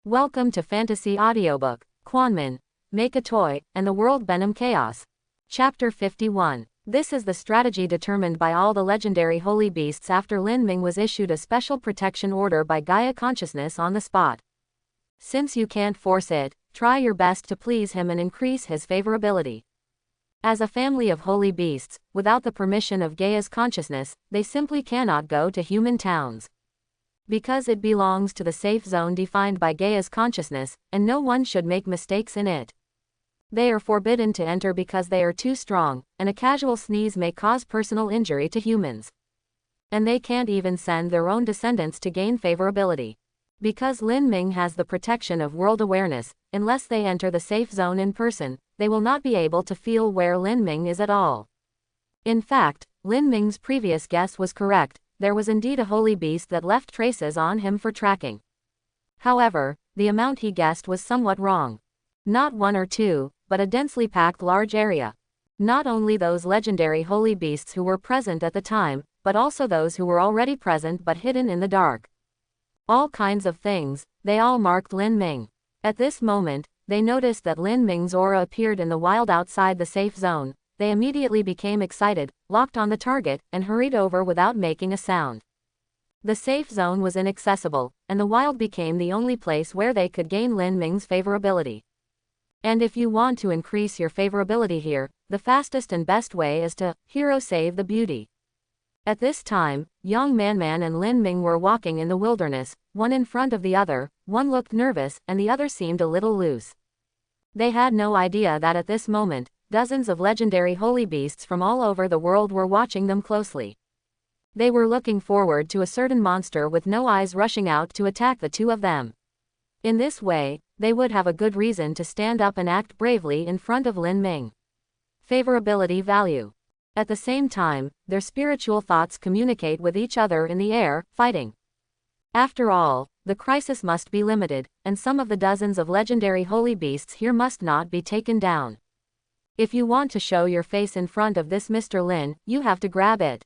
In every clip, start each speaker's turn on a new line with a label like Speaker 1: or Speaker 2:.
Speaker 1: Welcome to Fantasy Audiobook, Quanmin, Make a Toy, and the World Venom Chaos. Chapter 51. This is the strategy determined by all the legendary holy beasts after Lin Ming was issued a special protection order by Gaia Consciousness on the spot. Since you can't force it, try your best to please him and increase his favorability. As a family of holy beasts, without the permission of Gaia's consciousness, they simply cannot go to human towns. Because it belongs to the safe zone defined by Gaia's consciousness, and no one should make mistakes in it. They are forbidden to enter because they are too strong, and a casual sneeze may cause personal injury to humans. And they can't even send their own descendants to gain favorability. Because Lin Ming has the protection of world awareness, unless they enter the safe zone in person, they will not be able to feel where Lin Ming is at all. In fact, Lin Ming's previous guess was correct. There was indeed a holy beast that left traces on him for tracking. However, the amount he guessed was somewhat wrong. Not one or two, but a densely packed large area. Not only those legendary holy beasts who were present at the time, but also those who were already present but hidden in the dark. All kinds of things, they all marked Lin Ming. At this moment, they noticed that Lin Ming's aura appeared in the wild outside the safe zone. They immediately became excited, locked on the target, and hurried over without making a sound. The safe zone was inaccessible, and the wild became the only place where they could gain Lin Ming's favorability. And if you want to increase your favorability here, the fastest and best way is to hero save the beauty. At this time, young Man and Lin Ming were walking in the wilderness, one in front of the other. One looked nervous, and the other seemed a little loose. They had no idea that at this moment, dozens of legendary holy beasts from all over the world were watching them closely. They were looking forward to a certain monster with no eyes rushing out to attack the two of them. In this way, they would have a good reason to stand up and act bravely in front of Lin Ming. Favorability value. At the same time, their spiritual thoughts communicate with each other in the air, fighting. After all, the crisis must be limited, and some of the dozens of legendary holy beasts here must not be taken down. If you want to show your face in front of this Mr. Lin, you have to grab it.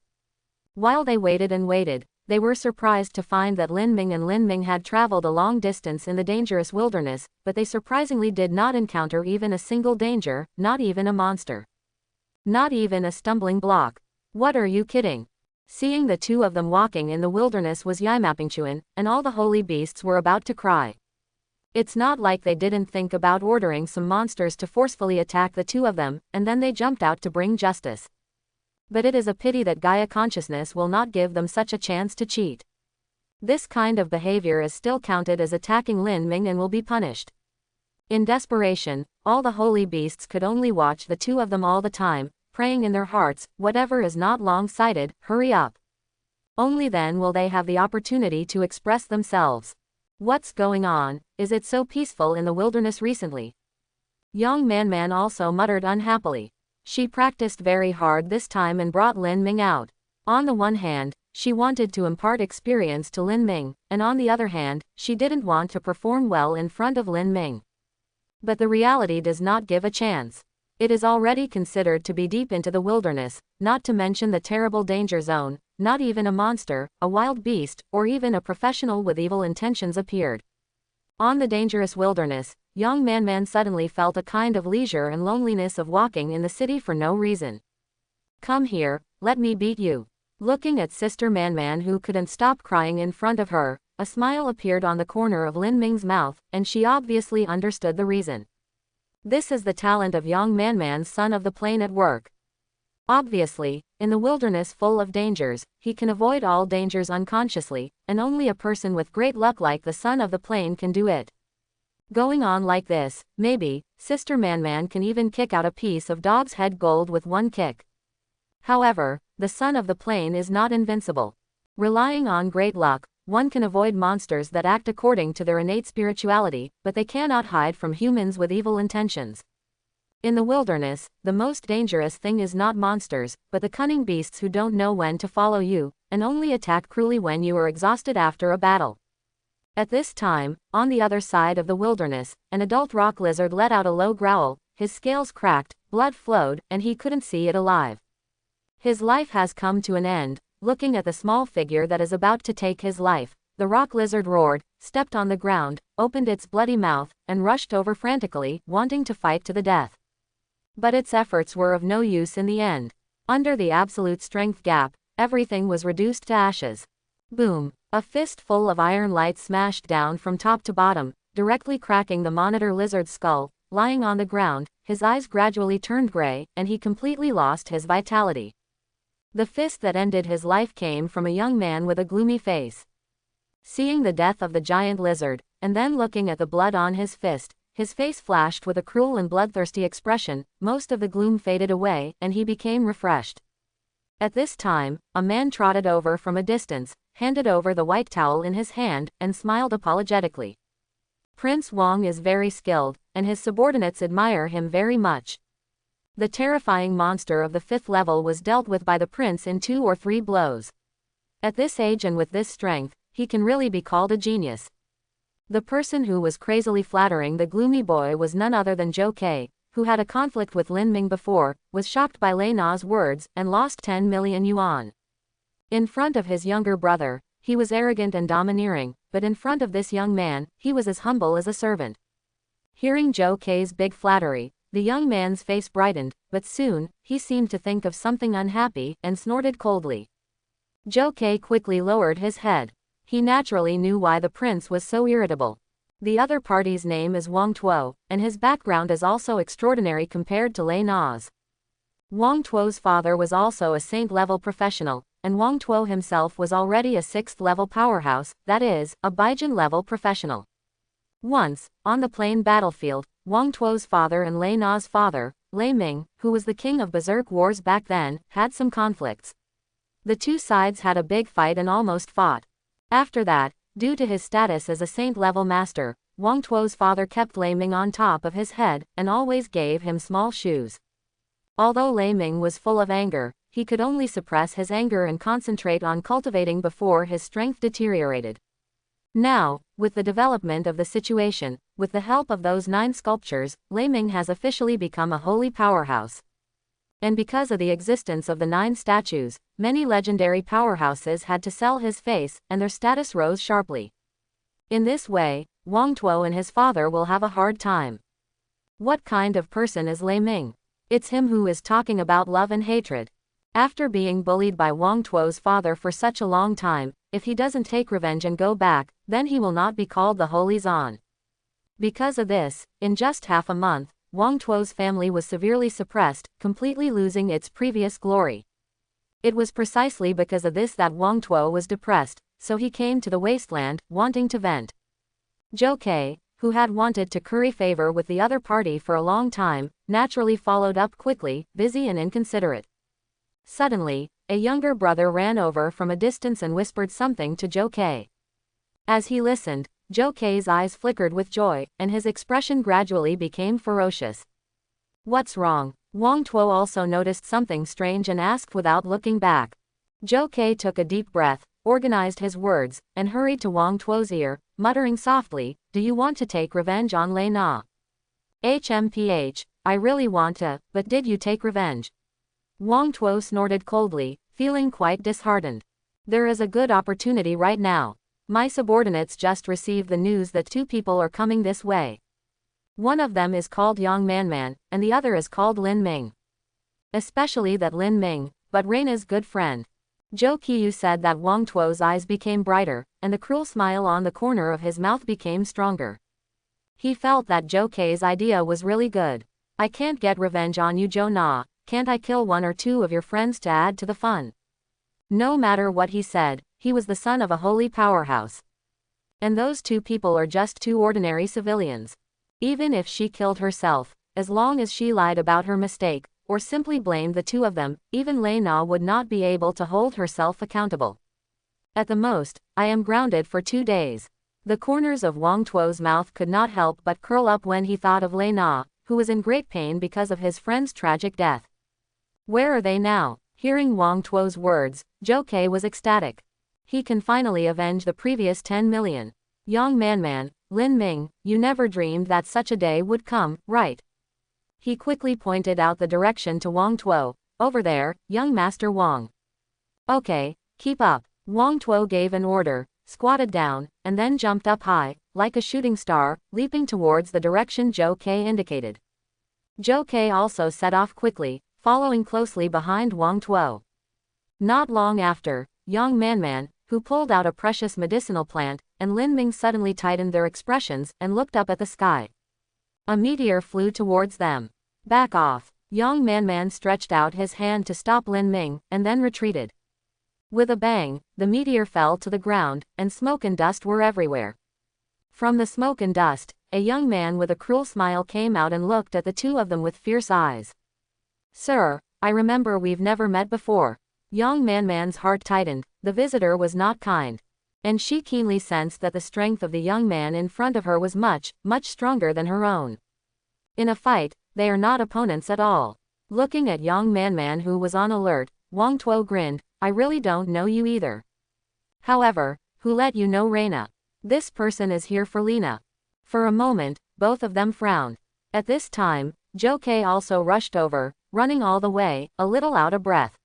Speaker 1: While they waited and waited, they were surprised to find that Lin Ming had traveled a long distance in the dangerous wilderness, but they surprisingly did not encounter even a single danger, not even a monster. Not even a stumbling block. What are you kidding? Seeing the two of them walking in the wilderness was Yimapingchuan, and all the holy beasts were about to cry. It's not like they didn't think about ordering some monsters to forcefully attack the two of them, and then they jumped out to bring justice. But it is a pity that Gaia Consciousness will not give them such a chance to cheat. This kind of behavior is still counted as attacking Lin Ming and will be punished. In desperation, all the holy beasts could only watch the two of them all the time, praying in their hearts, whatever is not long-sighted, hurry up. Only then will they have the opportunity to express themselves. What's going on? Is it so peaceful in the wilderness recently? Young Man also muttered unhappily. She practiced very hard this time and brought Lin Ming out. On the one hand, she wanted to impart experience to Lin Ming, and on the other hand, she didn't want to perform well in front of Lin Ming. But the reality does not give a chance. It is already considered to be deep into the wilderness, not to mention the terrible danger zone. Not even a monster, a wild beast, or even a professional with evil intentions appeared. On the dangerous wilderness, young Man suddenly felt a kind of leisure and loneliness of walking in the city for no reason. Come here, let me beat you. Looking at Sister Man who couldn't stop crying in front of her, a smile appeared on the corner of Lin Ming's mouth, and she obviously understood the reason. This is the talent of young Man, son of the plain at work. Obviously, in the wilderness full of dangers, he can avoid all dangers unconsciously, and only a person with great luck like the son of the plain can do it. Going on like this, maybe, Sister Man can even kick out a piece of dog's head gold with one kick. However, the son of the plain is not invincible. Relying on great luck, one can avoid monsters that act according to their innate spirituality, but they cannot hide from humans with evil intentions. In the wilderness, the most dangerous thing is not monsters, but the cunning beasts who don't know when to follow you, and only attack cruelly when you are exhausted after a battle. At this time, on the other side of the wilderness, an adult rock lizard let out a low growl, his scales cracked, blood flowed, and he couldn't see it alive. His life has come to an end. Looking at the small figure that is about to take his life, the rock lizard roared, stepped on the ground, opened its bloody mouth, and rushed over frantically, wanting to fight to the death. But its efforts were of no use in the end. Under the absolute strength gap, everything was reduced to ashes. Boom! A fistful of iron light smashed down from top to bottom, directly cracking the monitor lizard's skull. Lying on the ground, his eyes gradually turned gray, and he completely lost his vitality. The fist that ended his life came from a young man with a gloomy face. Seeing the death of the giant lizard, and then looking at the blood on his face flashed with a cruel and bloodthirsty expression. Most of the gloom faded away, and he became refreshed. At this time, a man trotted over from a distance, handed over the white towel in his hand, and smiled apologetically. Prince Wang is very skilled, and his subordinates admire him very much. The terrifying monster of the 5th level was dealt with by the prince in 2 or 3 blows. At this age and with this strength, he can really be called a genius. The person who was crazily flattering the gloomy boy was none other than Zhou Ke, who had a conflict with Lin Ming before, was shocked by Lei Na's words, and lost 10 million yuan. In front of his younger brother, he was arrogant and domineering, but in front of this young man, he was as humble as a servant. Hearing Zhou Ke's big flattery, the young man's face brightened, but soon, he seemed to think of something unhappy, and snorted coldly. Zhou Ke quickly lowered his head. He naturally knew why the prince was so irritable. The other party's name is Wang Tuo, and his background is also extraordinary compared to Lei Na's. Wang Tuo's father was also a saint-level professional, and Wang Tuo himself was already a 6th-level powerhouse, that is, a Baijin-level professional. Once, on the plain battlefield, Wang Tuo's father and Lei Na's father, Lei Ming, who was the king of Berserk Wars back then, had some conflicts. The two sides had a big fight and almost fought. After that, due to his status as a saint-level master, Wang Tuo's father kept Lei Ming on top of his head, and always gave him small shoes. Although Lei Ming was full of anger, he could only suppress his anger and concentrate on cultivating before his strength deteriorated. Now, with the development of the situation, with the help of those 9 sculptures, Lei Ming has officially become a holy powerhouse. And because of the existence of the 9 statues, many legendary powerhouses had to sell his face, and their status rose sharply. In this way, Wang Tuo and his father will have a hard time. What kind of person is Lei Ming? It's him who is talking about love and hatred. After being bullied by Wang Tuo's father for such a long time, if he doesn't take revenge and go back, then he will not be called the Holy Zan. Because of this, in just half a month, Wang Tuo's family was severely suppressed, completely losing its previous glory. It was precisely because of this that Wang Tuo was depressed, so he came to the wasteland, wanting to vent. Zhou Ke, who had wanted to curry favor with the other party for a long time, naturally followed up quickly, busy and inconsiderate. Suddenly, a younger brother ran over from a distance and whispered something to Zhou Ke. As he listened, Zhou Ke's eyes flickered with joy, and his expression gradually became ferocious. What's wrong? Wang Tuo also noticed something strange and asked without looking back. Zhou Ke took a deep breath, organized his words, and hurried to Wang Tuo's ear, muttering softly, "Do you want to take revenge on Lei Na?" "HMPH, I really want to, but did you take revenge?" Wang Tuo snorted coldly, feeling quite disheartened. "There is a good opportunity right now. My subordinates just received the news that 2 people are coming this way. One of them is called Yang Manman, and the other is called Lin Ming. Especially that Lin Ming, but Reina's good friend." Zhou Qiyu said that Wang Tuo's eyes became brighter, and the cruel smile on the corner of his mouth became stronger. He felt that Zhou Ke's idea was really good. "I can't get revenge on you, Zhou Na. Can't I kill 1 or 2 of your friends to add to the fun?" No matter what he said, he was the son of a holy powerhouse. And those 2 people are just 2 ordinary civilians. Even if she killed herself, as long as she lied about her mistake, or simply blamed the 2 of them, even Lei Na would not be able to hold herself accountable. At the most, I am grounded for 2 days. The corners of Wang Tuo's mouth could not help but curl up when he thought of Lei Na, who was in great pain because of his friend's tragic death. Where are they now? Hearing Wang Tuo's words, Zhou Ke was ecstatic. He can finally avenge the previous 10 million. Yang Manman, Lin Ming, you never dreamed that such a day would come, right? He quickly pointed out the direction to Wang Tuo. Over there, young Master Wang. Okay, keep up. Wang Tuo gave an order, squatted down, and then jumped up high, like a shooting star, leaping towards the direction Zhou Ke indicated. Zhou Ke also set off quickly, following closely behind Wang Tuo. Not long after, Yang Manman, who pulled out a precious medicinal plant, and Lin Ming suddenly tightened their expressions and looked up at the sky. A meteor flew towards them. Back off. Yang Manman stretched out his hand to stop Lin Ming, and then retreated. With a bang, the meteor fell to the ground, and smoke and dust were everywhere. From the smoke and dust, a young man with a cruel smile came out and looked at the two of them with fierce eyes. Sir, I remember we've never met before. Yang Manman's heart tightened. The visitor was not kind. And she keenly sensed that the strength of the young man in front of her was much, much stronger than her own. In a fight, they are not opponents at all. Looking at Yang Manman, who was on alert, Wang Tuo grinned. I really don't know you either. However, who let you know Reina? This person is here for Lina. For a moment, both of them frowned. At this time, Zhou Ke also rushed over, running all the way, a little out of breath.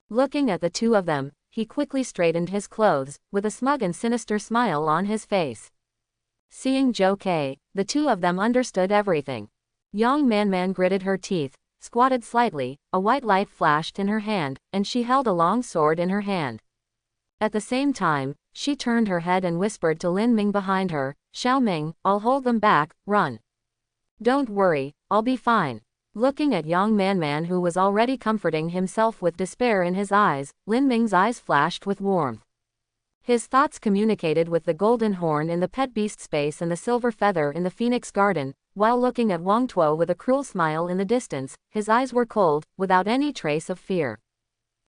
Speaker 1: Looking at the two of them, he quickly straightened his clothes, with a smug and sinister smile on his face. Seeing Zhou Ke, the two of them understood everything. Yang Manman gritted her teeth, squatted slightly, a white light flashed in her hand, and she held a long sword in her hand. At the same time, she turned her head and whispered to Lin Ming behind her, Xiao Ming, I'll hold them back, run. Don't worry, I'll be fine. Looking at Yang Manman, who was already comforting himself with despair in his eyes, Lin Ming's eyes flashed with warmth. His thoughts communicated with the golden horn in the pet beast space and the silver feather in the phoenix garden. While looking at Wang Tuo with a cruel smile in the distance, his eyes were cold, without any trace of fear.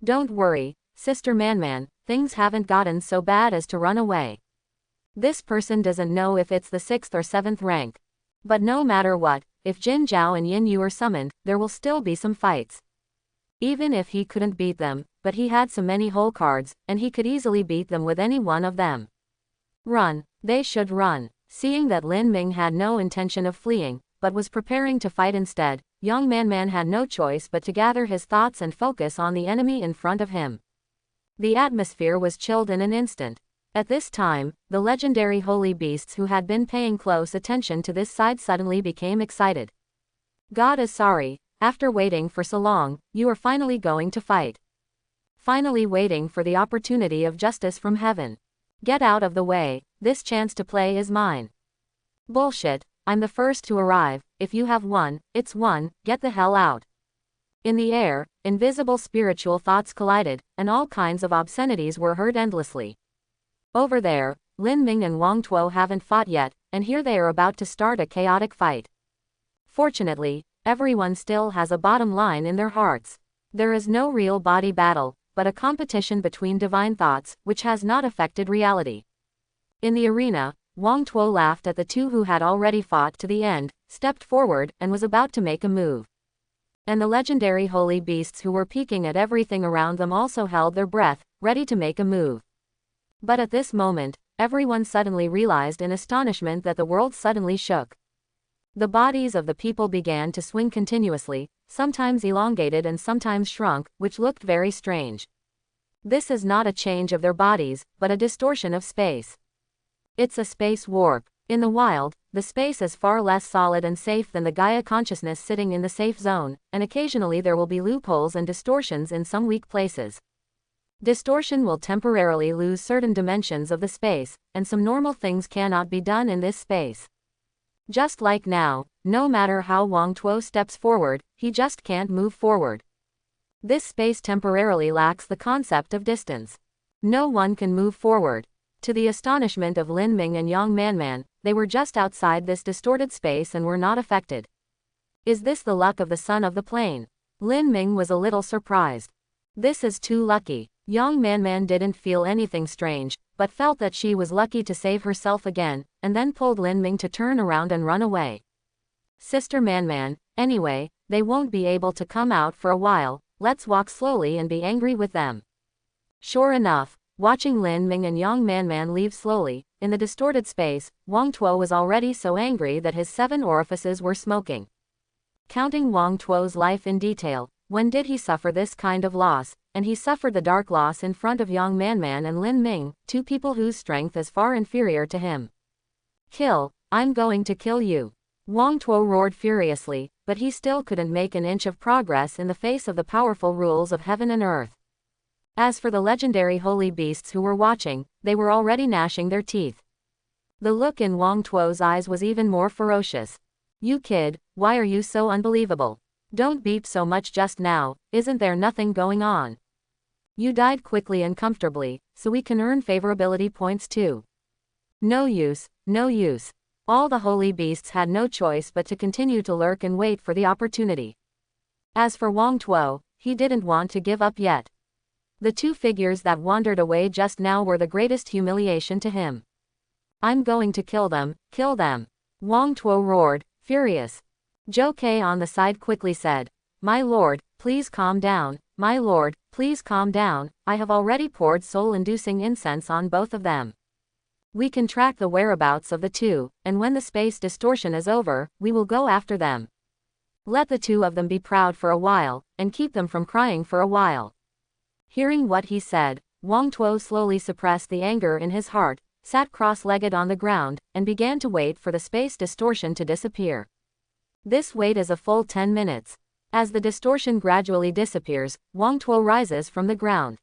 Speaker 1: Don't worry, Sister Manman, things haven't gotten so bad as to run away. This person doesn't know if it's the 6th or 7th rank. But no matter what, if Jin Zhao and Yin Yu are summoned, there will still be some fights. Even if he couldn't beat them, but he had so many whole cards, and he could easily beat them with any one of them. Run, they should run. Seeing that Lin Ming had no intention of fleeing, but was preparing to fight instead, Yang Manman had no choice but to gather his thoughts and focus on the enemy in front of him. The atmosphere was chilled in an instant. At this time, the legendary holy beasts who had been paying close attention to this side suddenly became excited. God is sorry, after waiting for so long, you are finally going to fight. Finally waiting for the opportunity of justice from heaven. Get out of the way, this chance to play is mine. Bullshit, I'm the first to arrive, if you have won, it's won, get the hell out. In the air, invisible spiritual thoughts collided, and all kinds of obscenities were heard endlessly. Over there, Lin Ming and Wang Tuo haven't fought yet, and here they are about to start a chaotic fight. Fortunately, everyone still has a bottom line in their hearts. There is no real body battle, but a competition between divine thoughts, which has not affected reality. In the arena, Wang Tuo laughed at the two who had already fought to the end, stepped forward, and was about to make a move. And the legendary holy beasts who were peeking at everything around them also held their breath, ready to make a move. But at this moment, everyone suddenly realized in astonishment that the world suddenly shook. The bodies of the people began to swing continuously, sometimes elongated and sometimes shrunk, which looked very strange. This is not a change of their bodies, but a distortion of space. It's a space warp. In the wild, the space is far less solid and safe than the Gaia consciousness sitting in the safe zone, and occasionally there will be loopholes and distortions in some weak places. Distortion will temporarily lose certain dimensions of the space, and some normal things cannot be done in this space. Just like now, no matter how Wang Tuo steps forward, he just can't move forward. This space temporarily lacks the concept of distance. No one can move forward. To the astonishment of Lin Ming and Yang Manman, they were just outside this distorted space and were not affected. Is this the luck of the son of the plane? Lin Ming was a little surprised. This is too lucky. Yang Manman didn't feel anything strange, but felt that she was lucky to save herself again, and then pulled Lin Ming to turn around and run away. Sister Manman, anyway, they won't be able to come out for a while, let's walk slowly and be angry with them. Sure enough, watching Lin Ming and Yang Manman leave slowly, in the distorted space, Wang Tuo was already so angry that his 7 orifices were smoking. Counting Wang Tuo's life in detail, when did he suffer this kind of loss? and he suffered the dark loss in front of Yang Manman and Lin Ming, two people whose strength is far inferior to him. Kill, I'm going to kill you. Wang Tuo roared furiously, but he still couldn't make an inch of progress in the face of the powerful rules of heaven and earth. As for the legendary holy beasts who were watching, they were already gnashing their teeth. The look in Wang Tuo's eyes was even more ferocious. You kid, why are you so unbelievable? Don't beep so much just now, isn't there nothing going on? You died quickly and comfortably, so we can earn favorability points too. No use, no use. All the holy beasts had no choice but to continue to lurk and wait for the opportunity. As for Wang Tuo, he didn't want to give up yet. The two figures that wandered away just now were the greatest humiliation to him. I'm going to kill them, Wang Tuo roared, furious. Zhou Ke on the side quickly said, My lord, please calm down, my lord, please calm down, I have already poured soul-inducing incense on both of them. We can track the whereabouts of the two, and when the space distortion is over, we will go after them. Let the two of them be proud for a while, and keep them from crying for a while. Hearing what he said, Wang Tuo slowly suppressed the anger in his heart, sat cross-legged on the ground, and began to wait for the space distortion to disappear. This wait is a full 10 minutes. As the distortion gradually disappears, Wang Tuo rises from the ground.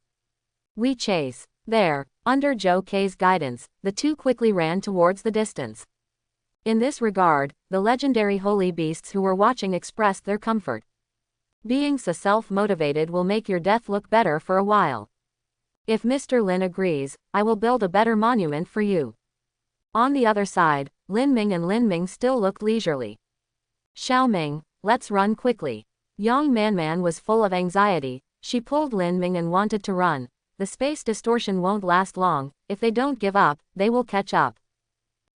Speaker 1: We chase. There, under Zhou Ke's guidance, the two quickly ran towards the distance. In this regard, the legendary holy beasts who were watching expressed their comfort. Being so self-motivated will make your death look better for a while. If Mr. Lin agrees, I will build a better monument for you. On the other side, Lin Ming and Lin Ming still looked leisurely. Xiao Ming, let's run quickly. Yang Manman was full of anxiety, she pulled Lin Ming and wanted to run. The space distortion won't last long, if they don't give up, they will catch up.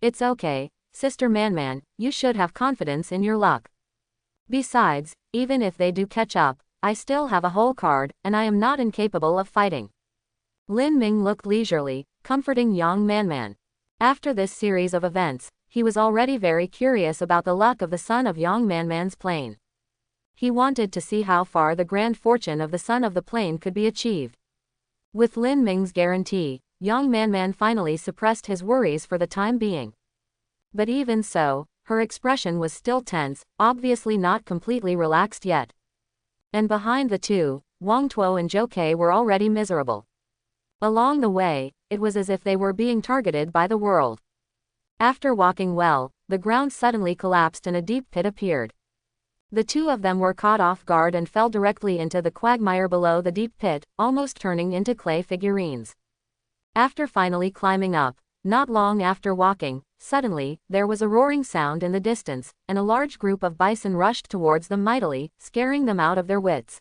Speaker 1: It's okay, Sister Manman, you should have confidence in your luck. Besides, even if they do catch up, I still have a whole card, and I am not incapable of fighting. Lin Ming looked leisurely, comforting Yang Manman. After this series of events, he was already very curious about the luck of the son of Yang Manman's plane. He wanted to see how far the grand fortune of the son of the plane could be achieved. With Lin Ming's guarantee, Yang Manman finally suppressed his worries for the time being. But even so, her expression was still tense, obviously not completely relaxed yet. And behind the two, Wang Tuo and Zhou Ke were already miserable. Along the way, it was as if they were being targeted by the world. After walking well, the ground suddenly collapsed and a deep pit appeared. The two of them were caught off guard and fell directly into the quagmire below the deep pit, almost turning into clay figurines. After finally climbing up, not long after walking, suddenly, there was a roaring sound in the distance, and a large group of bison rushed towards them mightily, scaring them out of their wits.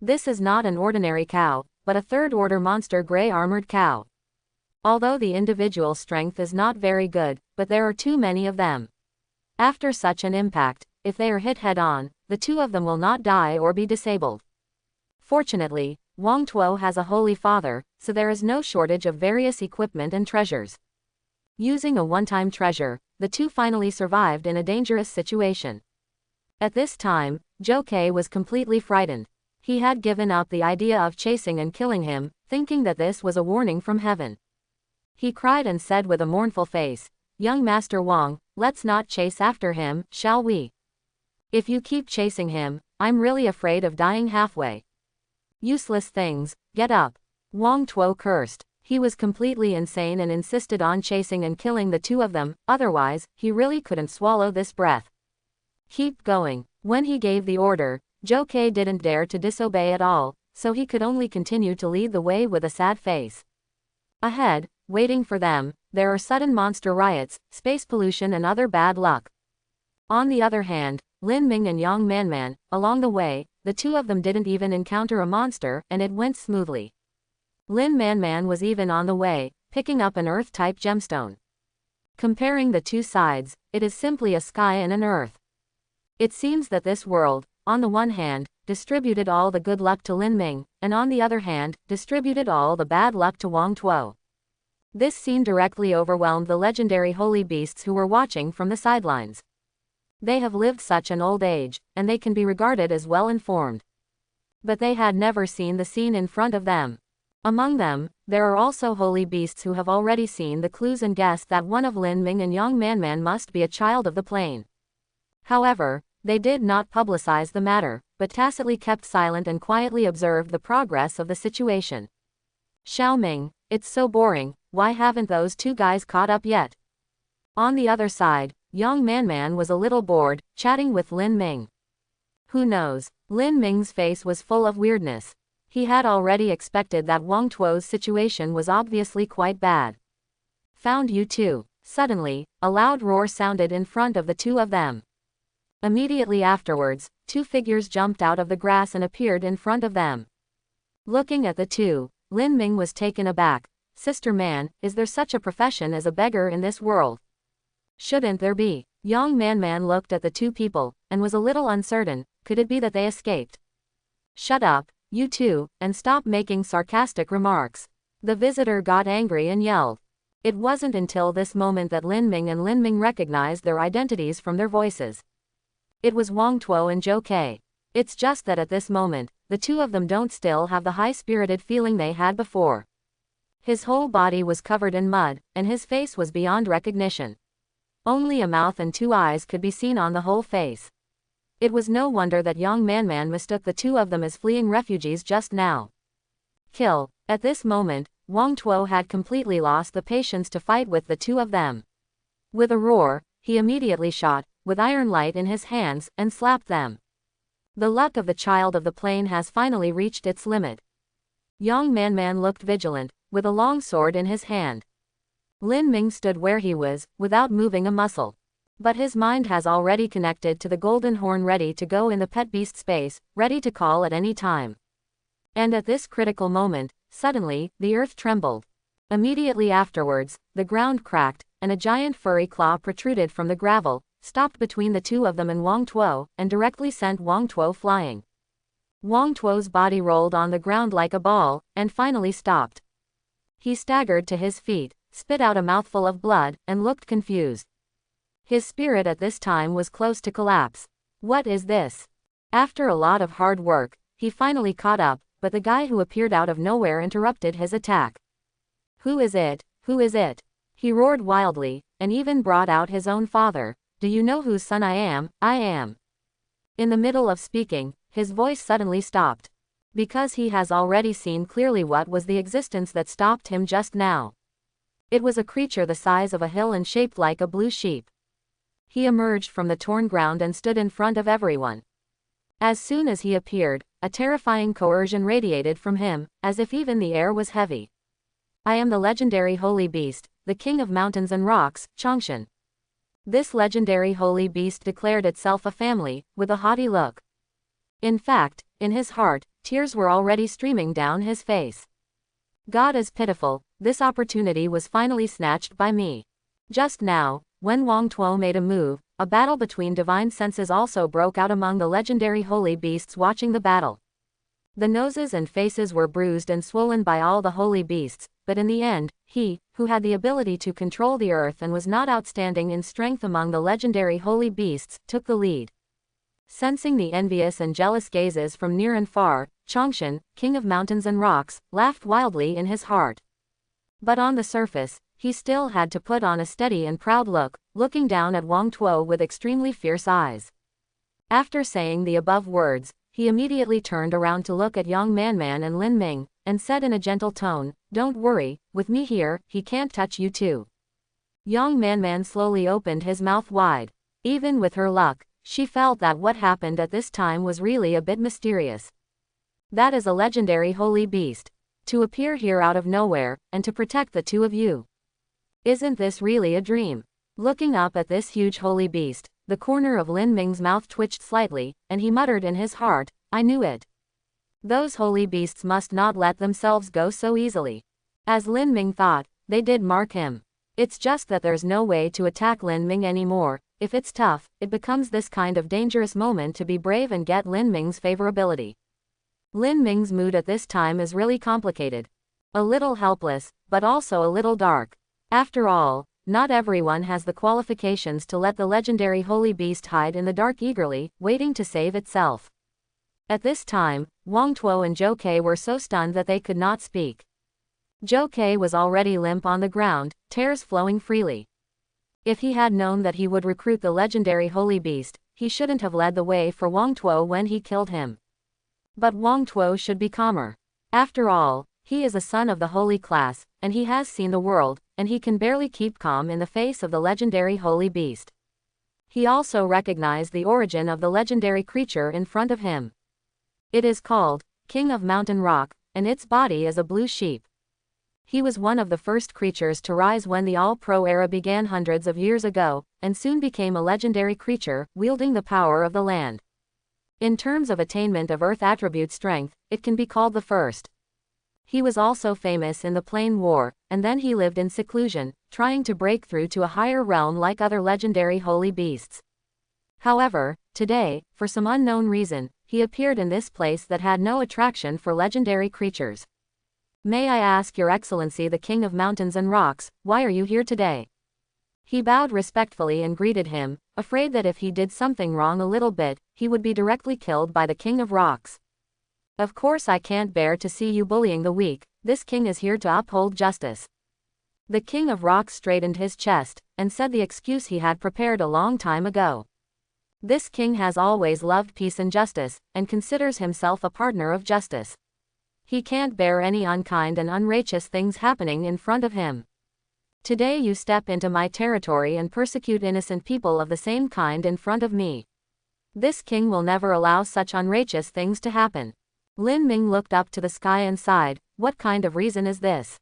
Speaker 1: This is not an ordinary cow, but a third-order monster gray-armored cow. Although the individual strength is not very good, but there are too many of them. After such an impact, if they are hit head-on, the two of them will not die or be disabled. Fortunately, Wang Tuo has a holy father, so there is no shortage of various equipment and treasures. Using a one-time treasure, the two finally survived in a dangerous situation. At this time, Zhou Ke was completely frightened. He had given up the idea of chasing and killing him, thinking that this was a warning from heaven. He cried and said with a mournful face, Young Master Wang, let's not chase after him, shall we? If you keep chasing him, I'm really afraid of dying halfway. Useless things, get up. Wang Tuo cursed. He was completely insane and insisted on chasing and killing the two of them, otherwise, he really couldn't swallow this breath. Keep going. When he gave the order, Zhou Ke didn't dare to disobey at all, so he could only continue to lead the way with a sad face. Ahead, waiting for them, there are sudden monster riots, space pollution and other bad luck. On the other hand, Lin Ming and Yang Manman, along the way, the two of them didn't even encounter a monster and it went smoothly. Lin Manman was even on the way, picking up an earth-type gemstone. Comparing the two sides, it is simply a sky and an earth. It seems that this world, on the one hand, distributed all the good luck to Lin Ming, and on the other hand, distributed all the bad luck to Wang Tuo. This scene directly overwhelmed the legendary holy beasts who were watching from the sidelines. They have lived such an old age, and they can be regarded as well informed. But they had never seen the scene in front of them. Among them, there are also holy beasts who have already seen the clues and guessed that one of Lin Ming and Yang Manman must be a child of the plane. However, they did not publicize the matter, but tacitly kept silent and quietly observed the progress of the situation. Xiaoming, it's so boring, why haven't those two guys caught up yet? On the other side, Yang Manman was a little bored, chatting with Lin Ming. Who knows? Lin Ming's face was full of weirdness. He had already expected that Wang Tuo's situation was obviously quite bad. Found you too. Suddenly, a loud roar sounded in front of the two of them. Immediately afterwards, two figures jumped out of the grass and appeared in front of them. Looking at the two, Lin Ming was taken aback. Sister man, is there such a profession as a beggar in this world? Shouldn't there be? Yang Manman looked at the two people, and was a little uncertain. Could it be that they escaped? Shut up, you two, and stop making sarcastic remarks. The visitor got angry and yelled. It wasn't until this moment that Lin Ming and Lin Ming recognized their identities from their voices. It was Wang Tuo and Zhou Kei. It's just that at this moment, the two of them don't still have the high-spirited feeling they had before. His whole body was covered in mud, and his face was beyond recognition. Only a mouth and two eyes could be seen on the whole face. It was no wonder that Yang Manman mistook the two of them as fleeing refugees just now. Kill. At this moment, Wang Tuo had completely lost the patience to fight with the two of them. With a roar, he immediately shot, with iron light in his hands, and slapped them. The luck of the child of the plane has finally reached its limit. Yang Manman looked vigilant, with a long sword in his hand. Lin Ming stood where he was, without moving a muscle. But his mind has already connected to the golden horn, ready to go in the pet beast space, ready to call at any time. And at this critical moment, suddenly, the earth trembled. Immediately afterwards, the ground cracked, and a giant furry claw protruded from the gravel, stopped between the two of them and Wang Tuo, and directly sent Wang Tuo flying. Wang Tuo's body rolled on the ground like a ball, and finally stopped. He staggered to his feet, spit out a mouthful of blood, and looked confused. His spirit at this time was close to collapse. What is this? After a lot of hard work, he finally caught up, but the guy who appeared out of nowhere interrupted his attack. Who is it? Who is it? He roared wildly, and even brought out his own father. Do you know whose son I am? I am. In the middle of speaking, his voice suddenly stopped. Because he has already seen clearly what was the existence that stopped him just now. It was a creature the size of a hill and shaped like a blue sheep. He emerged from the torn ground and stood in front of everyone. As soon as he appeared, a terrifying coercion radiated from him, as if even the air was heavy. I am the legendary holy beast, the king of mountains and rocks, Changshan. This legendary holy beast declared itself a family, with a haughty look. In fact, in his heart, tears were already streaming down his face. God is pitiful, this opportunity was finally snatched by me. Just now, when Wang Tuo made a move, a battle between divine senses also broke out among the legendary holy beasts watching the battle. The noses and faces were bruised and swollen by all the holy beasts, but in the end, he, who had the ability to control the earth and was not outstanding in strength among the legendary holy beasts, took the lead. Sensing the envious and jealous gazes from near and far, Changshan, king of mountains and rocks, laughed wildly in his heart. But on the surface, he still had to put on a steady and proud look, looking down at Wang Tuo with extremely fierce eyes. After saying the above words, he immediately turned around to look at Yang Manman and Lin Ming, and said in a gentle tone, "Don't worry, with me here, he can't touch you too." Yang Manman slowly opened his mouth wide. Even with her luck, she felt that what happened at this time was really a bit mysterious. That is a legendary holy beast. To appear here out of nowhere, and to protect the two of you. Isn't this really a dream? Looking up at this huge holy beast, the corner of Lin Ming's mouth twitched slightly, and he muttered in his heart, I knew it. Those holy beasts must not let themselves go so easily. As Lin Ming thought, they did mark him. It's just that there's no way to attack Lin Ming anymore. If it's tough, it becomes this kind of dangerous moment to be brave and get Lin Ming's favorability. Lin Ming's mood at this time is really complicated. A little helpless, but also a little dark. After all, not everyone has the qualifications to let the legendary holy beast hide in the dark eagerly, waiting to save itself. At this time, Wang Tuo and Zhou Ke were so stunned that they could not speak. Zhou Ke was already limp on the ground, tears flowing freely. If he had known that he would recruit the legendary holy beast, he shouldn't have led the way for Wang Tuo when he killed him. But Wang Tuo should be calmer. After all, he is a son of the holy class, and he has seen the world, and he can barely keep calm in the face of the legendary holy beast. He also recognized the origin of the legendary creature in front of him. It is called King of Mountain Rock, and its body is a blue sheep. He was one of the first creatures to rise when the All-Pro era began hundreds of years ago, and soon became a legendary creature, wielding the power of the land. In terms of attainment of Earth attribute strength, it can be called the first. He was also famous in the Plain War, and then he lived in seclusion, trying to break through to a higher realm like other legendary holy beasts. However, today, for some unknown reason, he appeared in this place that had no attraction for legendary creatures. May I ask Your Excellency the King of Mountains and Rocks, why are you here today? He bowed respectfully and greeted him, afraid that if he did something wrong a little bit, he would be directly killed by the King of Rocks. Of course I can't bear to see you bullying the weak, this king is here to uphold justice. The King of Rocks straightened his chest, and said the excuse he had prepared a long time ago. This king has always loved peace and justice, and considers himself a partner of justice. He can't bear any unkind and unrighteous things happening in front of him. Today you step into my territory and persecute innocent people of the same kind in front of me. This king will never allow such unrighteous things to happen. Lin Ming looked up to the sky and sighed, what kind of reason is this?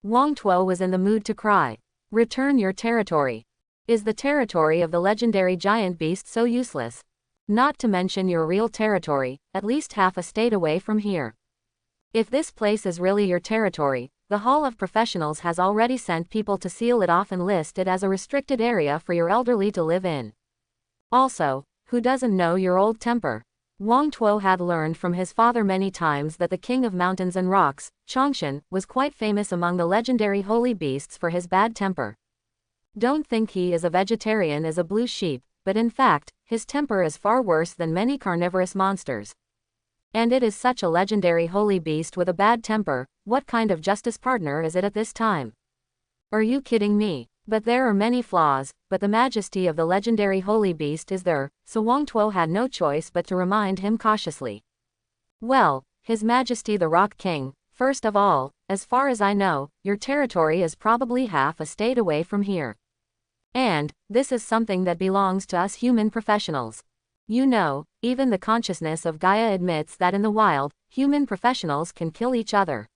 Speaker 1: Wang Tuo was in the mood to cry. Return your territory. Is the territory of the legendary giant beast so useless? Not to mention your real territory, at least half a state away from here. If this place is really your territory, the Hall of Professionals has already sent people to seal it off and list it as a restricted area for your elderly to live in. Also, who doesn't know your old temper? Wang Tuo had learned from his father many times that the King of Mountains and Rocks, Changshan, was quite famous among the legendary holy beasts for his bad temper. Don't think he is a vegetarian as a blue sheep, but in fact, his temper is far worse than many carnivorous monsters. And it is such a legendary holy beast with a bad temper, what kind of justice partner is it at this time? Are you kidding me? But there are many flaws, but the majesty of the legendary holy beast is there, so Wang Tuo had no choice but to remind him cautiously. Well, His Majesty the Rock King, first of all, as far as I know, your territory is probably half a state away from here. And, this is something that belongs to us human professionals. You know, even the consciousness of Gaia admits that in the wild, human professionals can kill each other.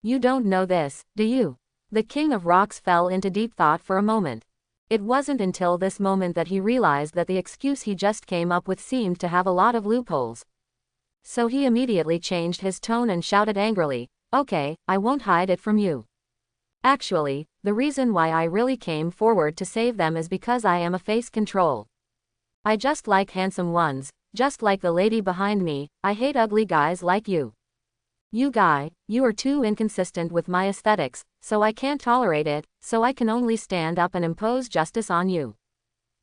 Speaker 1: You don't know this, do you? The King of Rocks fell into deep thought for a moment. It wasn't until this moment that he realized that the excuse he just came up with seemed to have a lot of loopholes. So he immediately changed his tone and shouted angrily, okay, I won't hide it from you. Actually, the reason why I really came forward to save them is because I am a face control. I just like handsome ones, just like the lady behind me, I hate ugly guys like you. You guy, you are too inconsistent with my aesthetics, so I can't tolerate it, so I can only stand up and impose justice on you.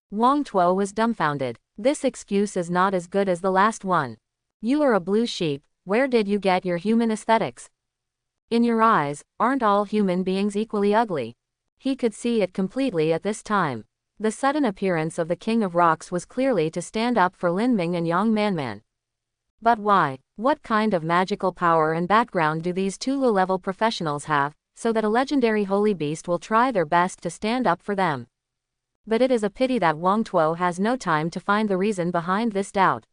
Speaker 1: Wang Tuo was dumbfounded. This excuse is not as good as the last one. You are a blue sheep, where did you get your human aesthetics? In your eyes, aren't all human beings equally ugly? He could see it completely at this time. The sudden appearance of the King of Rocks was clearly to stand up for Lin Ming and Yang Manman. But why? What kind of magical power and background do these two low-level professionals have, so that a legendary holy beast will try their best to stand up for them? But it is a pity that Wang Tuo has no time to find the reason behind this doubt.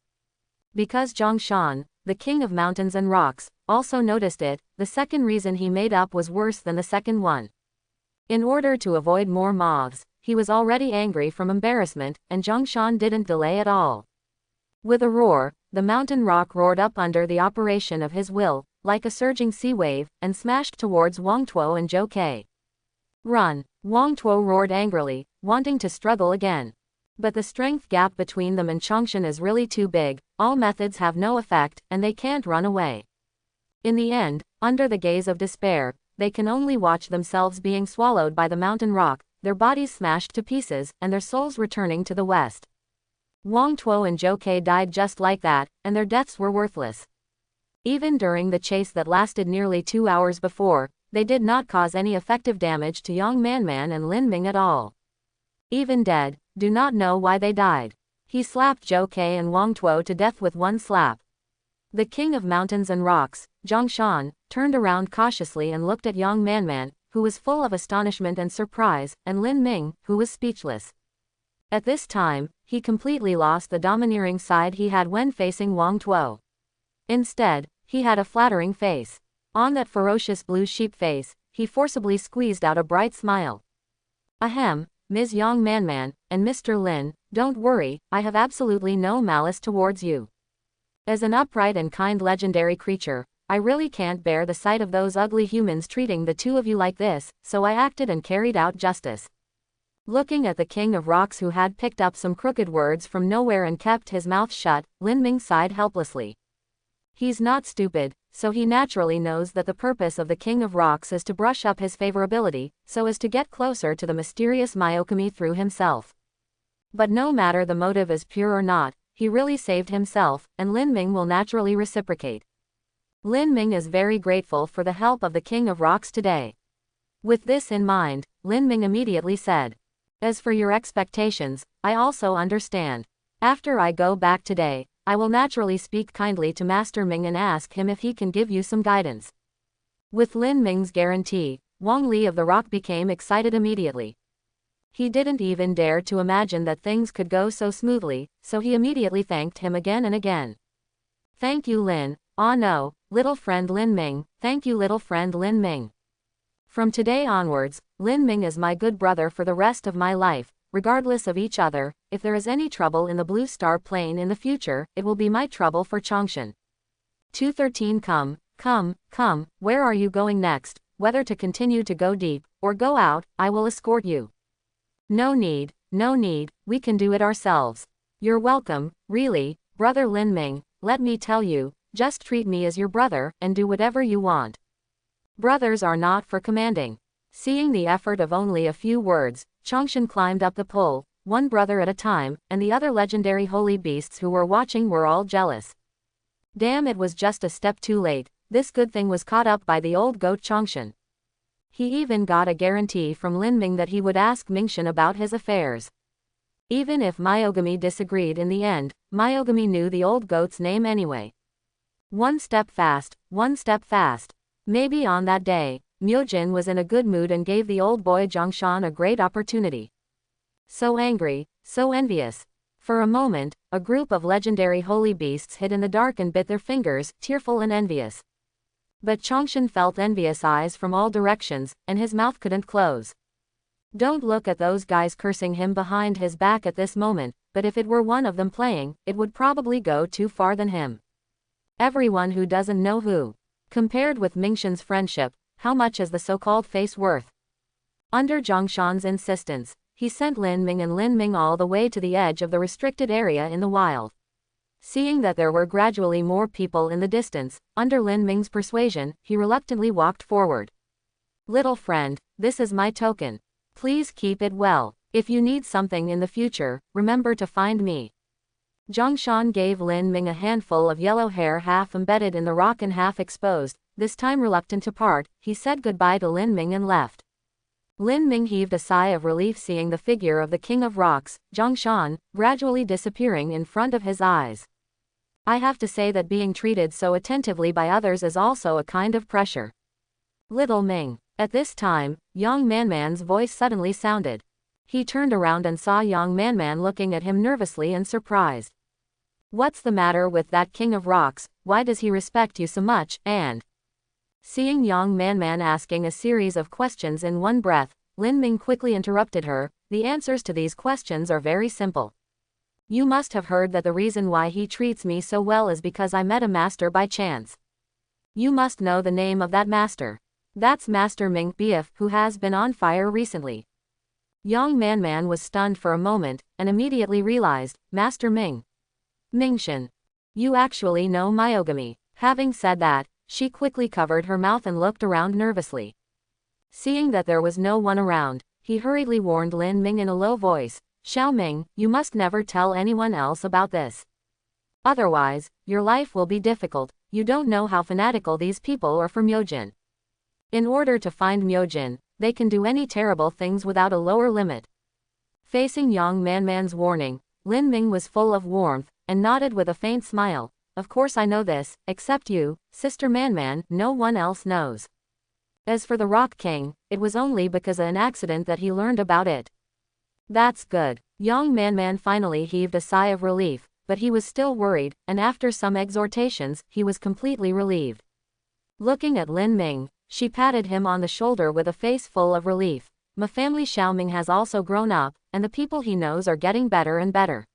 Speaker 1: Because Zhongshan, the King of Mountains and Rocks, also noticed it, the second reason he made up was worse than the second one. In order to avoid more moths, he was already angry from embarrassment, and Zhongshan didn't delay at all. With a roar, the mountain rock roared up under the operation of his will, like a surging sea wave, and smashed towards Wang Tuo and Zhou Ke. Run! Wang Tuo roared angrily, wanting to struggle again. But the strength gap between them and Changshan is really too big, all methods have no effect, and they can't run away. In the end, under the gaze of despair, they can only watch themselves being swallowed by the mountain rock, their bodies smashed to pieces, and their souls returning to the west. Wang Tuo and Zhou Ke died just like that, and their deaths were worthless. Even during the chase that lasted nearly 2 hours before, they did not cause any effective damage to Yang Manman and Lin Ming at all. Even dead, do not know why they died. He slapped Zhou Ke and Wang Tuo to death with one slap. The king of mountains and rocks, Zhongshan, turned around cautiously and looked at Yang Manman, who was full of astonishment and surprise, and Lin Ming, who was speechless. At this time, he completely lost the domineering side he had when facing Wang Tuo. Instead, he had a flattering face. On that ferocious blue sheep face, he forcibly squeezed out a bright smile. Ahem, Ms. Yang Manman, and Mr. Lin, don't worry, I have absolutely no malice towards you. As an upright and kind legendary creature, I really can't bear the sight of those ugly humans treating the two of you like this, so I acted and carried out justice. Looking at the King of Rocks, who had picked up some crooked words from nowhere and kept his mouth shut, Lin Ming sighed helplessly. He's not stupid, so he naturally knows that the purpose of the King of Rocks is to brush up his favorability, so as to get closer to the mysterious Myokami through himself. But no matter the motive is pure or not, he really saved himself, and Lin Ming will naturally reciprocate. Lin Ming is very grateful for the help of the King of Rocks today. With this in mind, Lin Ming immediately said, "As for your expectations, I also understand. After I go back today, I will naturally speak kindly to Master Ming and ask him if he can give you some guidance." With Lin Ming's guarantee, Wang Li of the Rock became excited immediately. He didn't even dare to imagine that things could go so smoothly, so he immediately thanked him again and again. "Thank you, Lin. Ah no, little friend Lin Ming, thank you, little friend Lin Ming. From today onwards, Lin Ming is my good brother for the rest of my life, regardless of each other. If there is any trouble in the Blue Star Plain in the future, it will be my trouble for Chongshan." 213 Come, where are you going next? Whether to continue to go deep, or go out, I will escort you. No need, we can do it ourselves. You're welcome, really, brother Lin Ming, let me tell you, just treat me as your brother, and do whatever you want. Brothers are not for commanding. Seeing the effort of only a few words, Chongshan climbed up the pole, one brother at a time, and the other legendary holy beasts who were watching were all jealous. Damn, it was just a step too late, this good thing was caught up by the old goat Chongshan. He even got a guarantee from Lin Ming that he would ask Mingshan about his affairs. Even if Myogami disagreed in the end, Myogami knew the old goat's name anyway. One step fast. Maybe on that day, Myojin was in a good mood and gave the old boy Zhongshan a great opportunity. So angry, so envious. For a moment, a group of legendary holy beasts hid in the dark and bit their fingers, tearful and envious. But Chongshan felt envious eyes from all directions, and his mouth couldn't close. Don't look at those guys cursing him behind his back at this moment, but if it were one of them playing, it would probably go too far than him. Everyone who doesn't know who. Compared with Mingshan's friendship, how much is the so-called face worth? Under Zhongshan's insistence, he sent Lin Ming and Lin Ming all the way to the edge of the restricted area in the wild. Seeing that there were gradually more people in the distance, under Lin Ming's persuasion, he reluctantly walked forward. "Little friend, this is my token. Please keep it well. If you need something in the future, remember to find me." Zhongshan gave Lin Ming a handful of yellow hair half embedded in the rock and half exposed. This time reluctant to part, he said goodbye to Lin Ming and left. Lin Ming heaved a sigh of relief seeing the figure of the King of Rocks, Zhongshan, gradually disappearing in front of his eyes. I have to say that being treated so attentively by others is also a kind of pressure. Little Ming. At this time, Yang Manman's voice suddenly sounded. He turned around and saw Yang Manman looking at him nervously and surprised. "What's the matter with that King of Rocks? Why does he respect you so much?" And seeing Yang Manman asking a series of questions in one breath, Lin Ming quickly interrupted her. "The answers to these questions are very simple. You must have heard that the reason why he treats me so well is because I met a master by chance. You must know the name of that master. That's Master Ming Biaf, who has been on fire recently." Yang Manman was stunned for a moment, and immediately realized, Master Ming. Mingshan. You actually know Myogami. Having said that, she quickly covered her mouth and looked around nervously. Seeing that there was no one around, he hurriedly warned Lin Ming in a low voice, Xiaoming, you must never tell anyone else about this. Otherwise, your life will be difficult. You don't know how fanatical these people are for Myojin. In order to find Myojin, they can do any terrible things without a lower limit. Facing Yang Manman's warning, Lin Ming was full of warmth, and nodded with a faint smile. Of course I know this, except you, Sister Manman, no one else knows. As for the Rock King, it was only because of an accident that he learned about it. That's good. Yang Manman finally heaved a sigh of relief, but he was still worried, and after some exhortations, he was completely relieved. Looking at Lin Ming, she patted him on the shoulder with a face full of relief. My family Xiaoming has also grown up, and the people he knows are getting better and better.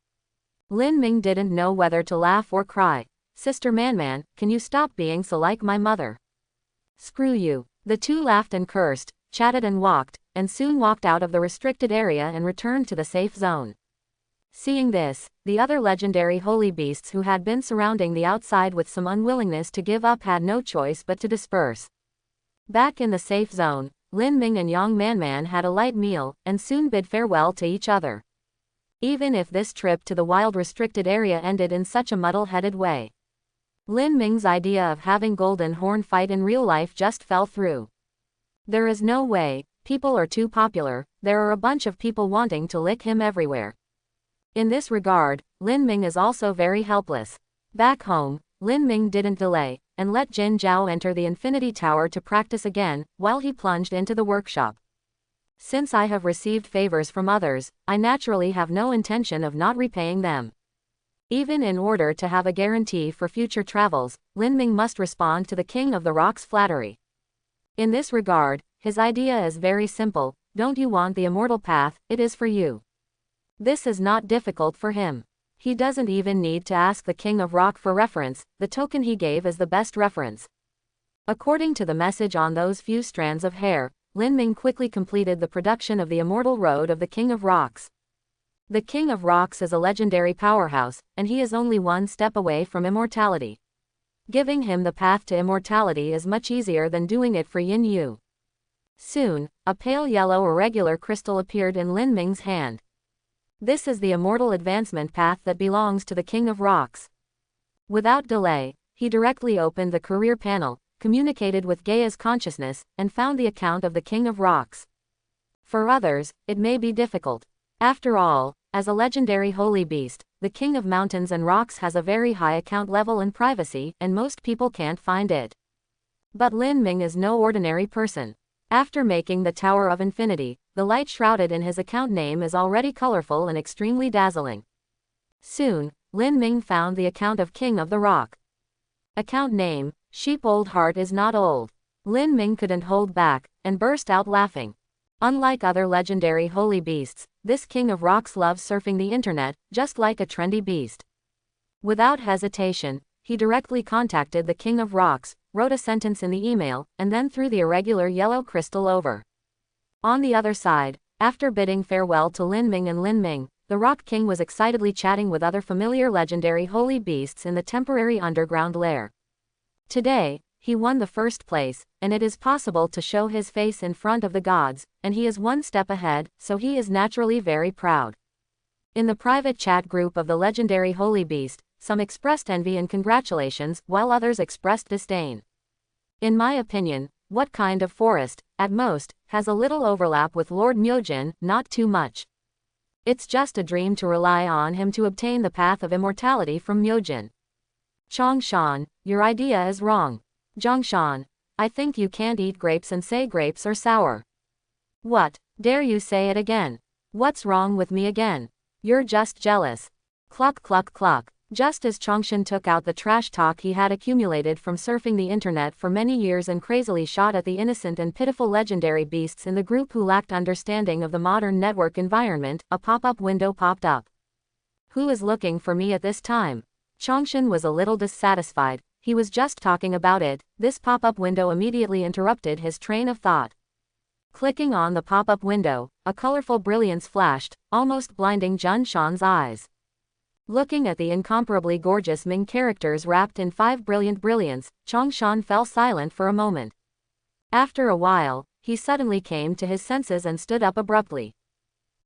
Speaker 1: Lin Ming didn't know whether to laugh or cry. Sister Manman, can you stop being so like my mother? Screw you. The two laughed and cursed, chatted and soon walked out of the restricted area and returned to the safe zone. Seeing this, the other legendary holy beasts who had been surrounding the outside with some unwillingness to give up had no choice but to disperse. Back in the safe zone, Lin Ming and Yang Manman had a light meal, and soon bid farewell to each other. Even if this trip to the wild restricted area ended in such a muddle-headed way, Lin Ming's idea of having Golden Horn fight in real life just fell through. There is no way, people are too popular, there are a bunch of people wanting to lick him everywhere. In this regard, Lin Ming is also very helpless. Back home, Lin Ming didn't delay, and let Jin Zhao enter the Infinity Tower to practice again, while he plunged into the workshop. Since I have received favors from others, I naturally have no intention of not repaying them. Even in order to have a guarantee for future travels, Lin Ming must respond to the King of the Rock's flattery. In this regard, his idea is very simple. Don't you want the immortal path? It is for you. This is not difficult for him. He doesn't even need to ask the King of Rock for reference, the token he gave is the best reference. According to the message on those few strands of hair, Lin Ming quickly completed the production of the immortal road of the King of Rocks. The King of Rocks is a legendary powerhouse, and he is only one step away from immortality. Giving him the path to immortality is much easier than doing it for Yin Yu. Soon, a pale yellow irregular crystal appeared in Lin Ming's hand. This is the immortal advancement path that belongs to the King of Rocks. Without delay, he directly opened the career panel, communicated with Gaia's consciousness, and found the account of the King of Rocks. For others, it may be difficult. After all, as a legendary holy beast, the King of Mountains and Rocks has a very high account level and privacy, and most people can't find it. But Lin Ming is no ordinary person. After making the Tower of Infinity, the light shrouded in his account name is already colorful and extremely dazzling. Soon, Lin Ming found the account of King of the Rock. Account name, Sheep Old Heart is Not Old. Lin Ming couldn't hold back, and burst out laughing. Unlike other legendary holy beasts, this King of Rocks loves surfing the internet, just like a trendy beast. Without hesitation, he directly contacted the King of Rocks, wrote a sentence in the email, and then threw the irregular yellow crystal over. On the other side, after bidding farewell to Lin Ming and Lin Ming, the Rock King was excitedly chatting with other familiar legendary holy beasts in the temporary underground lair. Today, he won the first place, and it is possible to show his face in front of the gods, and he is one step ahead, so he is naturally very proud. In the private chat group of the legendary holy beast, some expressed envy and congratulations, while others expressed disdain. In my opinion, what kind of forest, at most, has a little overlap with Lord Myojin, not too much. It's just a dream to rely on him to obtain the path of immortality from Myojin. Chongshan, your idea is wrong. Zhongshan, I think you can't eat grapes and say grapes are sour. What, dare you say it again? What's wrong with me again? You're just jealous. Cluck cluck cluck. Just as Chongshan took out the trash talk he had accumulated from surfing the internet for many years and crazily shot at the innocent and pitiful legendary beasts in the group who lacked understanding of the modern network environment, a pop-up window popped up. Who is looking for me at this time? Chongshan was a little dissatisfied. He was just talking about it. This pop-up window immediately interrupted his train of thought. Clicking on the pop-up window, a colorful brilliance flashed, almost blinding Zhongshan's eyes. Looking at the incomparably gorgeous Ming characters wrapped in 5 brilliant brilliance, Chongshan fell silent for a moment. After a while, he suddenly came to his senses and stood up abruptly.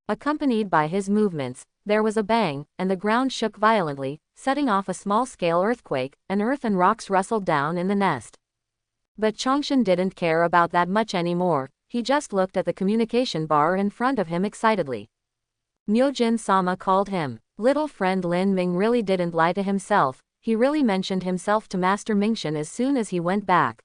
Speaker 1: Accompanied by his movements, there was a bang, and the ground shook violently, setting off a small-scale earthquake, and earth and rocks rustled down in the nest. But Chongshan didn't care about that much anymore. He just looked at the communication bar in front of him excitedly. Myojin-sama called him. Little friend Lin Ming really didn't lie to himself. He really mentioned himself to Master Mingshan as soon as he went back.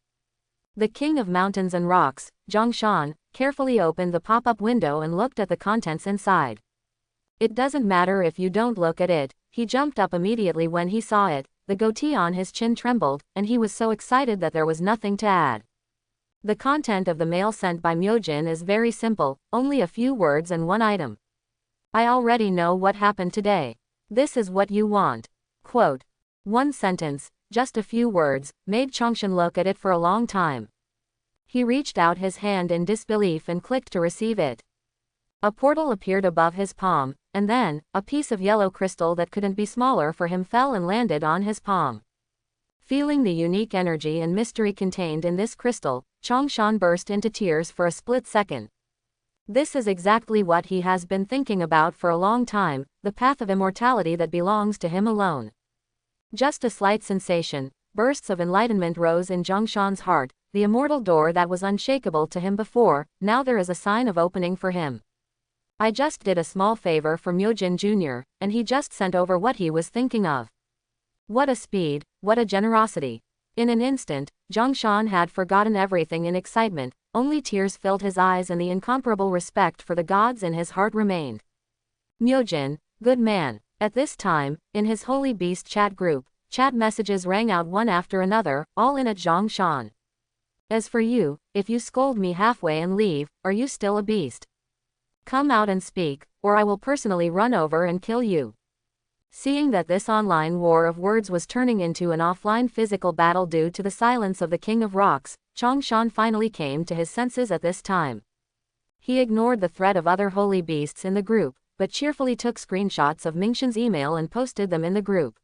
Speaker 1: The king of mountains and rocks, Zhongshan, carefully opened the pop-up window and looked at the contents inside. It doesn't matter if you don't look at it. He jumped up immediately when he saw it. The goatee on his chin trembled, and he was so excited that there was nothing to add. The content of the mail sent by Myojin is very simple, only a few words and one item. I already know what happened today. This is what you want. Quote. One sentence, just a few words, made Chongshan look at it for a long time. He reached out his hand in disbelief and clicked to receive it. A portal appeared above his palm, and then, a piece of yellow crystal that couldn't be smaller for him fell and landed on his palm. Feeling the unique energy and mystery contained in this crystal, Chongshan burst into tears for a split second. This is exactly what he has been thinking about for a long time, the path of immortality that belongs to him alone. Just a slight sensation, bursts of enlightenment rose in Zhongshan's heart, the immortal door that was unshakable to him before, now there is a sign of opening for him. I just did a small favor for Myojin Jr., and he just sent over what he was thinking of. What a speed, what a generosity. In an instant, Zhongshan had forgotten everything in excitement, only tears filled his eyes and the incomparable respect for the gods in his heart remained. Myojin, good man. At this time, in his Holy Beast chat group, chat messages rang out one after another, all in at Zhongshan. As for you, if you scold me halfway and leave, are you still a beast? Come out and speak, or I will personally run over and kill you. Seeing that this online war of words was turning into an offline physical battle due to the silence of the King of Rocks, Chongshan finally came to his senses at this time. He ignored the threat of other holy beasts in the group, but cheerfully took screenshots of Mingshan's email and posted them in the group.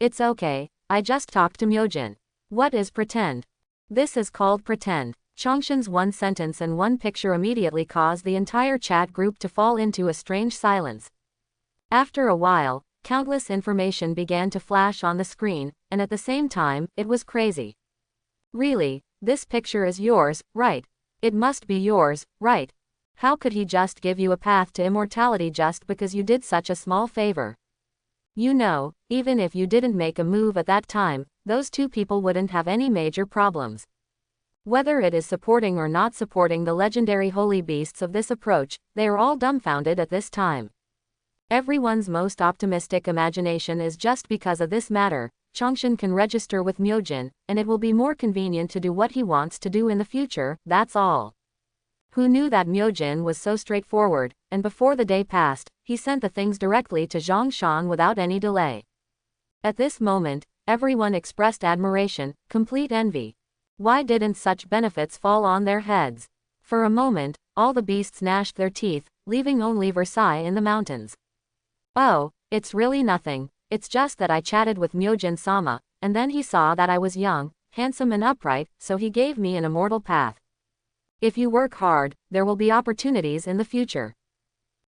Speaker 1: It's okay, I just talked to Myojin. What is pretend? This is called pretend. Chongshan's one sentence and one picture immediately caused the entire chat group to fall into a strange silence. After a while, countless information began to flash on the screen, and at the same time, it was crazy. Really, this picture is yours, right? It must be yours, right? How could he just give you a path to immortality just because you did such a small favor? You know, even if you didn't make a move at that time, those two people wouldn't have any major problems. Whether it is supporting or not supporting the legendary holy beasts of this approach, they are all dumbfounded at this time. Everyone's most optimistic imagination is just because of this matter. Chongshan can register with Myojin, and it will be more convenient to do what he wants to do in the future, that's all. Who knew that Myojin was so straightforward, and before the day passed, he sent the things directly to Zhongshan without any delay. At this moment, everyone expressed admiration, complete envy. Why didn't such benefits fall on their heads? For a moment, all the beasts gnashed their teeth, leaving only Versailles in the mountains. Oh, it's really nothing, it's just that I chatted with Myojin-sama, and then he saw that I was young, handsome and upright, so he gave me an immortal path. If you work hard, there will be opportunities in the future.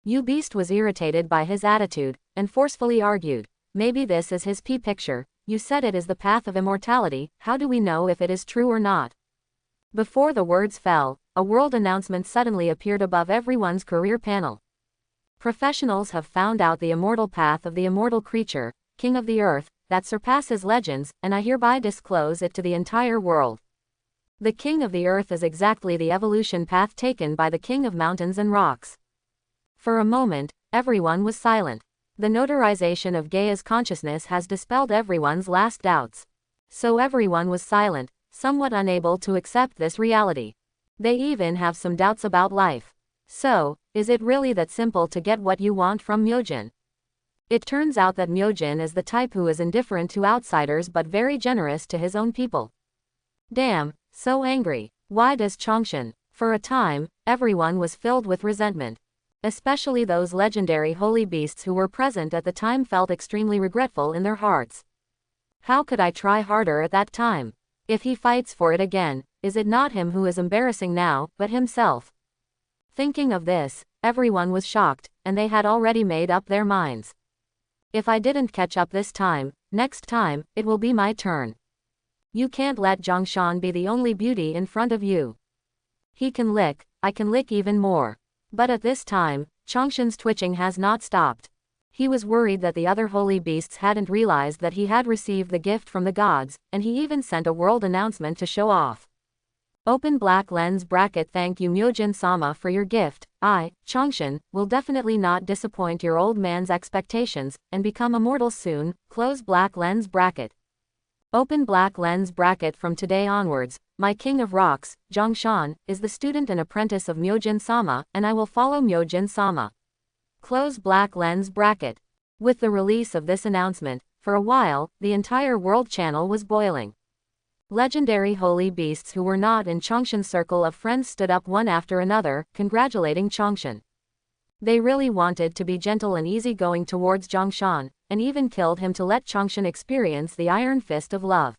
Speaker 1: You Beast was irritated by his attitude, and forcefully argued, maybe this is his picture, you said it is the path of immortality, how do we know if it is true or not? Before the words fell, a world announcement suddenly appeared above everyone's career panel. Professionals have found out the immortal path of the immortal creature, King of the Earth, that surpasses legends, and I hereby disclose it to the entire world. The King of the Earth is exactly the evolution path taken by the King of Mountains and Rocks. For a moment, everyone was silent. The notarization of Gaia's consciousness has dispelled everyone's last doubts. So everyone was silent, somewhat unable to accept this reality. They even have some doubts about life. So, is it really that simple to get what you want from Myojin? It turns out that Myojin is the type who is indifferent to outsiders but very generous to his own people. Damn, so angry. Why does Chongshan? For a time, everyone was filled with resentment. Especially those legendary holy beasts who were present at the time felt extremely regretful in their hearts. How could I try harder at that time? If he fights for it again, is it not him who is embarrassing now, but himself? Thinking of this, Everyone was shocked, and they had already made up their minds. If I didn't catch up this time, next time, it will be my turn. You can't let Zhongshan be the only beauty in front of you. He can lick, I can lick even more. But at this time, Chongshan's twitching has not stopped. He was worried that the other holy beasts hadn't realized that he had received the gift from the gods, and he even sent a world announcement to show off. Open black lens bracket. Thank you Myojin-sama for your gift. I, Chongshan, will definitely not disappoint your old man's expectations, and become immortal soon. Close black lens bracket. Open black lens bracket. From today onwards, my king of rocks, Zhongshan, is the student and apprentice of Myojin-sama, and I will follow Myojin-sama. Close black lens bracket. With the release of this announcement, for a while, the entire world channel was boiling. Legendary holy beasts who were not in Chongshan's circle of friends stood up one after another, congratulating Chongshan. They really wanted to be gentle and easygoing towards Zhongshan, and even killed him to let Chongshan experience the iron fist of love.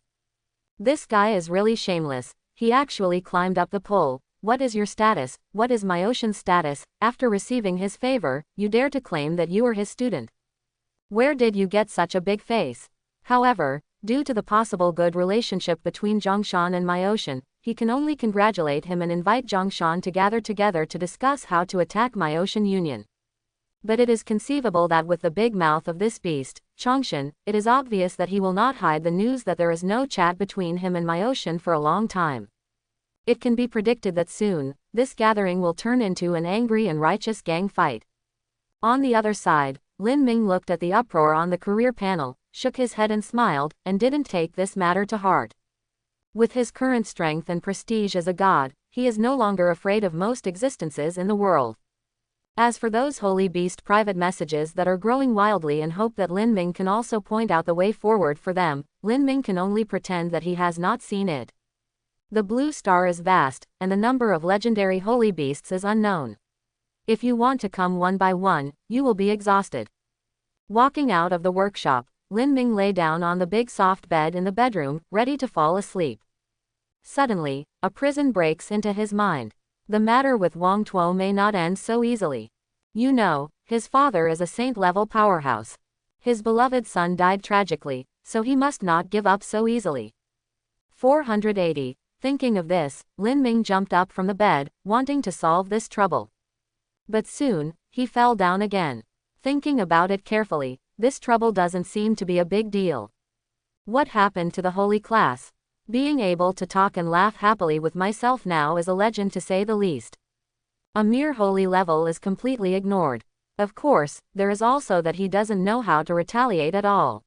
Speaker 1: This guy is really shameless, he actually climbed up the pole. What is your status? What is Myoshin's status? After receiving his favor, you dare to claim that you are his student. Where did you get such a big face? However, due to the possible good relationship between Zhongshan and Myoshin, he can only congratulate him and invite Zhongshan to gather together to discuss how to attack Myoshin Union. But it is conceivable that with the big mouth of this beast, Chongshan, it is obvious that he will not hide the news that there is no chat between him and Myoshin for a long time. It can be predicted that soon, this gathering will turn into an angry and righteous gang fight. On the other side, Lin Ming looked at the uproar on the career panel, shook his head and smiled, and didn't take this matter to heart. With his current strength and prestige as a god, he is no longer afraid of most existences in the world. As for those holy beast private messages that are growing wildly and hope that Lin Ming can also point out the way forward for them, Lin Ming can only pretend that he has not seen it. The blue star is vast, and the number of legendary holy beasts is unknown. If you want to come one by one, you will be exhausted. Walking out of the workshop, Lin Ming lay down on the big soft bed in the bedroom, ready to fall asleep. Suddenly, a prison breaks into his mind. The matter with Wang Tuo may not end so easily. You know, his father is a saint-level powerhouse. His beloved son died tragically, so he must not give up so easily. 480. Thinking of this, Lin Ming jumped up from the bed, wanting to solve this trouble. But soon, he fell down again. Thinking about it carefully, this trouble doesn't seem to be a big deal. What happened to the holy class? Being able to talk and laugh happily with myself now is a legend to say the least. A mere holy level is completely ignored. Of course, there is also that he doesn't know how to retaliate at all.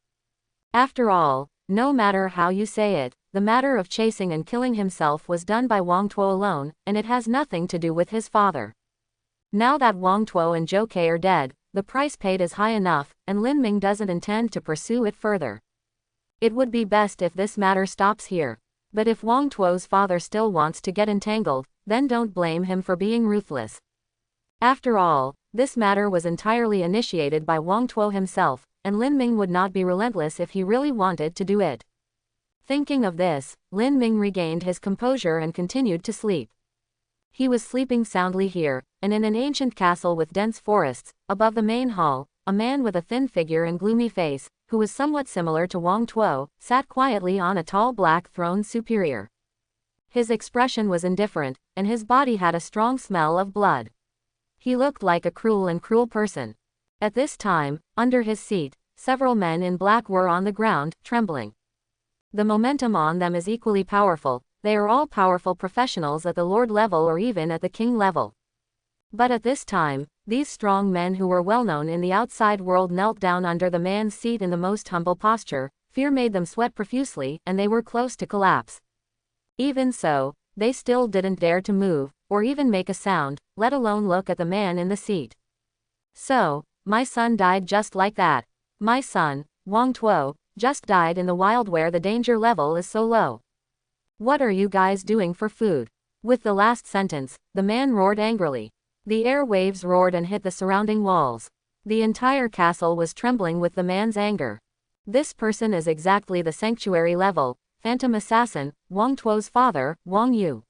Speaker 1: After all, no matter how you say it, the matter of chasing and killing himself was done by Wang Tuo alone, and it has nothing to do with his father. Now that Wang Tuo and Zhou Ke are dead, the price paid is high enough, and Lin Ming doesn't intend to pursue it further. It would be best if this matter stops here. But if Wang Tuo's father still wants to get entangled, then don't blame him for being ruthless. After all, this matter was entirely initiated by Wang Tuo himself, and Lin Ming would not be relentless if he really wanted to do it. Thinking of this, Lin Ming regained his composure and continued to sleep. He was sleeping soundly here, and in an ancient castle with dense forests, above the main hall, a man with a thin figure and gloomy face, who was somewhat similar to Wang Tuo, sat quietly on a tall black throne superior. His expression was indifferent, and his body had a strong smell of blood. He looked like a cruel person. At this time, under his seat, several men in black were on the ground, trembling. The momentum on them is equally powerful. They are all powerful professionals at the lord level or even at the king level. But at this time, these strong men who were well known in the outside world knelt down under the man's seat in the most humble posture. Fear made them sweat profusely, and they were close to collapse. Even so, they still didn't dare to move, or even make a sound, let alone look at the man in the seat. So, my son died just like that. My son, Wang Tuo, just died in the wild where the danger level is so low. What are you guys doing for food? With the last sentence, the man roared angrily. The air waves roared and hit the surrounding walls. The entire castle was trembling with the man's anger. This person is exactly the sanctuary level, phantom assassin, Wang Tuo's father, Wang Yu.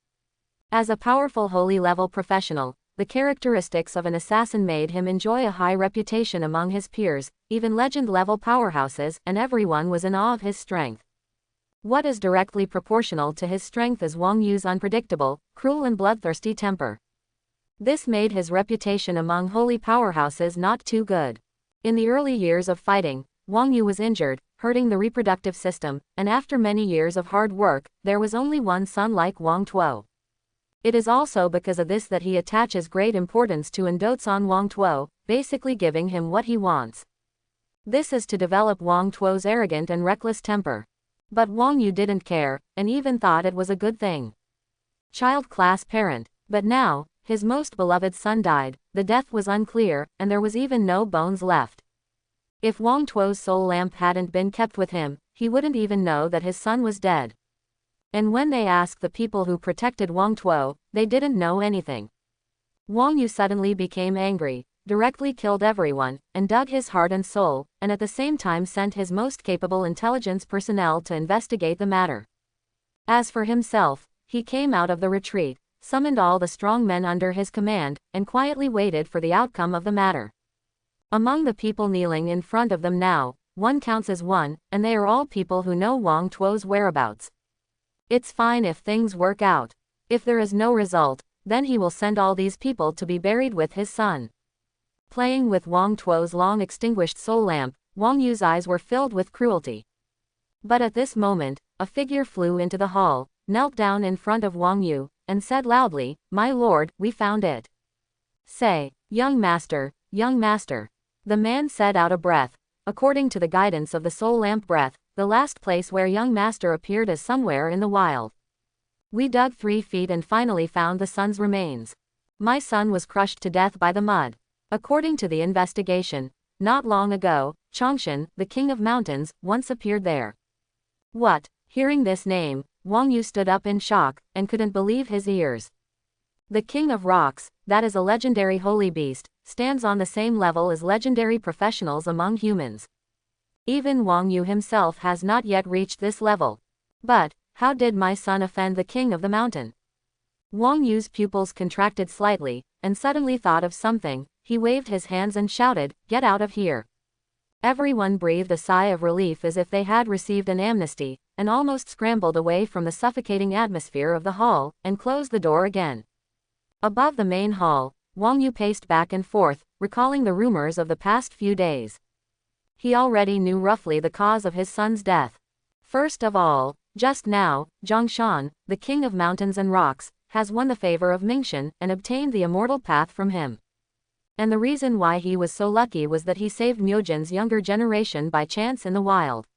Speaker 1: As a powerful holy level professional, the characteristics of an assassin made him enjoy a high reputation among his peers, even legend-level powerhouses, and everyone was in awe of his strength. What is directly proportional to his strength is Wang Yu's unpredictable, cruel and bloodthirsty temper. This made his reputation among holy powerhouses not too good. In the early years of fighting, Wang Yu was injured, hurting the reproductive system, and after many years of hard work, there was only one son like Wang Tuo. It is also because of this that he attaches great importance to and dotes on Wang Tuo, basically giving him what he wants. This is to develop Wang Tuo's arrogant and reckless temper. But Wang Yu didn't care, and even thought it was a good thing. Child-class parent. But now, his most beloved son died, the death was unclear, and there was even no bones left. If Wang Tuo's soul lamp hadn't been kept with him, he wouldn't even know that his son was dead. And when they asked the people who protected Wang Tuo, they didn't know anything. Wang Yu suddenly became angry, directly killed everyone, and dug his heart and soul, and at the same time sent his most capable intelligence personnel to investigate the matter. As for himself, he came out of the retreat, summoned all the strong men under his command, and quietly waited for the outcome of the matter. Among the people kneeling in front of them now, one counts as one, and they are all people who know Wang Tuo's whereabouts. It's fine if things work out. If there is no result, then he will send all these people to be buried with his son. Playing with Wang Tuo's long extinguished soul lamp, Wang Yu's eyes were filled with cruelty. But at this moment, a figure flew into the hall, knelt down in front of Wang Yu, and said loudly, "My lord, we found it." "Say, young master, young master." The man said out of breath. According to the guidance of the soul lamp breath, the last place where young master appeared is somewhere in the wild. "We dug 3 feet and finally found the son's remains. My son was crushed to death by the mud. According to the investigation, not long ago, Changshan, the king of mountains, once appeared there." What? Hearing this name, Wang Yu stood up in shock, and couldn't believe his ears. The king of rocks, that is a legendary holy beast, stands on the same level as legendary professionals among humans. Even Wang Yu himself has not yet reached this level. But, how did my son offend the king of the mountain? Wang Yu's pupils contracted slightly, and suddenly thought of something. He waved his hands and shouted, "Get out of here." Everyone breathed a sigh of relief as if they had received an amnesty, and almost scrambled away from the suffocating atmosphere of the hall, and closed the door again. Above the main hall, Wang Yu paced back and forth, recalling the rumors of the past few days. He already knew roughly the cause of his son's death. First of all, just now, Zhongshan, the king of mountains and rocks, has won the favor of Mingshan and obtained the immortal path from him. And the reason why he was so lucky was that he saved Myojin's younger generation by chance in the wild.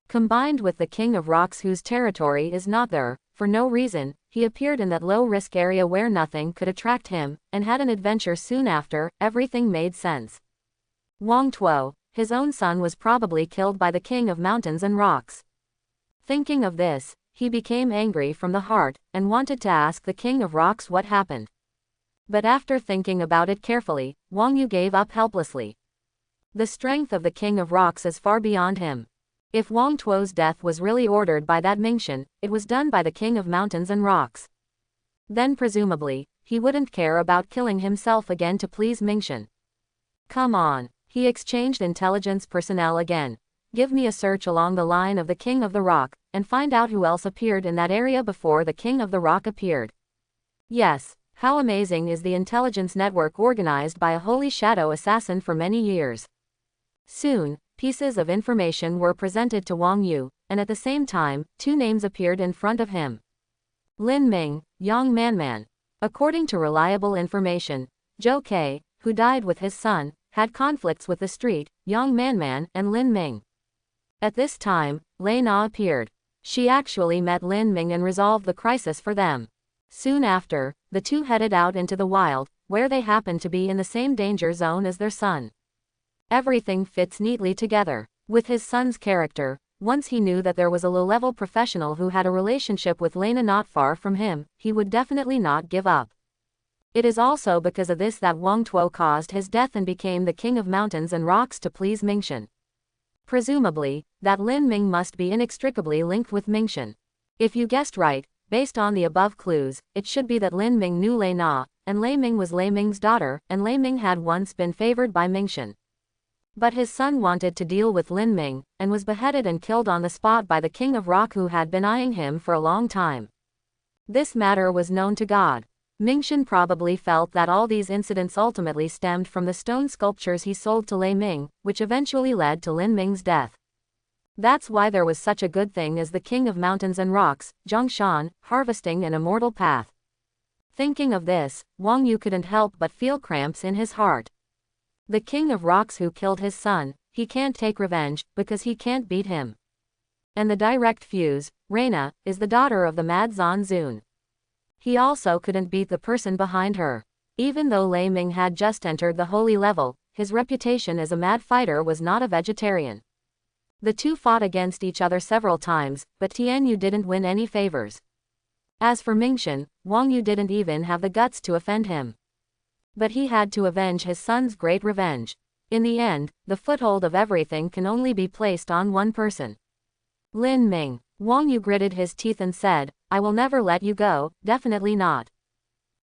Speaker 1: Combined with the king of rocks whose territory is not there, for no reason, he appeared in that low-risk area where nothing could attract him, and had an adventure soon after. Everything made sense. Wang Tuo, his own son, was probably killed by the king of mountains and rocks. Thinking of this, he became angry from the heart, and wanted to ask the king of rocks what happened. But after thinking about it carefully, Wang Yu gave up helplessly. The strength of the king of rocks is far beyond him. If Wang Tuo's death was really ordered by that Mingshan, it was done by the king of mountains and rocks. Then presumably, he wouldn't care about killing himself again to please Mingshan. Come on, he exchanged intelligence personnel again. Give me a search along the line of the king of the rock, and find out who else appeared in that area before the king of the rock appeared. Yes, how amazing is the intelligence network organized by a holy shadow assassin for many years. Soon, pieces of information were presented to Wang Yu, and at the same time, 2 names appeared in front of him. Lin Ming, Yang Manman. According to reliable information, Zhou Ke, who died with his son, had conflicts with the street, Yang Manman, and Lin Ming. At this time, Lei Na appeared. She actually met Lin Ming and resolved the crisis for them. Soon after, the 2 headed out into the wild, where they happened to be in the same danger zone as their son. Everything fits neatly together. With his son's character, once he knew that there was a low-level professional who had a relationship with Lena not far from him, he would definitely not give up. It is also because of this that Wang Tuo caused his death and became the king of mountains and rocks to please Mingshan. Presumably, that Lin Ming must be inextricably linked with Mingshan. If you guessed right, based on the above clues, it should be that Lin Ming knew Lei Na, and Lei Ming was Lei Ming's daughter, and Lei Ming had once been favored by Mingshan. But his son wanted to deal with Lin Ming, and was beheaded and killed on the spot by the King of Rock, who had been eyeing him for a long time. This matter was known to God. Mingshan probably felt that all these incidents ultimately stemmed from the stone sculptures he sold to Lei Ming, which eventually led to Lin Ming's death. That's why there was such a good thing as the King of Mountains and Rocks, Zhongshan, harvesting an immortal path. Thinking of this, Wang Yu couldn't help but feel cramps in his heart. The King of Rocks who killed his son, he can't take revenge, because he can't beat him. And the direct fuse, Reina, is the daughter of the Mad Zan Zun. He also couldn't beat the person behind her. Even though Lei Ming had just entered the holy level, his reputation as a mad fighter was not a vegetarian. The two fought against each other several times, but Tian Yu didn't win any favors. As for Mingshan, Wang Yu didn't even have the guts to offend him. But he had to avenge his son's great revenge. In the end, the foothold of everything can only be placed on one person. Lin Ming. Wang Yu gritted his teeth and said, I will never let you go, definitely not.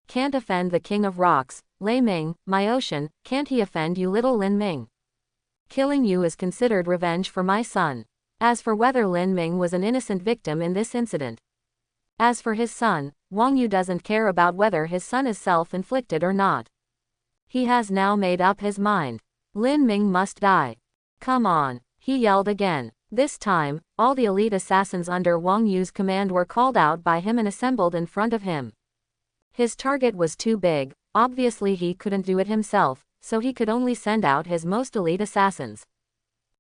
Speaker 1: Can't offend the King of Rocks, Lei Ming, my ocean, can't he offend you, little Lin Ming? Killing you is considered revenge for my son. As for whether Lin Ming was an innocent victim in this incident. As for his son, Wang Yu doesn't care about whether his son is self-inflicted or not. He has now made up his mind. Lin Ming must die. Come on, he yelled again. This time, all the elite assassins under Wang Yu's command were called out by him and assembled in front of him. His target was too big, obviously he couldn't do it himself, so he could only send out his most elite assassins.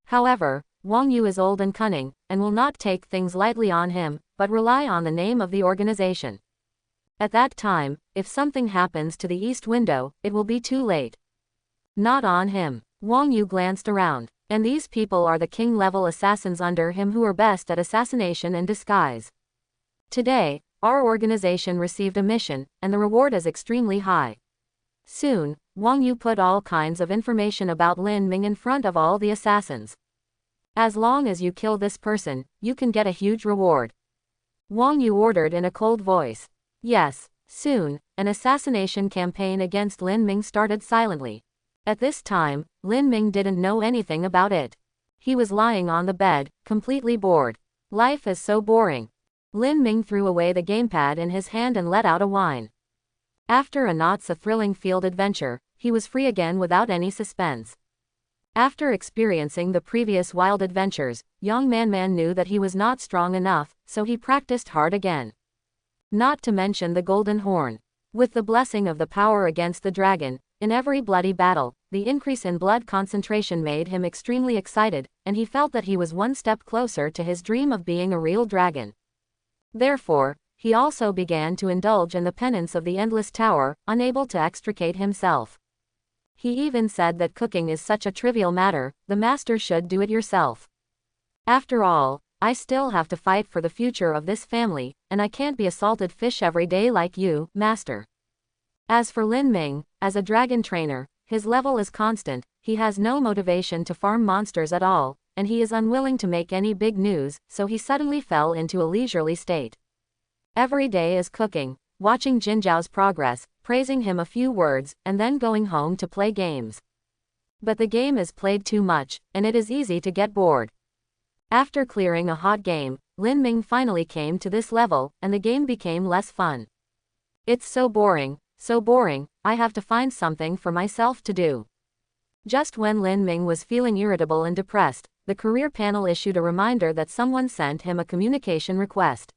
Speaker 1: However, Wang Yu is old and cunning, and will not take things lightly on him, but rely on the name of the organization. At that time, if something happens to the east window, it will be too late. Not on him. Wang Yu glanced around. And these people are the king-level assassins under him who are best at assassination and disguise. Today, our organization received a mission, and the reward is extremely high. Soon, Wang Yu put all kinds of information about Lin Ming in front of all the assassins. As long as you kill this person, you can get a huge reward. Wang Yu ordered in a cold voice. Yes, soon, an assassination campaign against Lin Ming started silently. At this time, Lin Ming didn't know anything about it. He was lying on the bed, completely bored. Life is so boring. Lin Ming threw away the gamepad in his hand and let out a whine. After a not-so-thrilling field adventure, he was free again without any suspense. After experiencing the previous wild adventures, young Man knew that he was not strong enough, so he practiced hard again. Not to mention the Golden Horn. With the blessing of the power against the dragon, in every bloody battle, the increase in blood concentration made him extremely excited, and he felt that he was one step closer to his dream of being a real dragon. Therefore, he also began to indulge in the penance of the Endless Tower, unable to extricate himself. He even said that cooking is such a trivial matter, the master should do it yourself. After all, I still have to fight for the future of this family, and I can't be a salted fish every day like you, master. As for Lin Ming, as a dragon trainer, his level is constant, he has no motivation to farm monsters at all, and he is unwilling to make any big news, so he suddenly fell into a leisurely state. Every day is cooking, watching Jinzhao's progress, praising him a few words, and then going home to play games. But the game is played too much, and it is easy to get bored. After clearing a hot game, Lin Ming finally came to this level, and the game became less fun. It's so boring, I have to find something for myself to do. Just when Lin Ming was feeling irritable and depressed, the career panel issued a reminder that someone sent him a communication request.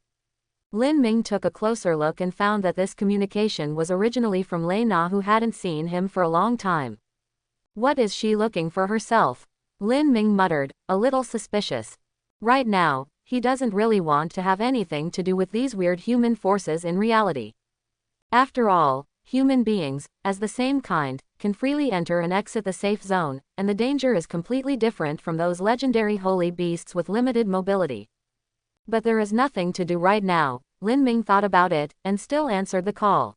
Speaker 1: Lin Ming took a closer look and found that this communication was originally from Lei Na, who hadn't seen him for a long time. What is she looking for herself? Lin Ming muttered, a little suspicious. Right now, he doesn't really want to have anything to do with these weird human forces in reality. After all, human beings, as the same kind, can freely enter and exit the safe zone, and the danger is completely different from those legendary holy beasts with limited mobility. But there is nothing to do right now. Lin Ming thought about it, and still answered the call.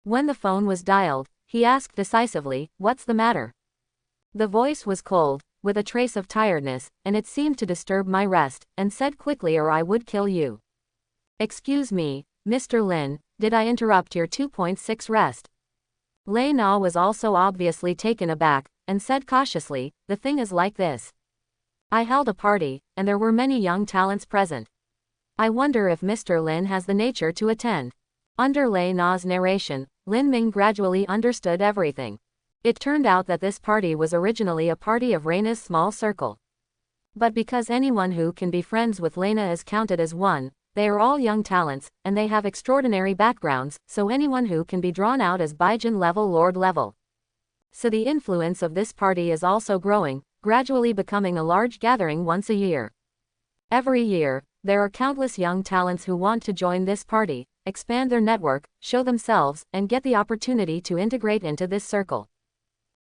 Speaker 1: When the phone was dialed, he asked decisively, "What's the matter?" The voice was cold, with a trace of tiredness, and it seemed to disturb my rest, and said quickly, "Or I would kill you." "Excuse me, Mr. Lin, did I interrupt your 2.6 rest?" Lei Na was also obviously taken aback, and said cautiously, "The thing is like this. I held a party, and there were many young talents present. I wonder if Mr. Lin has the nature to attend." Under Lei Na's narration, Lin Ming gradually understood everything. It turned out that this party was originally a party of Reina's small circle. But because anyone who can be friends with Lena is counted as one, they are all young talents, and they have extraordinary backgrounds, so anyone who can be drawn out as Baijin level Lord level. So the influence of this party is also growing, gradually becoming a large gathering once a year. Every year, there are countless young talents who want to join this party, expand their network, show themselves, and get the opportunity to integrate into this circle.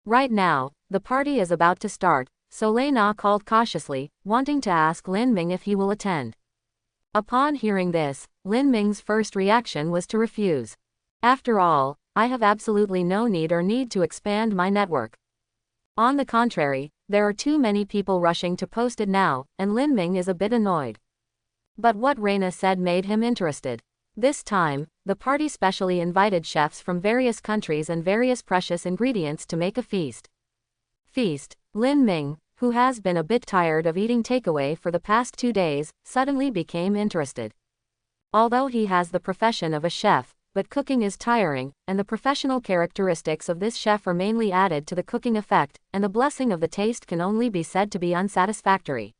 Speaker 1: Right now, the party is about to start, so Lei Na called cautiously, wanting to ask Lin Ming if he will attend. Upon hearing this, Lin Ming's first reaction was to refuse. After all, I have absolutely no need to expand my network. On the contrary, there are too many people rushing to post it now, and Lin Ming is a bit annoyed. But what Reina said made him interested. This time, the party specially invited chefs from various countries and various precious ingredients to make a feast. Lin Ming, who has been a bit tired of eating takeaway for the past 2 days, suddenly became interested. Although he has the profession of a chef, but cooking is tiring, and the professional characteristics of this chef are mainly added to the cooking effect, and the blessing of the taste can only be said to be unsatisfactory.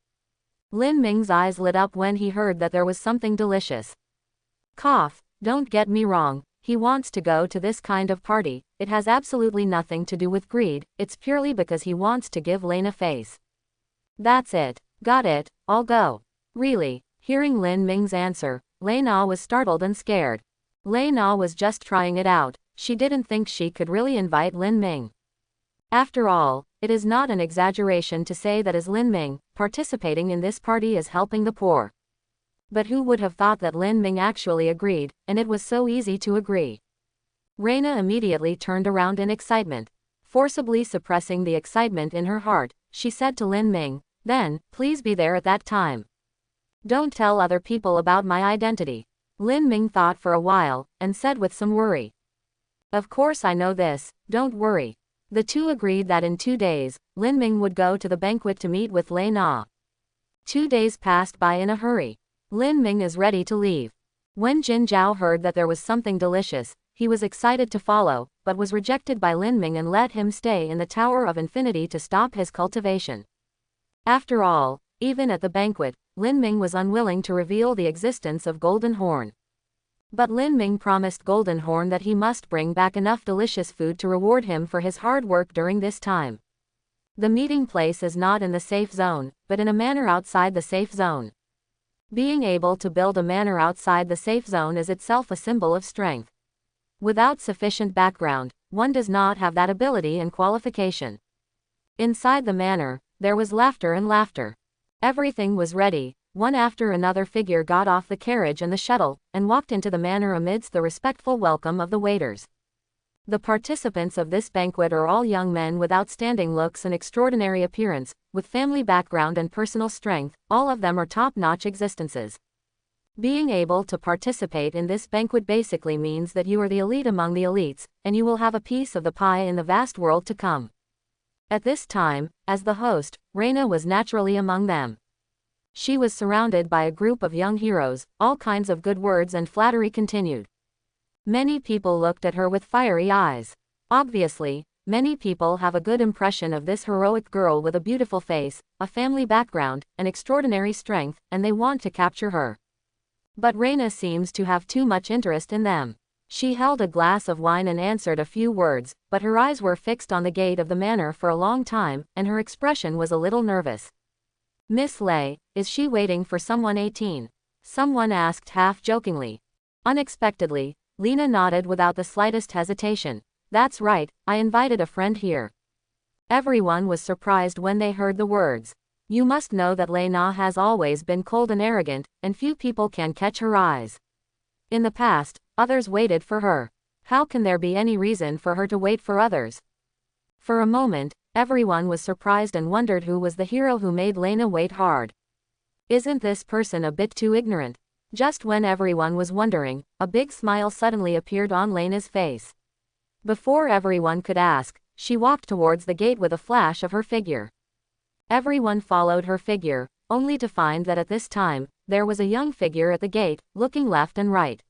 Speaker 1: Lin Ming's eyes lit up when he heard that there was something delicious. Don't get me wrong, he wants to go to this kind of party, it has absolutely nothing to do with greed, it's purely because he wants to give Lane a face. That's it. Got it, I'll go. Really? Hearing Lin Ming's answer, Lei Na was startled and scared. Lei Na was just trying it out, she didn't think she could really invite Lin Ming. After all, it is not an exaggeration to say that as Lin Ming, participating in this party is helping the poor. But who would have thought that Lin Ming actually agreed, and it was so easy to agree. Reina immediately turned around in excitement. Forcibly suppressing the excitement in her heart, she said to Lin Ming, "Then, please be there at that time. Don't tell other people about my identity." Lin Ming thought for a while, and said with some worry, "Of course I know this, don't worry." The two agreed that in 2 days, Lin Ming would go to the banquet to meet with Lei Na. 2 days passed by in a hurry. Lin Ming is ready to leave. When Jin Zhao heard that there was something delicious, he was excited to follow, but was rejected by Lin Ming and let him stay in the Tower of Infinity to stop his cultivation. After all, even at the banquet, Lin Ming was unwilling to reveal the existence of Golden Horn. But Lin Ming promised Golden Horn that he must bring back enough delicious food to reward him for his hard work during this time. The meeting place is not in the safe zone, but in a manor outside the safe zone. Being able to build a manor outside the safe zone is itself a symbol of strength. Without sufficient background, one does not have that ability and qualification. Inside the manor, there was laughter and laughter. Everything was ready. One after another figure got off the carriage and the shuttle, and walked into the manor amidst the respectful welcome of the waiters. The participants of this banquet are all young men with outstanding looks and extraordinary appearance, with family background and personal strength, all of them are top-notch existences. Being able to participate in this banquet basically means that you are the elite among the elites, and you will have a piece of the pie in the vast world to come. At this time, as the host, Reina was naturally among them. She was surrounded by a group of young heroes, all kinds of good words and flattery continued. Many people looked at her with fiery eyes. Obviously, many people have a good impression of this heroic girl with a beautiful face, a family background, and extraordinary strength, and they want to capture her. But Reina seems to have too much interest in them. She held a glass of wine and answered a few words, but her eyes were fixed on the gate of the manor for a long time, and her expression was a little nervous. "Miss Lei, is she waiting for someone 18? Someone asked half-jokingly. Unexpectedly, Lena nodded without the slightest hesitation. "That's right, I invited a friend here." Everyone was surprised when they heard the words. You must know that Lei Na has always been cold and arrogant, and few people can catch her eyes. In the past, others waited for her. How can there be any reason for her to wait for others? For a moment, everyone was surprised and wondered who was the hero who made Lena wait hard. Isn't this person a bit too ignorant? Just when everyone was wondering, a big smile suddenly appeared on Lena's face. Before everyone could ask, she walked towards the gate with a flash of her figure. Everyone followed her figure, only to find that at this time, there was a young figure at the gate, looking left and right.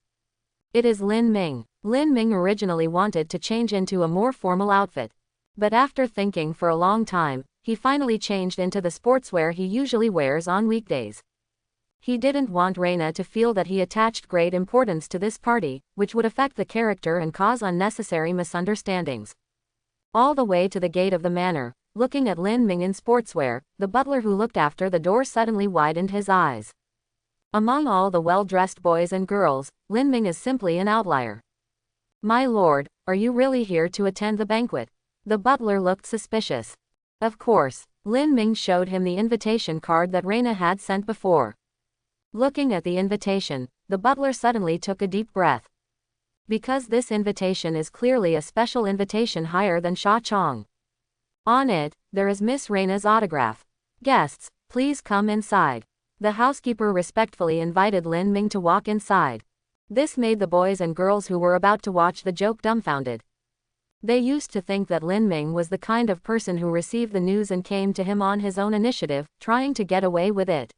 Speaker 1: It is Lin Ming. Lin Ming originally wanted to change into a more formal outfit. But after thinking for a long time, he finally changed into the sportswear he usually wears on weekdays. He didn't want Reina to feel that he attached great importance to this party, which would affect the character and cause unnecessary misunderstandings. All the way to the gate of the manor, looking at Lin Ming in sportswear, the butler who looked after the door suddenly widened his eyes. Among all the well-dressed boys and girls, Lin Ming is simply an outlier. "My lord, are you really here to attend the banquet?" The butler looked suspicious. Of course, Lin Ming showed him the invitation card that Reina had sent before. Looking at the invitation, the butler suddenly took a deep breath. Because this invitation is clearly a special invitation higher than Sha Chong. On it, there is Miss Reina's autograph. "Guests, please come inside." The housekeeper respectfully invited Lin Ming to walk inside. This made the boys and girls who were about to watch the joke dumbfounded. They used to think that Lin Ming was the kind of person who received the news and came to him on his own initiative, trying to get away with it.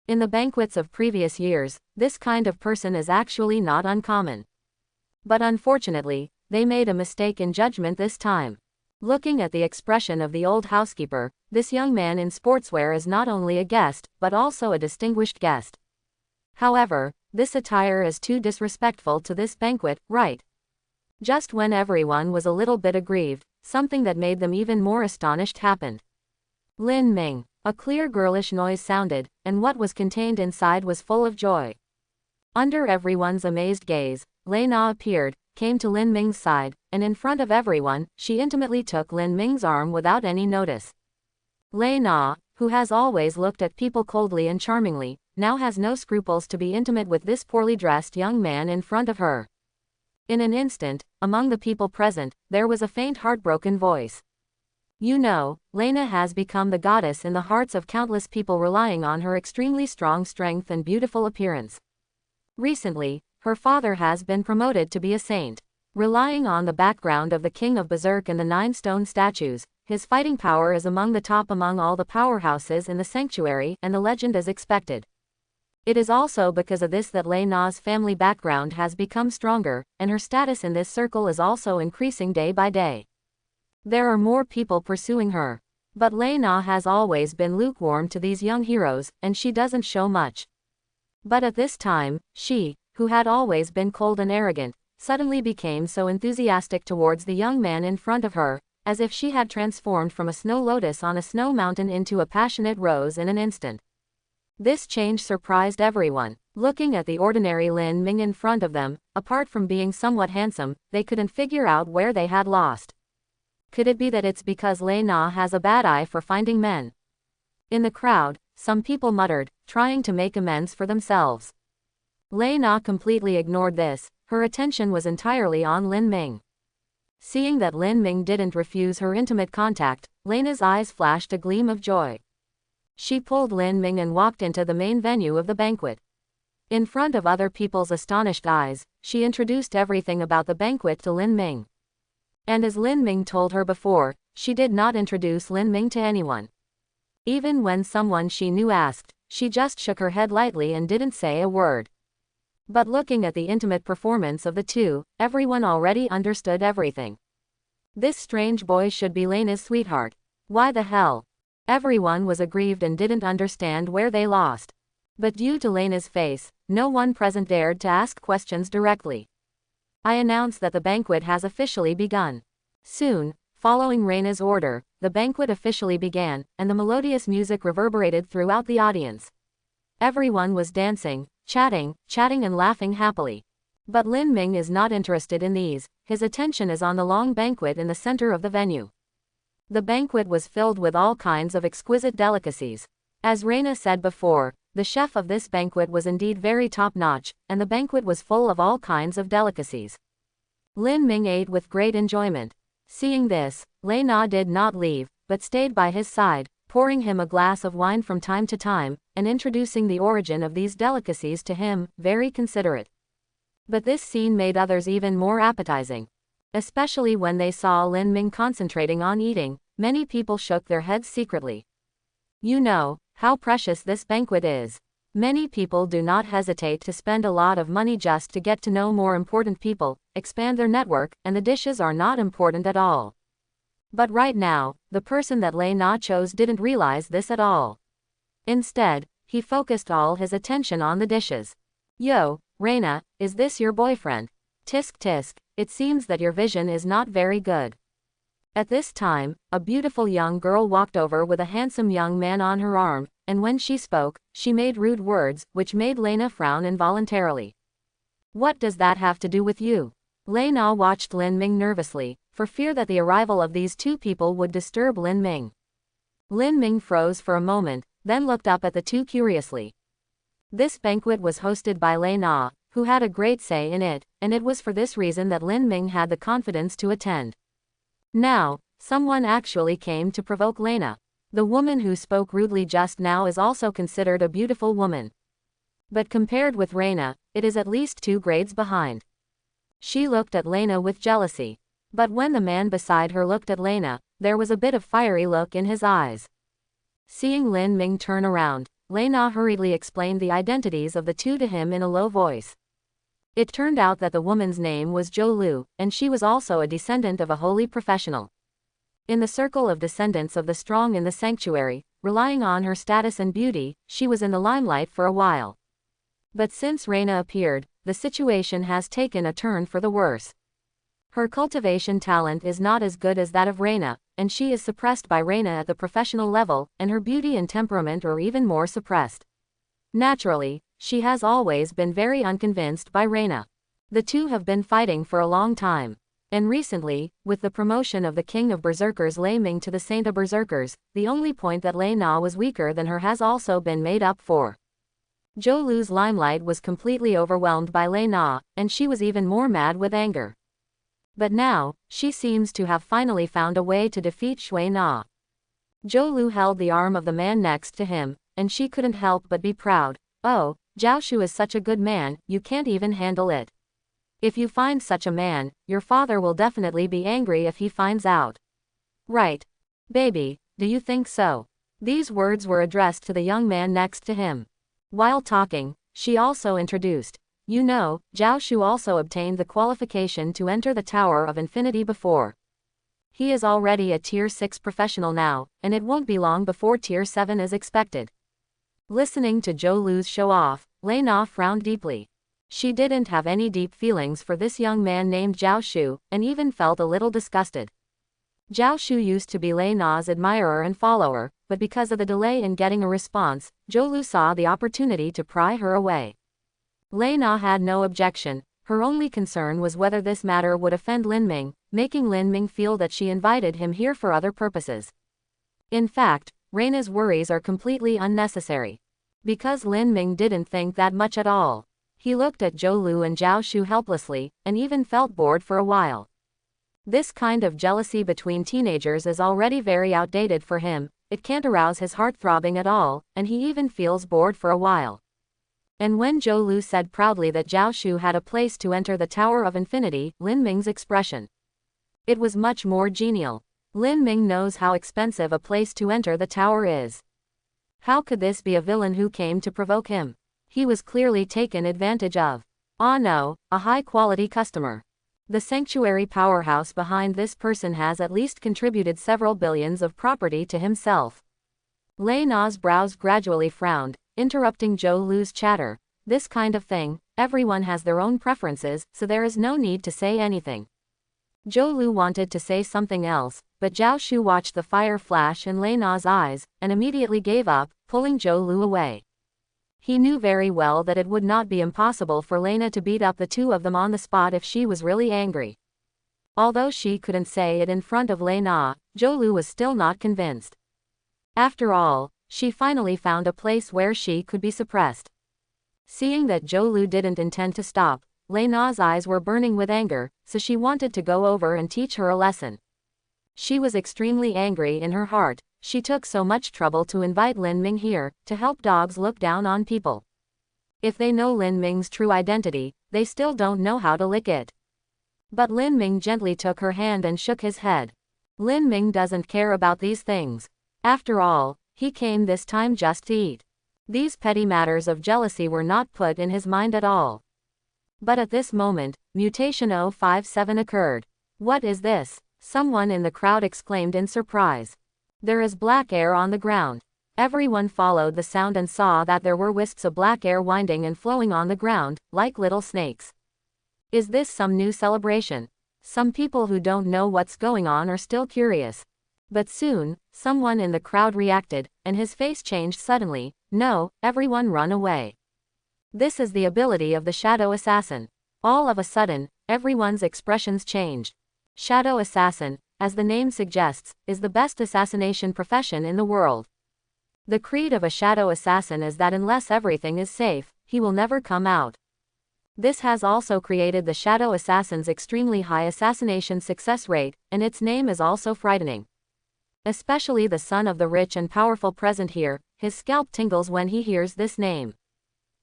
Speaker 1: In the banquets of previous years, this kind of person is actually not uncommon. But unfortunately, they made a mistake in judgment this time. Looking at the expression of the old housekeeper, this young man in sportswear is not only a guest, but also a distinguished guest. However, this attire is too disrespectful to this banquet, right? Just when everyone was a little bit aggrieved, something that made them even more astonished happened. Lin Ming. A clear girlish noise sounded, and what was contained inside was full of joy. Under everyone's amazed gaze, Lei Na appeared, came to Lin Ming's side, and in front of everyone, she intimately took Lin Ming's arm without any notice. Lei Na, who has always looked at people coldly and charmingly, now has no scruples to be intimate with this poorly dressed young man in front of her. In an instant, among the people present, there was a faint heartbroken voice. "You know, Lena has become the goddess in the hearts of countless people relying on her extremely strong strength and beautiful appearance. Recently, her father has been promoted to be a saint. Relying on the background of the King of Berserk and the 9 stone statues, his fighting power is among the top among all the powerhouses in the sanctuary, and the legend is expected. It is also because of this that Lei Na's family background has become stronger, and her status in this circle is also increasing day by day. There are more people pursuing her. But Lei Na has always been lukewarm to these young heroes, and she doesn't show much. But at this time, she, who had always been cold and arrogant, suddenly became so enthusiastic towards the young man in front of her, as if she had transformed from a snow lotus on a snow mountain into a passionate rose in an instant. This change surprised everyone. Looking at the ordinary Lin Ming in front of them, apart from being somewhat handsome, they couldn't figure out where they had lost. Could it be that it's because Lei Na has a bad eye for finding men? In the crowd, some people muttered, trying to make amends for themselves. Lei Na completely ignored this, her attention was entirely on Lin Ming. Seeing that Lin Ming didn't refuse her intimate contact, Lena's eyes flashed a gleam of joy. She pulled Lin Ming and walked into the main venue of the banquet. In front of other people's astonished eyes, she introduced everything about the banquet to Lin Ming. And as Lin Ming told her before, she did not introduce Lin Ming to anyone. Even when someone she knew asked, she just shook her head lightly and didn't say a word. But looking at the intimate performance of the two, everyone already understood everything. This strange boy should be Lena's sweetheart. Why the hell? Everyone was aggrieved and didn't understand where they lost. But due to Lena's face, no one present dared to ask questions directly. I announce that the banquet has officially begun. Soon, following Reina's order, the banquet officially began, and the melodious music reverberated throughout the audience. Everyone was dancing, chatting and laughing happily. But Lin Ming is not interested in these, his attention is on the long banquet in the center of the venue. The banquet was filled with all kinds of exquisite delicacies. As Reina said before, the chef of this banquet was indeed very top-notch, and the banquet was full of all kinds of delicacies. Lin Ming ate with great enjoyment. Seeing this, Lei Na did not leave, but stayed by his side, pouring him a glass of wine from time to time, and introducing the origin of these delicacies to him, very considerate. But this scene made others even more appetizing. Especially when they saw Lin Ming concentrating on eating, many people shook their heads secretly. You know how precious this banquet is. Many people do not hesitate to spend a lot of money just to get to know more important people, expand their network, and the dishes are not important at all. But right now, the person that Lei Na chose didn't realize this at all. Instead, he focused all his attention on the dishes. Yo, Reina, is this your boyfriend? Tisk tisk, it seems that your vision is not very good. At this time, a beautiful young girl walked over with a handsome young man on her arm, and when she spoke, she made rude words, which made Lena frown involuntarily. What does that have to do with you? Lei Na watched Lin Ming nervously, for fear that the arrival of these two people would disturb Lin Ming. Lin Ming froze for a moment, then looked up at the two curiously. This banquet was hosted by Lei Na, who had a great say in it, and it was for this reason that Lin Ming had the confidence to attend. Now, someone actually came to provoke Lena. The woman who spoke rudely just now is also considered a beautiful woman. But compared with Reina, it is at least 2 grades behind. She looked at Lena with jealousy. But when the man beside her looked at Lena, there was a bit of fiery look in his eyes. Seeing Lin Ming turn around, Lena hurriedly explained the identities of the two to him in a low voice. It turned out that the woman's name was Zhou Lu, and she was also a descendant of a holy professional. In the circle of descendants of the strong in the sanctuary, relying on her status and beauty, she was in the limelight for a while. But since Reina appeared, the situation has taken a turn for the worse. Her cultivation talent is not as good as that of Reina, and she is suppressed by Reina at the professional level, and her beauty and temperament are even more suppressed. Naturally, she has always been very unconvinced by Reina. The two have been fighting for a long time. And recently, with the promotion of the King of Berserkers Lei Ming to the Saint of Berserkers, the only point that Lei Na was weaker than her has also been made up for. Zhou Lu's limelight was completely overwhelmed by Lei Na, and she was even more mad with anger. But now, she seems to have finally found a way to defeat Shui Na. Zhou Lu held the arm of the man next to him, and she couldn't help but be proud. Oh, Zhao Shu is such a good man, you can't even handle it. If you find such a man, your father will definitely be angry if he finds out. Right. Baby, do you think so? These words were addressed to the young man next to him. While talking, she also introduced. You know, Zhao Shu also obtained the qualification to enter the Tower of Infinity before. He is already a Tier 6 professional now, and it won't be long before Tier 7 is expected. Listening to Zhou Lu's show-off, Lei Na frowned deeply. She didn't have any deep feelings for this young man named Zhao Shu, and even felt a little disgusted. Zhao Shu used to be Lei Na's admirer and follower, but because of the delay in getting a response, Zhou Lu saw the opportunity to pry her away. Lei Na had no objection. Her only concern was whether this matter would offend Lin Ming, making Lin Ming feel that she invited him here for other purposes. In fact, Reina's worries are completely unnecessary. Because Lin Ming didn't think that much at all. He looked at Zhou Lu and Zhao Shu helplessly, and even felt bored for a while. This kind of jealousy between teenagers is already very outdated for him, it can't arouse his heart throbbing at all, and he even feels bored for a while. And when Zhou Lu said proudly that Zhao Shu had a place to enter the Tower of Infinity, Lin Ming's expression. It was much more genial. Lin Ming knows how expensive a place to enter the tower is. How could this be a villain who came to provoke him? He was clearly taken advantage of. Ah no, a high-quality customer. The sanctuary powerhouse behind this person has at least contributed several billions of property to himself. Lei Na's brows gradually frowned, interrupting Zhou Lu's chatter. This kind of thing, everyone has their own preferences, so there is no need to say anything. Zhou Lu wanted to say something else, but Zhao Shu watched the fire flash in Lei Na's eyes, and immediately gave up, pulling Zhou Lu away. He knew very well that it would not be impossible for Lena to beat up the two of them on the spot if she was really angry. Although she couldn't say it in front of Lei Na, Zhou Lu was still not convinced. After all, she finally found a place where she could be suppressed. Seeing that Zhou Lu didn't intend to stop, Lei Na's eyes were burning with anger, so she wanted to go over and teach her a lesson. She was extremely angry in her heart. She took so much trouble to invite Lin Ming here, to help dogs look down on people. If they know Lin Ming's true identity, they still don't know how to lick it. But Lin Ming gently took her hand and shook his head. Lin Ming doesn't care about these things. After all, he came this time just to eat. These petty matters of jealousy were not put in his mind at all. But at this moment, mutation 057 occurred. What is this? Someone in the crowd exclaimed in surprise. There is black air on the ground. Everyone followed the sound and saw that there were wisps of black air winding and flowing on the ground, like little snakes. Is this some new celebration? Some people who don't know what's going on are still curious. But soon, someone in the crowd reacted, and his face changed suddenly. No, everyone run away. This is the ability of the Shadow Assassin. All of a sudden, everyone's expressions changed. Shadow Assassin, as the name suggests, is the best assassination profession in the world. The creed of a Shadow Assassin is that unless everything is safe, he will never come out. This has also created the Shadow Assassin's extremely high assassination success rate, and its name is also frightening. Especially the son of the rich and powerful present here, his scalp tingles when he hears this name.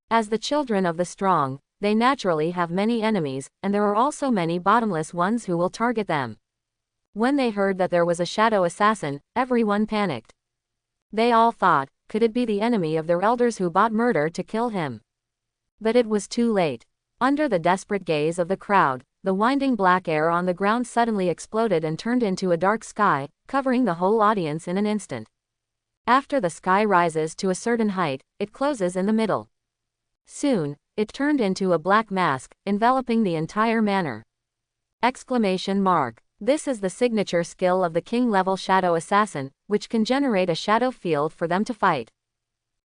Speaker 1: As the children of the strong, they naturally have many enemies, and there are also many bottomless ones who will target them. When they heard that there was a Shadow Assassin, everyone panicked. They all thought, could it be the enemy of their elders who bought murder to kill him? But it was too late. Under the desperate gaze of the crowd, the winding black air on the ground suddenly exploded and turned into a dark sky, covering the whole audience in an instant. After the sky rises to a certain height, it closes in the middle. Soon, it turned into a black mask, enveloping the entire manor. Exclamation mark. This is the signature skill of the king-level Shadow Assassin, which can generate a shadow field for them to fight.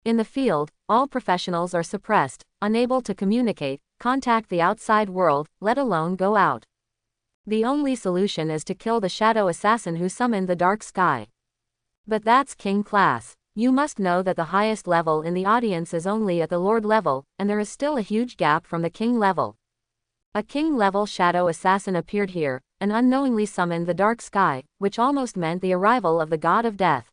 Speaker 1: In the field, all professionals are suppressed, unable to communicate, contact the outside world, let alone go out. The only solution is to kill the Shadow Assassin who summoned the dark sky. But that's king class. You must know that the highest level in the audience is only at the lord level, and there is still a huge gap from the king level. A king-level Shadow Assassin appeared here, and unknowingly summoned the dark sky, which almost meant the arrival of the god of death.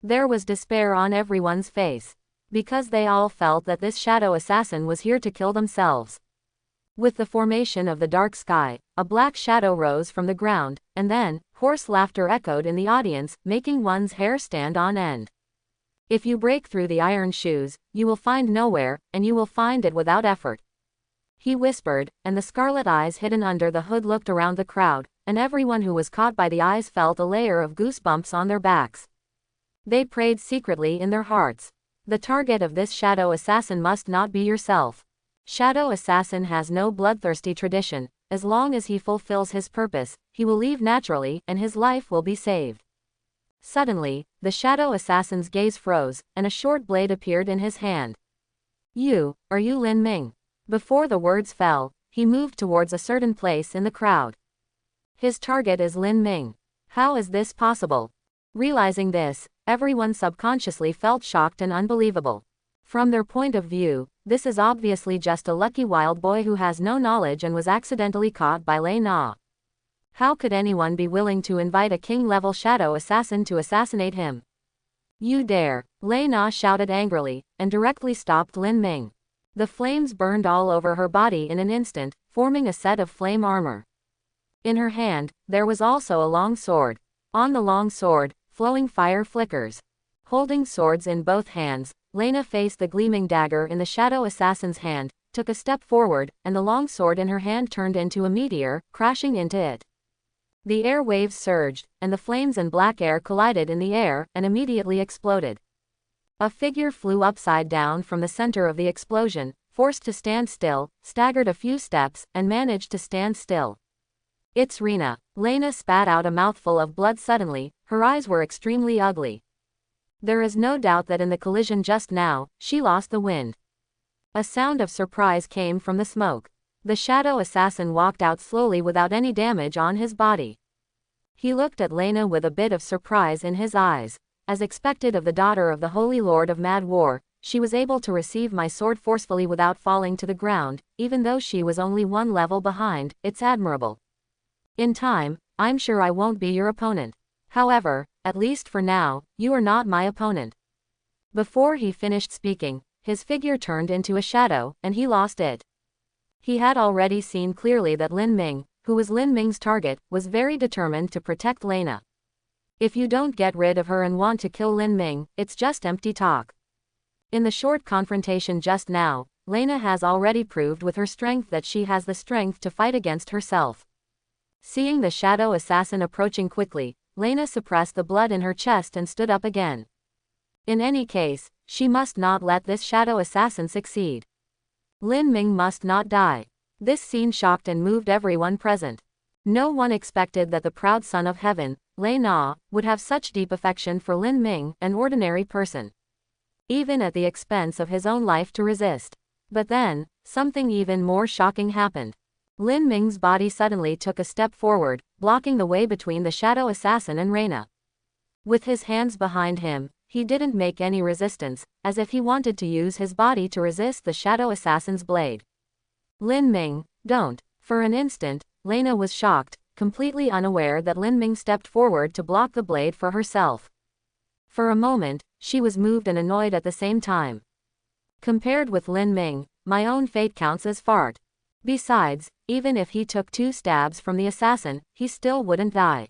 Speaker 1: There was despair on everyone's face, because they all felt that this Shadow Assassin was here to kill themselves. With the formation of the dark sky, a black shadow rose from the ground, and then, hoarse laughter echoed in the audience, making one's hair stand on end. If you break through the iron shoes, you will find nowhere, and you will find it without effort. He whispered, and the scarlet eyes hidden under the hood looked around the crowd, and everyone who was caught by the eyes felt a layer of goosebumps on their backs. They prayed secretly in their hearts. The target of this Shadow Assassin must not be yourself. Shadow Assassin has no bloodthirsty tradition. As long as he fulfills his purpose, he will leave naturally, and his life will be saved. Suddenly, the Shadow Assassin's gaze froze, and a short blade appeared in his hand. Are you Lin Ming? Before the words fell, he moved towards a certain place in the crowd. His target is Lin Ming. How is this possible? Realizing this, everyone subconsciously felt shocked and unbelievable. From their point of view, this is obviously just a lucky wild boy who has no knowledge and was accidentally caught by Lei Na. How could anyone be willing to invite a king-level Shadow Assassin to assassinate him? You dare! Lei Na shouted angrily, and directly stopped Lin Ming. The flames burned all over her body in an instant, forming a set of flame armor. In her hand, there was also a long sword. On the long sword, flowing fire flickers. Holding swords in both hands, Lena faced the gleaming dagger in the Shadow Assassin's hand, took a step forward, and the long sword in her hand turned into a meteor, crashing into it. The air waves surged, and the flames and black air collided in the air, and immediately exploded. A figure flew upside down from the center of the explosion, forced to stand still, staggered a few steps, and managed to stand still. It's Rena. Lena spat out a mouthful of blood suddenly, her eyes were extremely ugly. There is no doubt that in the collision just now, she lost the wind. A sound of surprise came from the smoke. The Shadow Assassin walked out slowly without any damage on his body. He looked at Lena with a bit of surprise in his eyes. As expected of the daughter of the Holy Lord of Mad War, she was able to receive my sword forcefully without falling to the ground, even though she was only one level behind. It's admirable. In time, I'm sure I won't be your opponent. However, at least for now, you are not my opponent. Before he finished speaking, his figure turned into a shadow, and he lost it. He had already seen clearly that Lin Ming, who was Lin Ming's target, was very determined to protect Lena. If you don't get rid of her and want to kill Lin Ming, it's just empty talk. In the short confrontation just now, Lena has already proved with her strength that she has the strength to fight against herself. Seeing the shadow assassin approaching quickly, Lena suppressed the blood in her chest and stood up again. In any case, she must not let this shadow assassin succeed. Lin Ming must not die. This scene shocked and moved everyone present. No one expected that the proud son of heaven, Lei Na, would have such deep affection for Lin Ming, an ordinary person. Even at the expense of his own life to resist. But then, something even more shocking happened. Lin Ming's body suddenly took a step forward, blocking the way between the shadow assassin and Reina. With his hands behind him, he didn't make any resistance, as if he wanted to use his body to resist the shadow assassin's blade. Lin Ming, don't. For an instant, Lena was shocked, completely unaware that Lin Ming stepped forward to block the blade for herself. For a moment, she was moved and annoyed at the same time. Compared with Lin Ming, my own fate counts as fart. Besides, even if he took 2 stabs from the assassin, he still wouldn't die.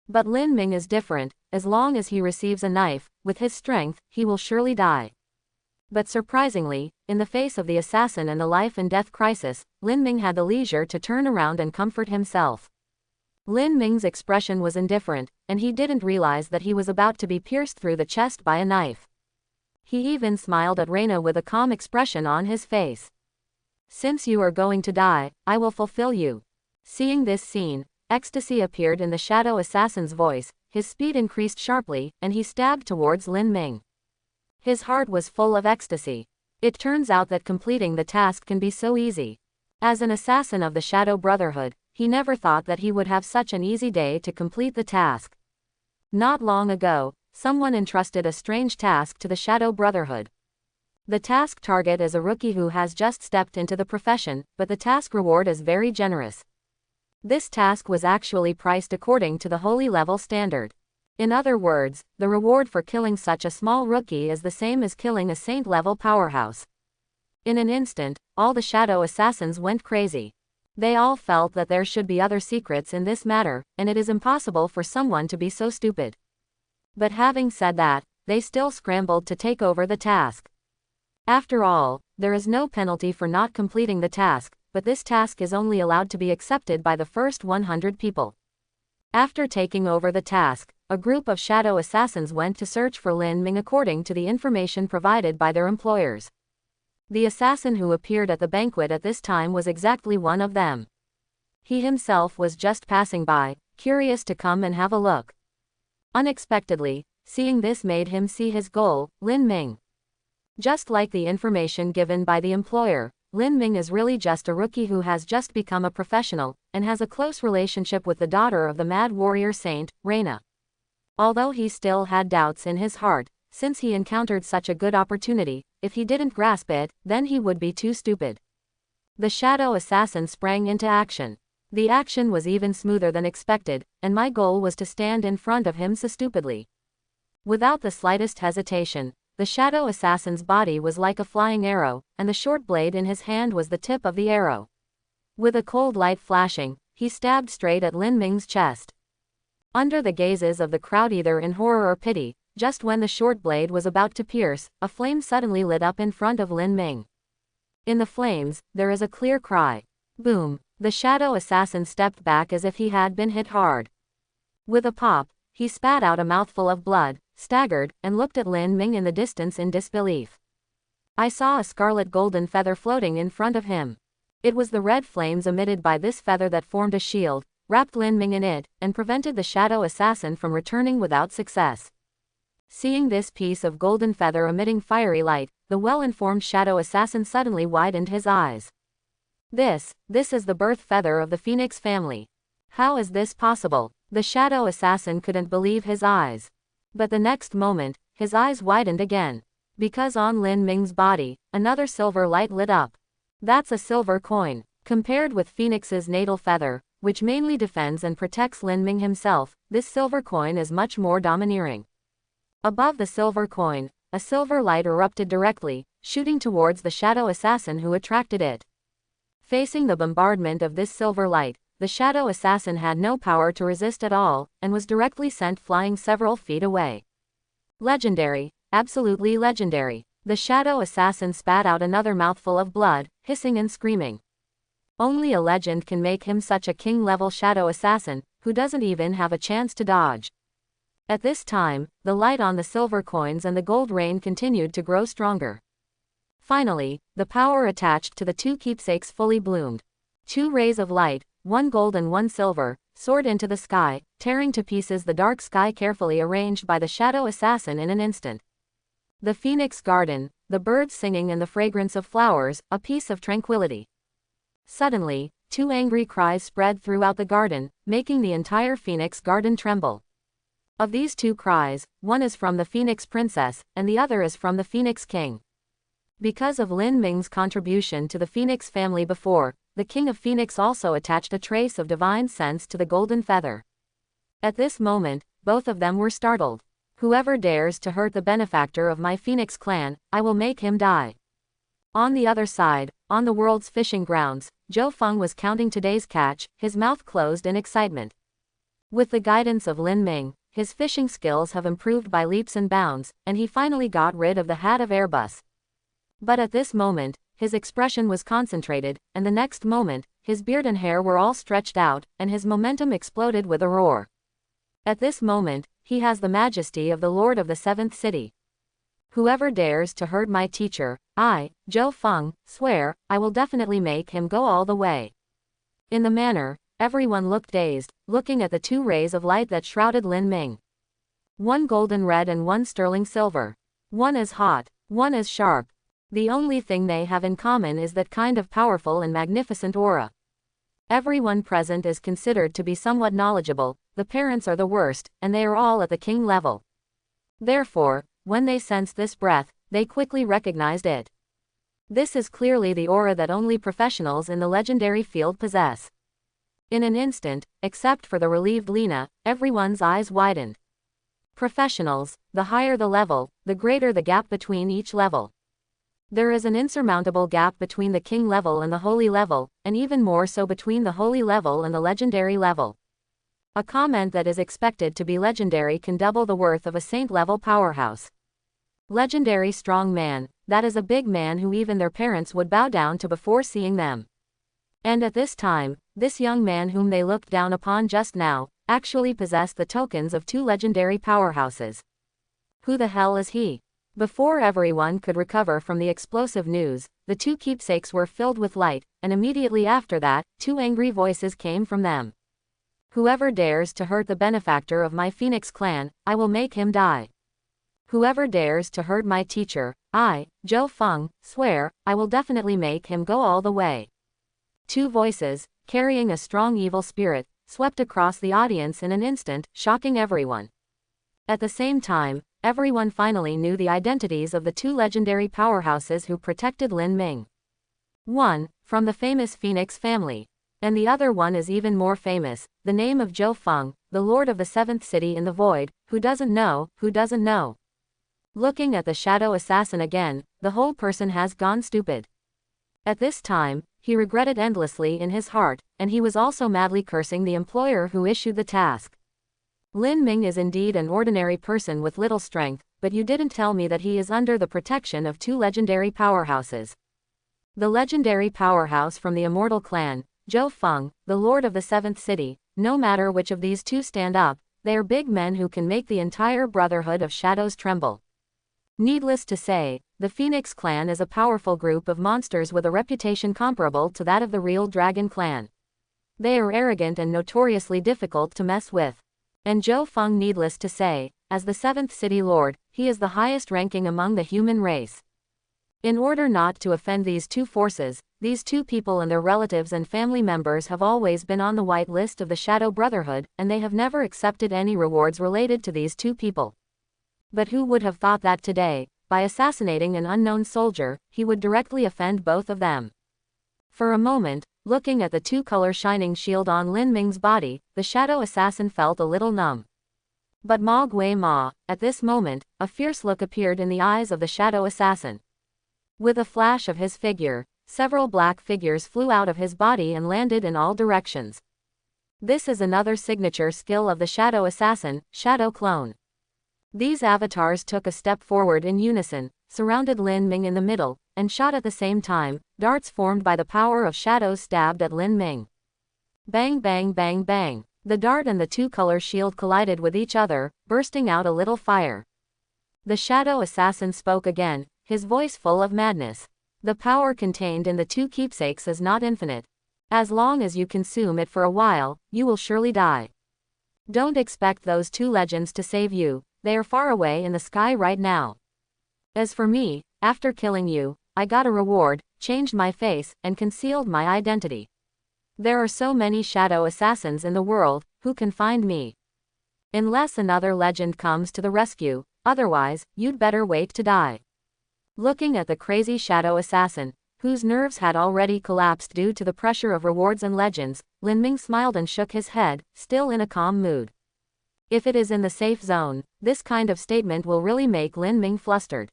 Speaker 1: But Lin Ming is different. As long as he receives a knife, with his strength, he will surely die. But surprisingly, in the face of the assassin and the life and death crisis, Lin Ming had the leisure to turn around and comfort himself. Lin Ming's expression was indifferent, and he didn't realize that he was about to be pierced through the chest by a knife. He even smiled at Reina with a calm expression on his face. Since you are going to die, I will fulfill you. Seeing this scene, ecstasy appeared in the shadow assassin's voice, his speed increased sharply, and he stabbed towards Lin Ming. His heart was full of ecstasy. It turns out that completing the task can be so easy. As an assassin of the Shadow Brotherhood, he never thought that he would have such an easy day to complete the task. Not long ago, someone entrusted a strange task to the Shadow Brotherhood. The task target is a rookie who has just stepped into the profession, but the task reward is very generous. This task was actually priced according to the holy level standard. In other words, the reward for killing such a small rookie is the same as killing a saint-level powerhouse. In an instant, all the shadow assassins went crazy. They all felt that there should be other secrets in this matter, and it is impossible for someone to be so stupid. But having said that, they still scrambled to take over the task. After all, there is no penalty for not completing the task, but this task is only allowed to be accepted by the first 100 people. After taking over the task, a group of shadow assassins went to search for Lin Ming according to the information provided by their employers. The assassin who appeared at the banquet at this time was exactly one of them. He himself was just passing by, curious to come and have a look. Unexpectedly, seeing this made him see his goal, Lin Ming. Just like the information given by the employer, Lin Ming is really just a rookie who has just become a professional, and has a close relationship with the daughter of the mad warrior saint, Reina. Although he still had doubts in his heart, since he encountered such a good opportunity, if he didn't grasp it, then he would be too stupid. The shadow assassin sprang into action. The action was even smoother than expected, and my goal was to stand in front of him so stupidly. Without the slightest hesitation, the shadow assassin's body was like a flying arrow, and the short blade in his hand was the tip of the arrow. With a cold light flashing, he stabbed straight at Lin Ming's chest. Under the gazes of the crowd, either in horror or pity, just when the short blade was about to pierce, a flame suddenly lit up in front of Lin Ming. In the flames, there is a clear cry. Boom! The shadow assassin stepped back as if he had been hit hard. With a pop, he spat out a mouthful of blood, staggered, and looked at Lin Ming in the distance in disbelief. I saw a scarlet golden feather floating in front of him. It was the red flames emitted by this feather that formed a shield, wrapped Lin Ming in it, and prevented the shadow assassin from returning without success. Seeing this piece of golden feather emitting fiery light, the well-informed shadow assassin suddenly widened his eyes. This is the birth feather of the Phoenix family. How is this possible? The shadow assassin couldn't believe his eyes. But the next moment, his eyes widened again. Because on Lin Ming's body, another silver light lit up. That's a silver coin. Compared with Phoenix's natal feather, which mainly defends and protects Lin Ming himself, this silver coin is much more domineering. Above the silver coin, a silver light erupted directly, shooting towards the shadow assassin who attracted it. Facing the bombardment of this silver light, the shadow assassin had no power to resist at all, and was directly sent flying several feet away. Legendary. Absolutely legendary. The shadow assassin spat out another mouthful of blood, hissing and screaming. Only a legend can make him such a king-level shadow assassin, who doesn't even have a chance to dodge. At this time, the light on the silver coins and the gold rain continued to grow stronger. Finally, the power attached to the two keepsakes fully bloomed. 2 rays of light, one gold and one silver, soared into the sky, tearing to pieces the dark sky carefully arranged by the shadow assassin in an instant. The Phoenix Garden, the birds singing and the fragrance of flowers, a piece of tranquility. Suddenly, 2 angry cries spread throughout the garden, making the entire Phoenix Garden tremble. Of these 2 cries, one is from the Phoenix Princess, and the other is from the Phoenix King. Because of Lin Ming's contribution to the Phoenix family before, the King of Phoenix also attached a trace of divine sense to the golden feather. At this moment, both of them were startled. Whoever dares to hurt the benefactor of my Phoenix clan, I will make him die. On the other side, on the world's fishing grounds, Zhou Feng was counting today's catch, his mouth closed in excitement. With the guidance of Lin Ming, his fishing skills have improved by leaps and bounds, and he finally got rid of the hat of Airbus. But at this moment, his expression was concentrated, and the next moment, his beard and hair were all stretched out, and his momentum exploded with a roar. At this moment, he has the majesty of the Lord of the 7th city. Whoever dares to hurt my teacher, I, Zhou Feng, swear, I will definitely make him go all the way. In the manner, everyone looked dazed, looking at the 2 rays of light that shrouded Lin Ming. One golden red and one sterling silver. One is hot, one is sharp. The only thing they have in common is that kind of powerful and magnificent aura. Everyone present is considered to be somewhat knowledgeable, the parents are the worst, and they are all at the king level. Therefore, when they sensed this breath, they quickly recognized it. This is clearly the aura that only professionals in the legendary field possess. In an instant, except for the relieved Lena, everyone's eyes widened. Professionals, the higher the level, the greater the gap between each level. There is an insurmountable gap between the king level and the holy level, and even more so between the holy level and the legendary level. A comment that is expected to be legendary can double the worth of a saint-level powerhouse. Legendary strong man, that is a big man who even their parents would bow down to before seeing them. And at this time, this young man whom they looked down upon just now, actually possessed the tokens of 2 legendary powerhouses. Who the hell is he? Before everyone could recover from the explosive news, the 2 keepsakes were filled with light, and immediately after that, 2 angry voices came from them. Whoever dares to hurt the benefactor of my Phoenix clan, I will make him die. Whoever dares to hurt my teacher, I, Zhou Feng, swear, I will definitely make him go all the way. 2 voices, carrying a strong evil spirit, swept across the audience in an instant, shocking everyone. At the same time, everyone finally knew the identities of the 2 legendary powerhouses who protected Lin Ming. One, from the famous Phoenix family. And the other one is even more famous, the name of Zhou Feng, the Lord of the 7th city in the void, who doesn't know, who doesn't know. Looking at the shadow assassin again, the whole person has gone stupid. At this time, he regretted endlessly in his heart, and he was also madly cursing the employer who issued the task. Lin Ming is indeed an ordinary person with little strength, but you didn't tell me that he is under the protection of 2 legendary powerhouses. The legendary powerhouse from the immortal clan, Zhou Feng, the Lord of the 7th city, no matter which of these 2 stand up, they are big men who can make the entire Brotherhood of Shadows tremble. Needless to say, the Phoenix clan is a powerful group of monsters with a reputation comparable to that of the real Dragon clan. They are arrogant and notoriously difficult to mess with. And Zhou Feng, needless to say, as the 7th city lord, he is the highest ranking among the human race. In order not to offend these 2 forces, these 2 people and their relatives and family members have always been on the white list of the Shadow Brotherhood, and they have never accepted any rewards related to these 2 people. But who would have thought that today, by assassinating an unknown soldier, he would directly offend both of them? For a moment, looking at the 2-color shining shield on Lin Ming's body, the shadow assassin felt a little numb. But Ma Gui Ma, at this moment, a fierce look appeared in the eyes of the shadow assassin. With a flash of his figure, several black figures flew out of his body and landed in all directions. This is another signature skill of the Shadow Assassin, Shadow Clone. These avatars took a step forward in unison, surrounded Lin Ming in the middle, and shot at the same time. Darts formed by the power of shadows stabbed at Lin Ming. Bang bang bang bang. The dart and the two-color shield collided with each other, bursting out a little fire. The Shadow Assassin spoke again, his voice full of madness. The power contained in the two keepsakes is not infinite. As long as you consume it for a while, you will surely die. Don't expect those two legends to save you, they are far away in the sky right now. As for me, after killing you, I got a reward, changed my face, and concealed my identity. There are so many Shadow Assassins in the world, who can find me? Unless another legend comes to the rescue, otherwise, you'd better wait to die. Looking at the crazy Shadow Assassin, whose nerves had already collapsed due to the pressure of rewards and legends, Lin Ming smiled and shook his head, still in a calm mood. If it is in the safe zone, this kind of statement will really make Lin Ming flustered.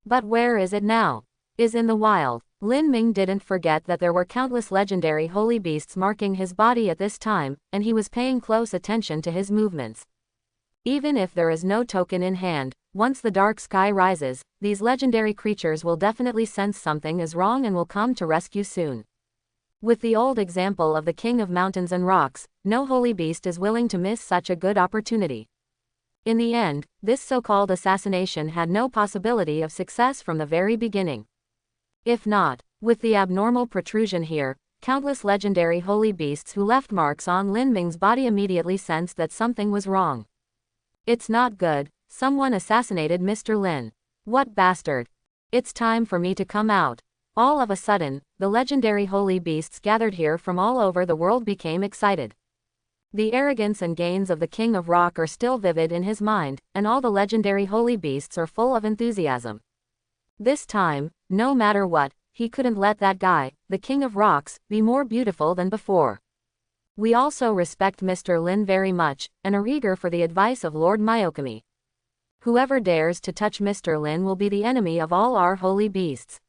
Speaker 1: But where is it now? Is in the wild. Lin Ming didn't forget that there were countless legendary holy beasts marking his body at this time, and he was paying close attention to his movements. Even if there is no token in hand, once the dark sky rises, these legendary creatures will definitely sense something is wrong and will come to rescue soon. With the old example of the King of Mountains and Rocks, no holy beast is willing to miss such a good opportunity. In the end, this so-called assassination had no possibility of success from the very beginning. If not, with the abnormal protrusion here, countless legendary holy beasts who left marks on Lin Ming's body immediately sensed that something was wrong. It's not good, someone assassinated Mr. Lin. What bastard! It's time for me to come out. All of a sudden, the legendary holy beasts gathered here from all over the world became excited. The arrogance and gains of the King of Rock are still vivid in his mind, and all the legendary holy beasts are full of enthusiasm. This time, no matter what, he couldn't let that guy, the King of Rocks, be more beautiful than before. We also respect Mr. Lin very much, and are eager for the advice of Lord Myokami. Whoever dares to touch Mr. Lin will be the enemy of all our holy beasts.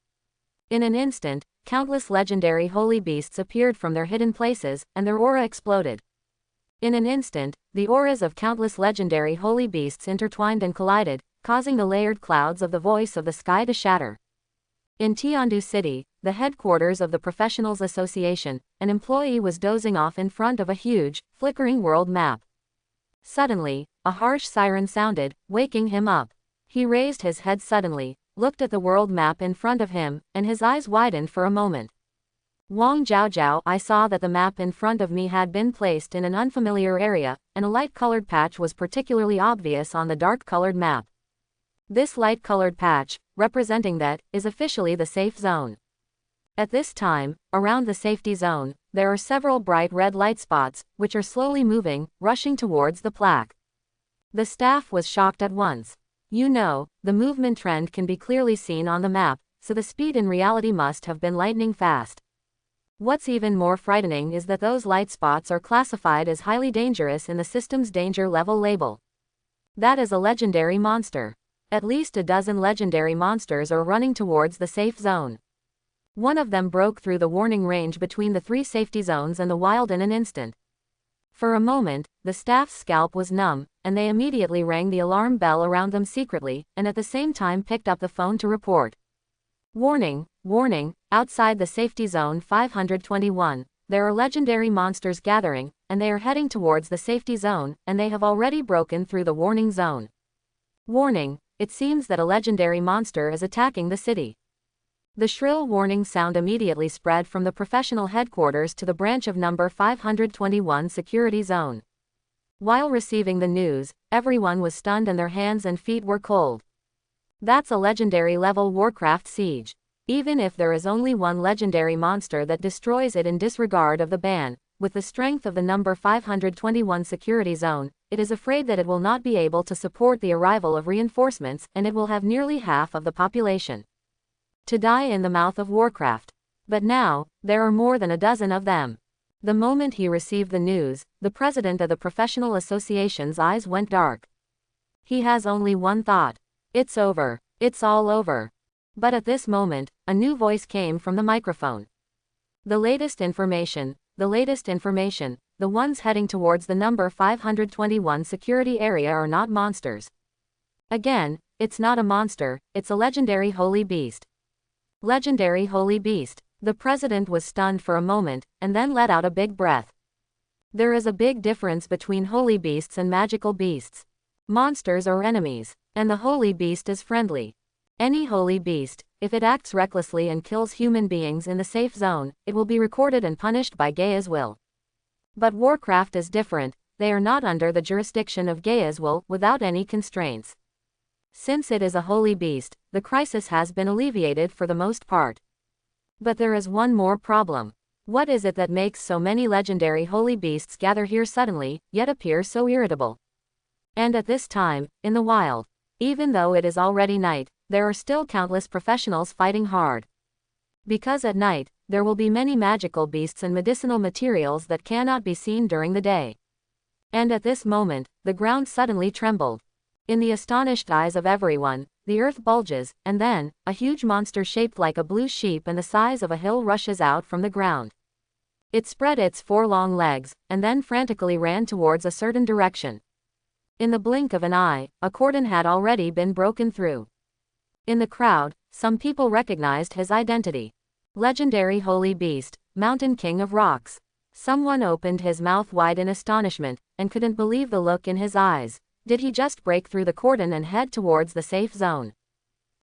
Speaker 1: In an instant, countless legendary holy beasts appeared from their hidden places, and their aura exploded. In an instant, the auras of countless legendary holy beasts intertwined and collided, causing the layered clouds of the voice of the sky to shatter. In Tiandu City, the headquarters of the Professionals Association, an employee was dozing off in front of a huge, flickering world map. Suddenly, a harsh siren sounded, waking him up. He raised his head suddenly, looked at the world map in front of him, and his eyes widened for a moment. Wang Zhaozhao, I saw that the map in front of me had been placed in an unfamiliar area, and a light-colored patch was particularly obvious on the dark-colored map. This light-colored patch, representing that, is officially the safe zone. At this time, around the safety zone, there are several bright red light spots, which are slowly moving, rushing towards the plaque. The staff was shocked at once. You know, the movement trend can be clearly seen on the map, so the speed in reality must have been lightning fast. What's even more frightening is that those light spots are classified as highly dangerous in the system's danger level label. That is a legendary monster. At least a dozen legendary monsters are running towards the safe zone. One of them broke through the warning range between the three safety zones and the wild in an instant. For a moment, the staff's scalp was numb, and they immediately rang the alarm bell around them secretly, and at the same time picked up the phone to report. Warning, warning, outside the safety zone 521, there are legendary monsters gathering, and they are heading towards the safety zone, and they have already broken through the warning zone. Warning, it seems that a legendary monster is attacking the city. The shrill warning sound immediately spread from the professional headquarters to the branch of number 521 security zone. While receiving the news, everyone was stunned and their hands and feet were cold. That's a legendary level Warcraft siege. Even if there is only one legendary monster that destroys it in disregard of the ban, with the strength of the number 521 security zone, it is afraid that it will not be able to support the arrival of reinforcements, and it will have nearly half of the population to die in the mouth of Warcraft. But now, there are more than a dozen of them. The moment he received the news, the president of the professional association's eyes went dark. He has only one thought. It's over. It's all over. But at this moment, a new voice came from the microphone. The latest information, the ones heading towards the number 521 security area are not monsters. Again, it's not a monster, it's a legendary holy beast. Legendary holy beast. The president was stunned for a moment, and then let out a big breath. There is a big difference between holy beasts and magical beasts. Monsters are enemies, and the holy beast is friendly. Any holy beast, if it acts recklessly and kills human beings in the safe zone, it will be recorded and punished by Gaia's will. But Warcraft is different, they are not under the jurisdiction of Gaia's will without any constraints. Since it is a holy beast, the crisis has been alleviated for the most part. But there is one more problem. What is it that makes so many legendary holy beasts gather here suddenly, yet appear so irritable? And at this time, in the wild, even though it is already night, there are still countless professionals fighting hard. Because at night, there will be many magical beasts and medicinal materials that cannot be seen during the day. And at this moment, the ground suddenly trembled. In the astonished eyes of everyone, the earth bulges, and then, a huge monster shaped like a blue sheep and the size of a hill rushes out from the ground. It spread its 4 long legs, and then frantically ran towards a certain direction. In the blink of an eye, a cordon had already been broken through. In the crowd, some people recognized his identity. Legendary holy beast, Mountain King of Rocks. Someone opened his mouth wide in astonishment, and couldn't believe the look in his eyes. Did he just break through the cordon and head towards the safe zone?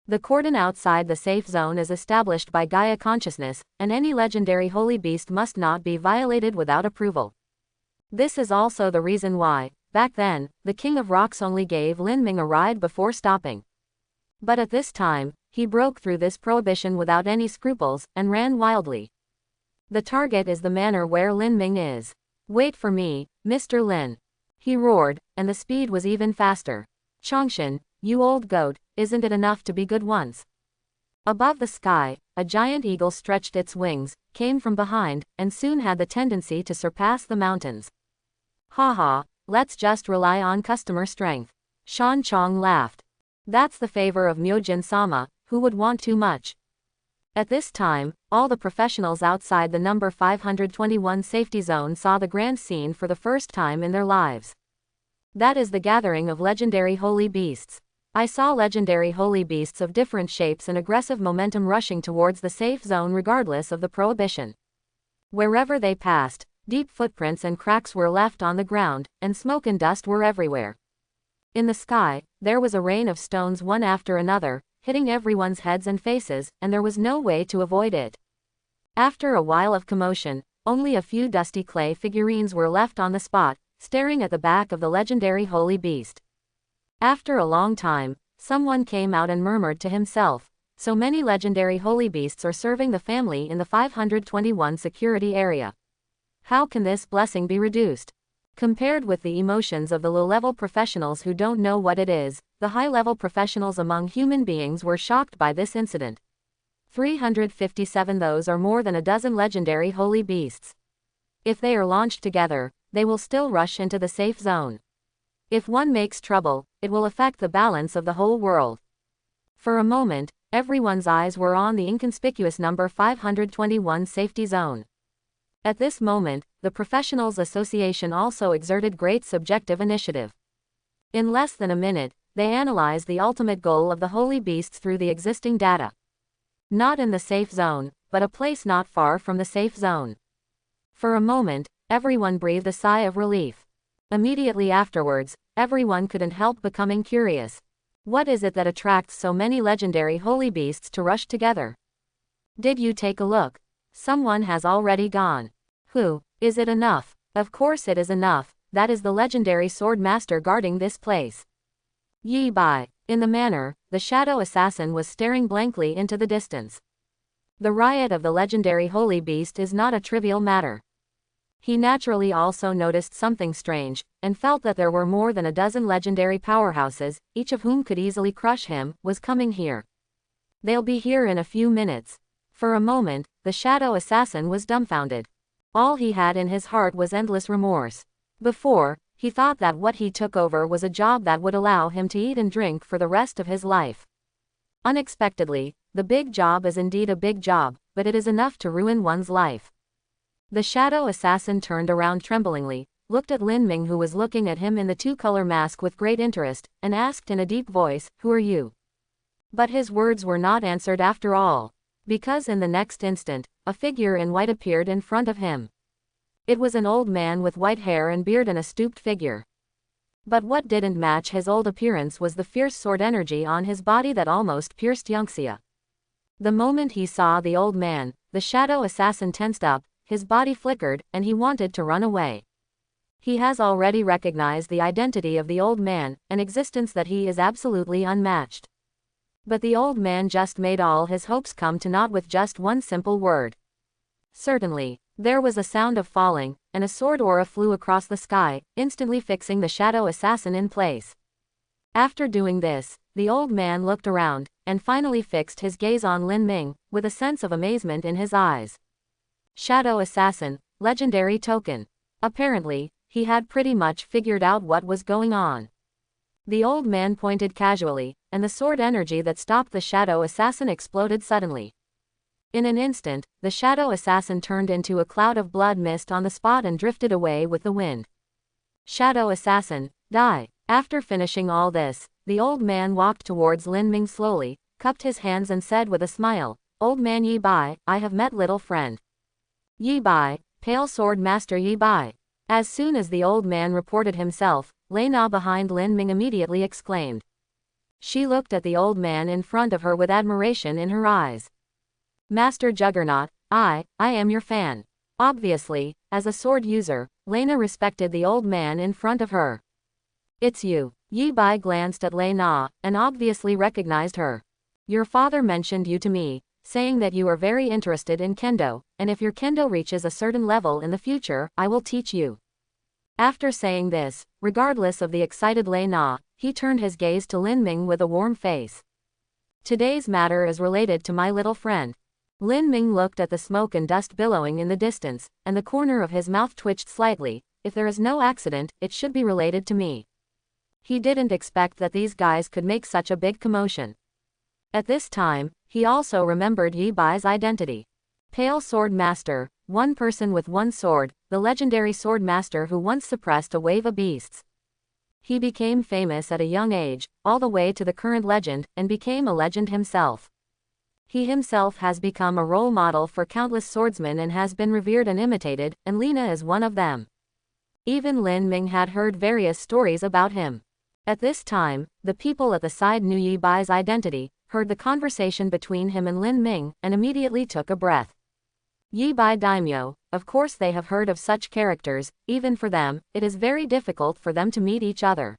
Speaker 1: The cordon outside the safe zone is established by Gaia consciousness, and any legendary holy beast must not be violated without approval. This is also the reason why, back then, the King of Rocks only gave Lin Ming a ride before stopping. But at this time, he broke through this prohibition without any scruples, and ran wildly. The target is the manor where Lin Ming is. Wait for me, Mr. Lin. He roared, and the speed was even faster. Chongshan, you old goat, isn't it enough to be good once? Above the sky, a giant eagle stretched its wings, came from behind, and soon had the tendency to surpass the mountains. Haha, let's just rely on customer strength. Shan Chong laughed. That's the favor of Myojin-sama, who would want too much. At this time, all the professionals outside the number 521 safety zone saw the grand scene for the first time in their lives. That is the gathering of legendary holy beasts. I saw legendary holy beasts of different shapes and aggressive momentum rushing towards the safe zone regardless of the prohibition. Wherever they passed, deep footprints and cracks were left on the ground, and smoke and dust were everywhere. In the sky, there was a rain of stones one after another, hitting everyone's heads and faces, and there was no way to avoid it. After a while of commotion, only a few dusty clay figurines were left on the spot, staring at the back of the legendary holy beast. After a long time, someone came out and murmured to himself, so many legendary holy beasts are serving the family in the 521 security area. How can this blessing be reduced? Compared with the emotions of the low-level professionals who don't know what it is, the high-level professionals among human beings were shocked by this incident. 357 those are more than a dozen legendary holy beasts. If they are launched together, they will still rush into the safe zone. If one makes trouble, it will affect the balance of the whole world. For a moment, everyone's eyes were on the inconspicuous number 521 safety zone. At this moment, the Professionals Association also exerted great subjective initiative. In less than a minute, they analyzed the ultimate goal of the holy beasts through the existing data. Not in the safe zone, but a place not far from the safe zone. For a moment, everyone breathed a sigh of relief. Immediately afterwards, everyone couldn't help becoming curious. What is it that attracts so many legendary holy beasts to rush together? Did you take a look? Someone has already gone. Who? Is it enough? Of course it is enough, that is the legendary sword master guarding this place. Yi Bai. In the manor, the shadow assassin was staring blankly into the distance. The riot of the legendary holy beast is not a trivial matter. He naturally also noticed something strange, and felt that there were more than a dozen legendary powerhouses, each of whom could easily crush him, was coming here. They'll be here in a few minutes. For a moment, the shadow assassin was dumbfounded. All he had in his heart was endless remorse. Before, he thought that what he took over was a job that would allow him to eat and drink for the rest of his life. Unexpectedly, the big job is indeed a big job, but it is enough to ruin one's life. The shadow assassin turned around tremblingly, looked at Lin Ming who was looking at him in the two-color mask with great interest, and asked in a deep voice, "Who are you?" But his words were not answered after all, because in the next instant, a figure in white appeared in front of him. It was an old man with white hair and beard and a stooped figure. But what didn't match his old appearance was the fierce sword energy on his body that almost pierced Yangxia. The moment he saw the old man, the shadow assassin tensed up, his body flickered, and he wanted to run away. He has already recognized the identity of the old man, an existence that he is absolutely unmatched. But the old man just made all his hopes come to naught with just one simple word. Certainly. There was a sound of falling, and a sword aura flew across the sky, instantly fixing the shadow assassin in place. After doing this, the old man looked around, and finally fixed his gaze on Lin Ming, with a sense of amazement in his eyes. Shadow assassin, legendary token. Apparently, he had pretty much figured out what was going on. The old man pointed casually, and the sword energy that stopped the shadow assassin exploded suddenly. In an instant, the shadow assassin turned into a cloud of blood mist on the spot and drifted away with the wind. Shadow assassin, die. After finishing all this, the old man walked towards Lin Ming slowly, cupped his hands and said with a smile, "Old man Yi Bai, I have met little friend. Yi Bai, Pale Sword Master Yi Bai." As soon as the old man reported himself, Lei Na behind Lin Ming immediately exclaimed. She looked at the old man in front of her with admiration in her eyes. "Master Juggernaut, I am your fan." Obviously, as a sword user, Lena respected the old man in front of her. "It's you." Yi Bai glanced at Lei Na, and obviously recognized her. "Your father mentioned you to me, saying that you are very interested in kendo, and if your kendo reaches a certain level in the future, I will teach you." After saying this, regardless of the excited Lei Na, he turned his gaze to Lin Ming with a warm face. "Today's matter is related to my little friend." Lin Ming looked at the smoke and dust billowing in the distance, and the corner of his mouth twitched slightly. "If there is no accident, it should be related to me." He didn't expect that these guys could make such a big commotion. At this time, he also remembered Yi Bai's identity. Pale Sword Master, one person with one sword, the legendary sword master who once suppressed a wave of beasts. He became famous at a young age, all the way to the current legend, and became a legend himself. He himself has become a role model for countless swordsmen and has been revered and imitated, and Lena is one of them. Even Lin Ming had heard various stories about him. At this time, the people at the side knew Yi Bai's identity, heard the conversation between him and Lin Ming, and immediately took a breath. Yi Bai Daimyo, of course they have heard of such characters. Even for them, it is very difficult for them to meet each other.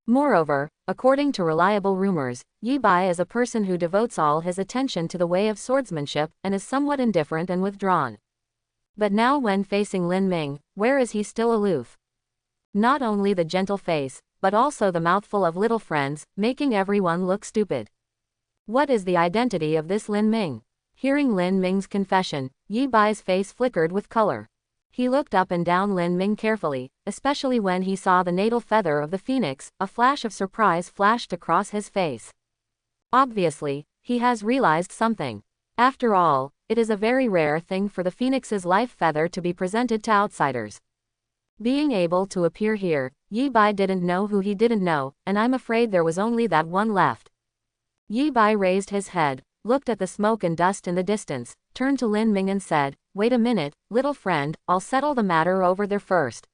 Speaker 1: Moreover, according to reliable rumors, Yi Bai is a person who devotes all his attention to the way of swordsmanship, and is somewhat indifferent and withdrawn. But now when facing Lin Ming, where is he still aloof? Not only the gentle face, but also the mouthful of little friends, making everyone look stupid. What is the identity of this Lin Ming? Hearing Lin Ming's confession, Yi Bai's face flickered with color. He looked up and down Lin Ming carefully, especially when he saw the natal feather of the phoenix. A flash of surprise flashed across his face. Obviously, he has realized something. After all, it is a very rare thing for the phoenix's life feather to be presented to outsiders. Being able to appear here, Yi Bai didn't know who he didn't know, and I'm afraid there was only that one left. Yi Bai raised his head, looked at the smoke and dust in the distance, turned to Lin Ming and said, "Wait a minute, little friend, I'll settle the matter over there first."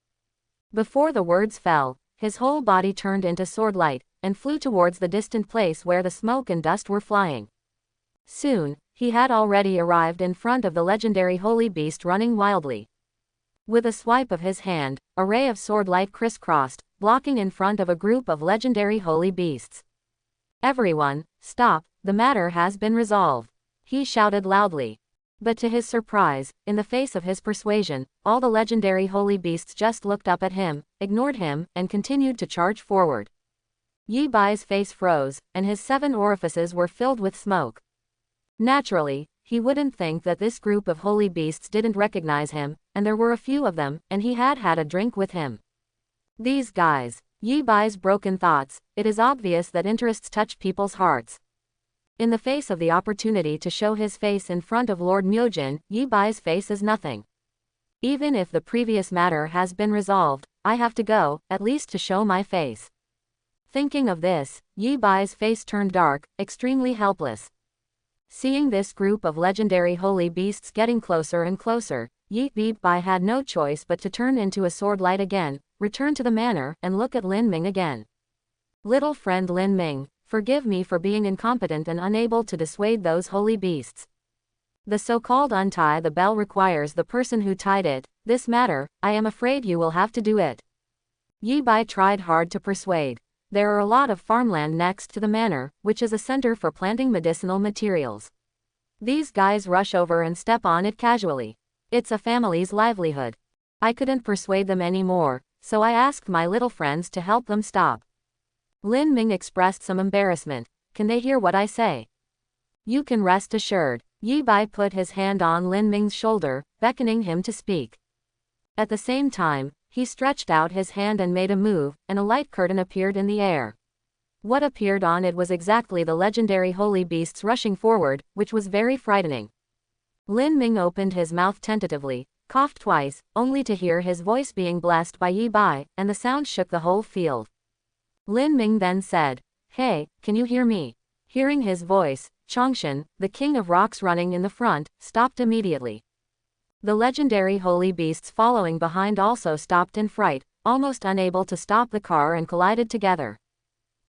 Speaker 1: Before the words fell, his whole body turned into sword light, and flew towards the distant place where the smoke and dust were flying. Soon, he had already arrived in front of the legendary holy beast running wildly. With a swipe of his hand, a ray of sword light crisscrossed, blocking in front of a group of legendary holy beasts. "Everyone, stop, the matter has been resolved," he shouted loudly. But to his surprise, in the face of his persuasion, all the legendary holy beasts just looked up at him, ignored him, and continued to charge forward. Yi Bai's face froze, and his 7 orifices were filled with smoke. Naturally, he wouldn't think that this group of holy beasts didn't recognize him, and there were a few of them, and he had had a drink with him. These guys. Yi Bai's broken thoughts. It is obvious that interests touch people's hearts. In the face of the opportunity to show his face in front of Lord Myojin, Yi Bai's face is nothing. Even if the previous matter has been resolved, I have to go, at least to show my face. Thinking of this, Yi Bai's face turned dark, extremely helpless. Seeing this group of legendary holy beasts getting closer and closer, Yi Bai had no choice but to turn into a sword light again, return to the manor, and look at Lin Ming again. Little friend Lin Ming, forgive me for being incompetent and unable to dissuade those holy beasts. The so-called untie the bell requires the person who tied it. This matter, I am afraid you will have to do it. Yi Bai tried hard to persuade. There are a lot of farmland next to the manor, which is a center for planting medicinal materials. These guys rush over and step on it casually. It's a family's livelihood. I couldn't persuade them anymore, so I asked my little friends to help them stop. Lin Ming expressed some embarrassment. Can they hear what I say? You can rest assured. Yi Bai put his hand on Lin Ming's shoulder, beckoning him to speak. At the same time, he stretched out his hand and made a move, and a light curtain appeared in the air. What appeared on it was exactly the legendary holy beasts rushing forward, which was very frightening. Lin Ming opened his mouth tentatively, coughed twice, only to hear his voice being blessed by Yi Bai, and the sound shook the whole field. Lin Ming then said, "Hey, can you hear me?" Hearing his voice, Chongshan, the king of rocks running in the front, stopped immediately. The legendary holy beasts following behind also stopped in fright, almost unable to stop the car and collided together.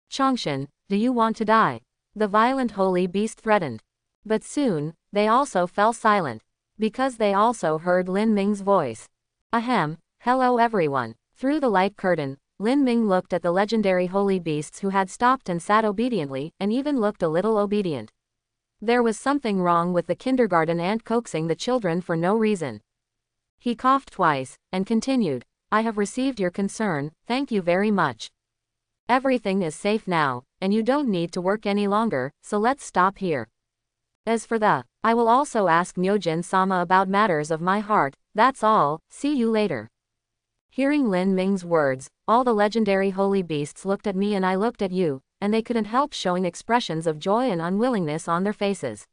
Speaker 1: "Chongshan, do you want to die?" the violent holy beast threatened. But soon, they also fell silent, because they also heard Lin Ming's voice. Ahem, hello everyone. Through the light curtain, Lin Ming looked at the legendary holy beasts who had stopped and sat obediently, and even looked a little obedient. There was something wrong with the kindergarten ant coaxing the children for no reason. He coughed twice, and continued, "I have received your concern, thank you very much. Everything is safe now, and you don't need to work any longer, so let's stop here. As for I will also ask Myojin-sama about matters of my heart, that's all, see you later." Hearing Lin Ming's words, all the legendary holy beasts looked at me and I looked at you, and they couldn't help showing expressions of joy and unwillingness on their faces.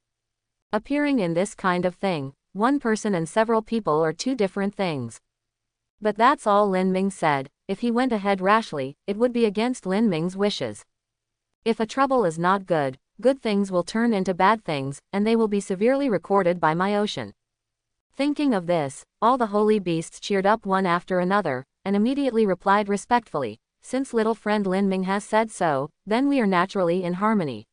Speaker 1: Appearing in this kind of thing, one person and several people are two different things. But that's all Lin Ming said. If he went ahead rashly, it would be against Lin Ming's wishes. If a trouble is not good, good things will turn into bad things, and they will be severely recorded by my ocean. Thinking of this, all the holy beasts cheered up one after another, and immediately replied respectfully, "Since little friend Lin Ming has said so, then we are naturally in harmony.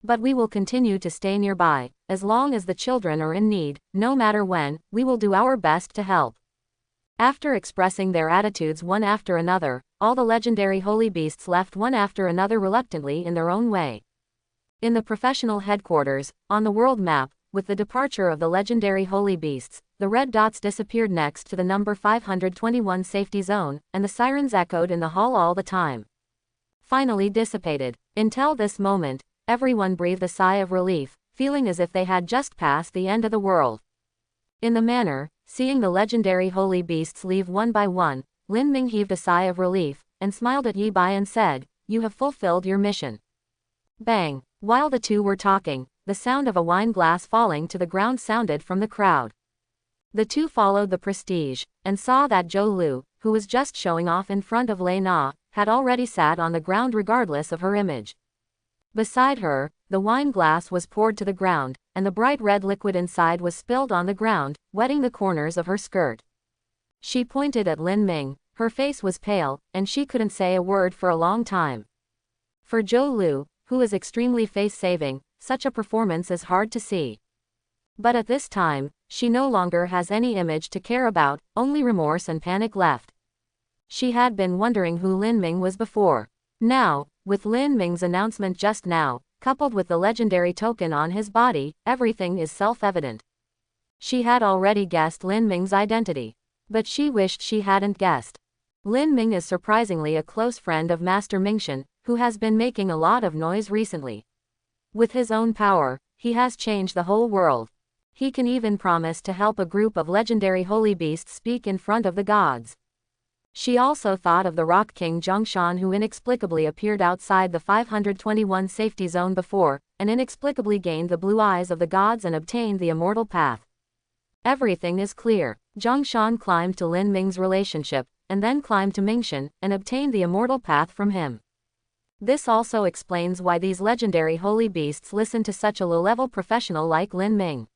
Speaker 1: But we will continue to stay nearby, as long as the children are in need, no matter when, we will do our best to help." After expressing their attitudes one after another, all the legendary holy beasts left one after another reluctantly in their own way. In the professional headquarters, on the world map, with the departure of the legendary holy beasts, the red dots disappeared next to the number 521 safety zone, and the sirens echoed in the hall all the time. Finally dissipated. Until this moment, everyone breathed a sigh of relief, feeling as if they had just passed the end of the world. In the manor, seeing the legendary holy beasts leave one by one, Lin Ming heaved a sigh of relief, and smiled at Yi Bai and said, "You have fulfilled your mission." Bang! While the two were talking, the sound of a wine glass falling to the ground sounded from the crowd. The two followed the prestige, and saw that Zhou Lu, who was just showing off in front of Lei Na, had already sat on the ground regardless of her image. Beside her, the wine glass was poured to the ground, and the bright red liquid inside was spilled on the ground, wetting the corners of her skirt. She pointed at Lin Ming, her face was pale, and she couldn't say a word for a long time. For Zhou Lu, who is extremely face-saving, such a performance is hard to see. But at this time, she no longer has any image to care about, only remorse and panic left. She had been wondering who Lin Ming was before. Now, with Lin Ming's announcement just now, coupled with the legendary token on his body, everything is self-evident. She had already guessed Lin Ming's identity. But she wished she hadn't guessed. Lin Ming is surprisingly a close friend of Master Mingshan, who has been making a lot of noise recently. With his own power, he has changed the whole world. He can even promise to help a group of legendary holy beasts speak in front of the gods. She also thought of the Rock King Zhongshan, who inexplicably appeared outside the 521 safety zone before, and inexplicably gained the blue eyes of the gods and obtained the immortal path. Everything is clear. Zhang Shan climbed to Lin Ming's relationship, and then climbed to Mingshan, and obtained the immortal path from him. This also explains why these legendary holy beasts listen to such a low-level professional like Lin Ming.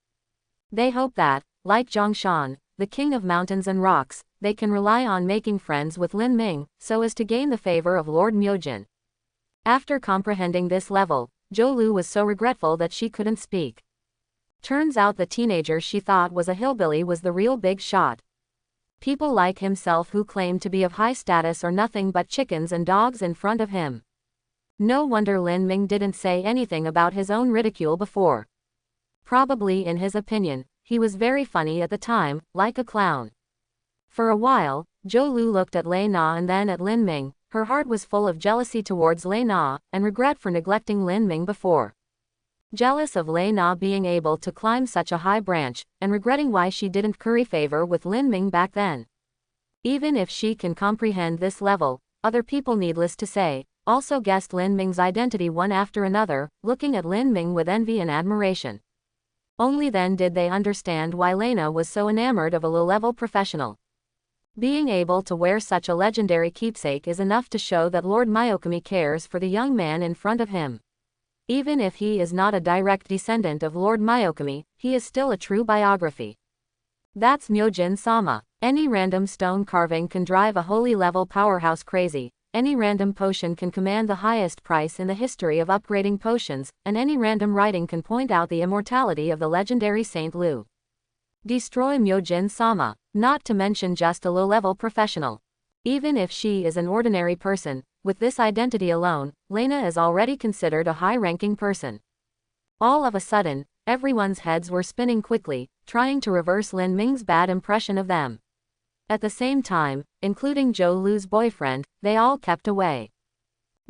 Speaker 1: They hope that, like Zhang Shan, the king of mountains and rocks, they can rely on making friends with Lin Ming, so as to gain the favor of Lord Myojin. After comprehending this level, Zhou Lu was so regretful that she couldn't speak. Turns out the teenager she thought was a hillbilly was the real big shot. People like himself who claim to be of high status are nothing but chickens and dogs in front of him. No wonder Lin Ming didn't say anything about his own ridicule before. Probably in his opinion, he was very funny at the time, like a clown. For a while, Zhou Lu looked at Lei Na and then at Lin Ming. Her heart was full of jealousy towards Lei Na, and regret for neglecting Lin Ming before. Jealous of Lei Na being able to climb such a high branch, and regretting why she didn't curry favor with Lin Ming back then. Even if she can comprehend this level, other people, needless to say, also guessed Lin Ming's identity one after another, looking at Lin Ming with envy and admiration. Only then did they understand why Lena was so enamored of a low-level professional. Being able to wear such a legendary keepsake is enough to show that Lord Myokami cares for the young man in front of him. Even if he is not a direct descendant of Lord Myokami, he is still a true biography. That's Myojin-sama. Any random stone carving can drive a holy-level powerhouse crazy, any random potion can command the highest price in the history of upgrading potions, and any random writing can point out the immortality of the legendary Saint Lu. Destroy Myojin-sama, not to mention just a low-level professional. Even if she is an ordinary person, with this identity alone, Lena is already considered a high-ranking person. All of a sudden, everyone's heads were spinning quickly, trying to reverse Lin Ming's bad impression of them. At the same time, including Zhou Lu's boyfriend, they all kept away.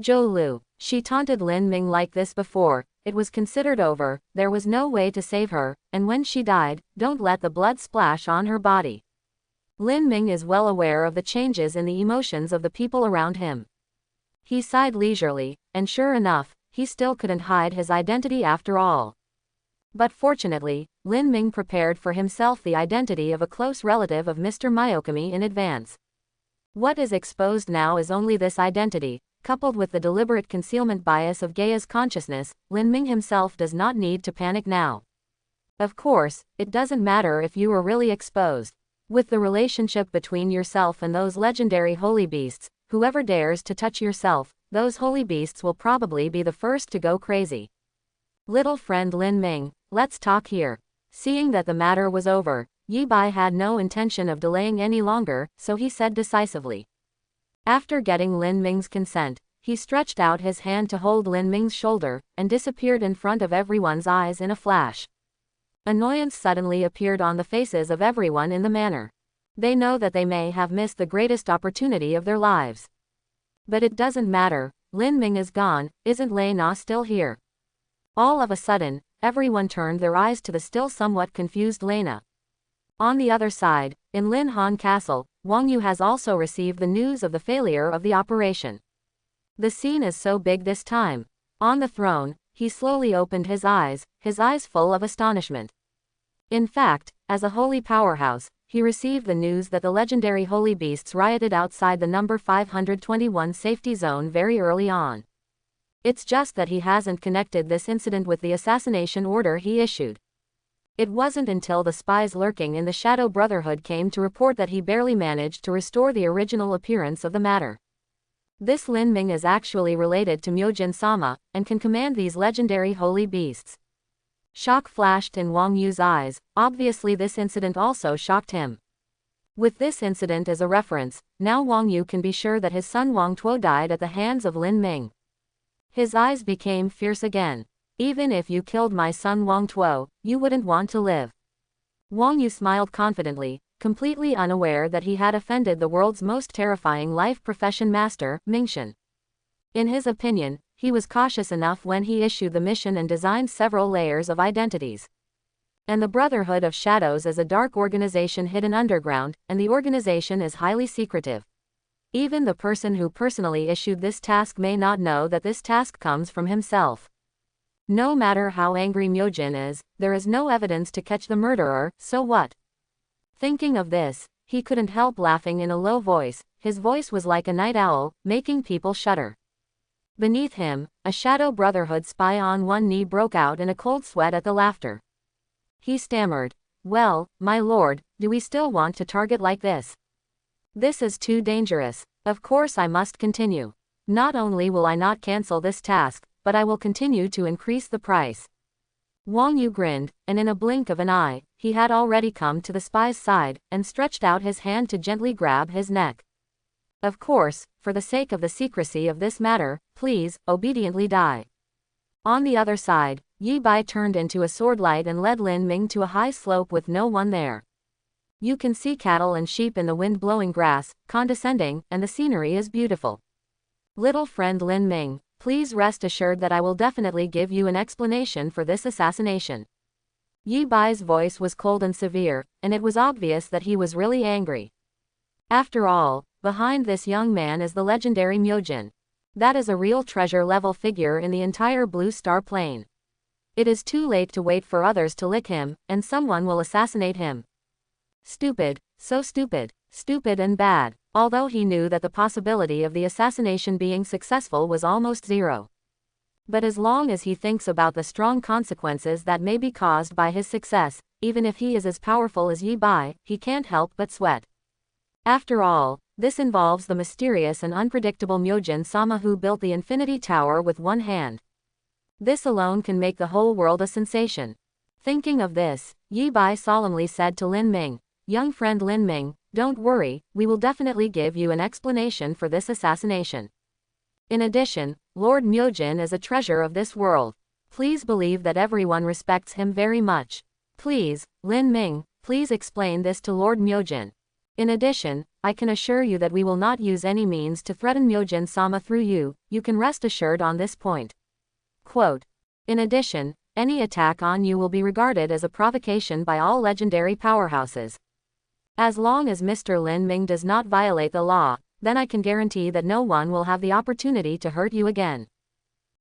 Speaker 1: Zhou Lu, she taunted Lin Ming like this before, it was considered over, there was no way to save her, and when she died, don't let the blood splash on her body. Lin Ming is well aware of the changes in the emotions of the people around him. He sighed leisurely, and sure enough, he still couldn't hide his identity after all. But fortunately, Lin Ming prepared for himself the identity of a close relative of Mr. Myokami in advance. What is exposed now is only this identity, coupled with the deliberate concealment bias of Gaia's consciousness. Lin Ming himself does not need to panic now. Of course, it doesn't matter if you are really exposed. With the relationship between yourself and those legendary holy beasts, whoever dares to touch yourself, those holy beasts will probably be the first to go crazy. Little friend Lin Ming, let's talk here. Seeing that the matter was over, Yi Bai had no intention of delaying any longer, so he said decisively. After getting Lin Ming's consent, he stretched out his hand to hold Lin Ming's shoulder, and disappeared in front of everyone's eyes in a flash. Annoyance suddenly appeared on the faces of everyone in the manor. They know that they may have missed the greatest opportunity of their lives. But it doesn't matter, Lin Ming is gone, isn't Lei Na still here? All of a sudden, everyone turned their eyes to the still somewhat confused Lena. On the other side, in Lin Han Castle, Wang Yu has also received the news of the failure of the operation. The scene is so big this time. On the throne, he slowly opened his eyes full of astonishment. In fact, as a holy powerhouse, he received the news that the legendary holy beasts rioted outside the number 521 safety zone very early on. It's just that he hasn't connected this incident with the assassination order he issued. It wasn't until the spies lurking in the Shadow Brotherhood came to report that he barely managed to restore the original appearance of the matter. This Lin Ming is actually related to Myojin-sama, and can command these legendary holy beasts. Shock flashed in Wang Yu's eyes, obviously this incident also shocked him. With this incident as a reference, now Wang Yu can be sure that his son Wang Tuo died at the hands of Lin Ming. His eyes became fierce again. Even if you killed my son Wang Tuo, you wouldn't want to live. Wang Yu smiled confidently, completely unaware that he had offended the world's most terrifying life profession master, Mingshan. In his opinion, he was cautious enough when he issued the mission and designed several layers of identities. And the Brotherhood of Shadows is a dark organization hidden underground, and the organization is highly secretive. Even the person who personally issued this task may not know that this task comes from himself. No matter how angry Myojin is, there is no evidence to catch the murderer, so what? Thinking of this, he couldn't help laughing in a low voice. His voice was like a night owl, making people shudder. Beneath him, a shadow brotherhood spy on one knee broke out in a cold sweat at the laughter. He stammered, "Well, my lord, do we still want to target like this? This is too dangerous. Of course I must continue. Not only will I not cancel this task, but I will continue to increase the price." Wang Yu grinned, and in a blink of an eye, he had already come to the spy's side, and stretched out his hand to gently grab his neck. "Of course, for the sake of the secrecy of this matter, please, obediently die." On the other side, Yi Bai turned into a swordlight and led Lin Ming to a high slope with no one there. "You can see cattle and sheep in the wind blowing grass, condescending, and the scenery is beautiful. Little friend Lin Ming, please rest assured that I will definitely give you an explanation for this assassination." Yi Bai's voice was cold and severe, and it was obvious that he was really angry. After all, behind this young man is the legendary Myojin. That is a real treasure-level figure in the entire Blue Star Plain. It is too late to wait for others to lick him, and someone will assassinate him. Stupid, so stupid, stupid and bad, although he knew that the possibility of the assassination being successful was almost zero. But as long as he thinks about the strong consequences that may be caused by his success, even if he is as powerful as Yi Bai, he can't help but sweat. After all, this involves the mysterious and unpredictable Myojin-sama who built the Infinity Tower with one hand. This alone can make the whole world a sensation. Thinking of this, Yi Bai solemnly said to Lin Ming, "Young friend Lin Ming, don't worry, we will definitely give you an explanation for this assassination. In addition, Lord Myojin is a treasure of this world. Please believe that everyone respects him very much. Please, Lin Ming, please explain this to Lord Myojin. In addition, I can assure you that we will not use any means to threaten Myojin-sama through you, you can rest assured on this point." Quote. In addition, any attack on you will be regarded as a provocation by all legendary powerhouses. As long as Mr. Lin Ming does not violate the law, then I can guarantee that no one will have the opportunity to hurt you again.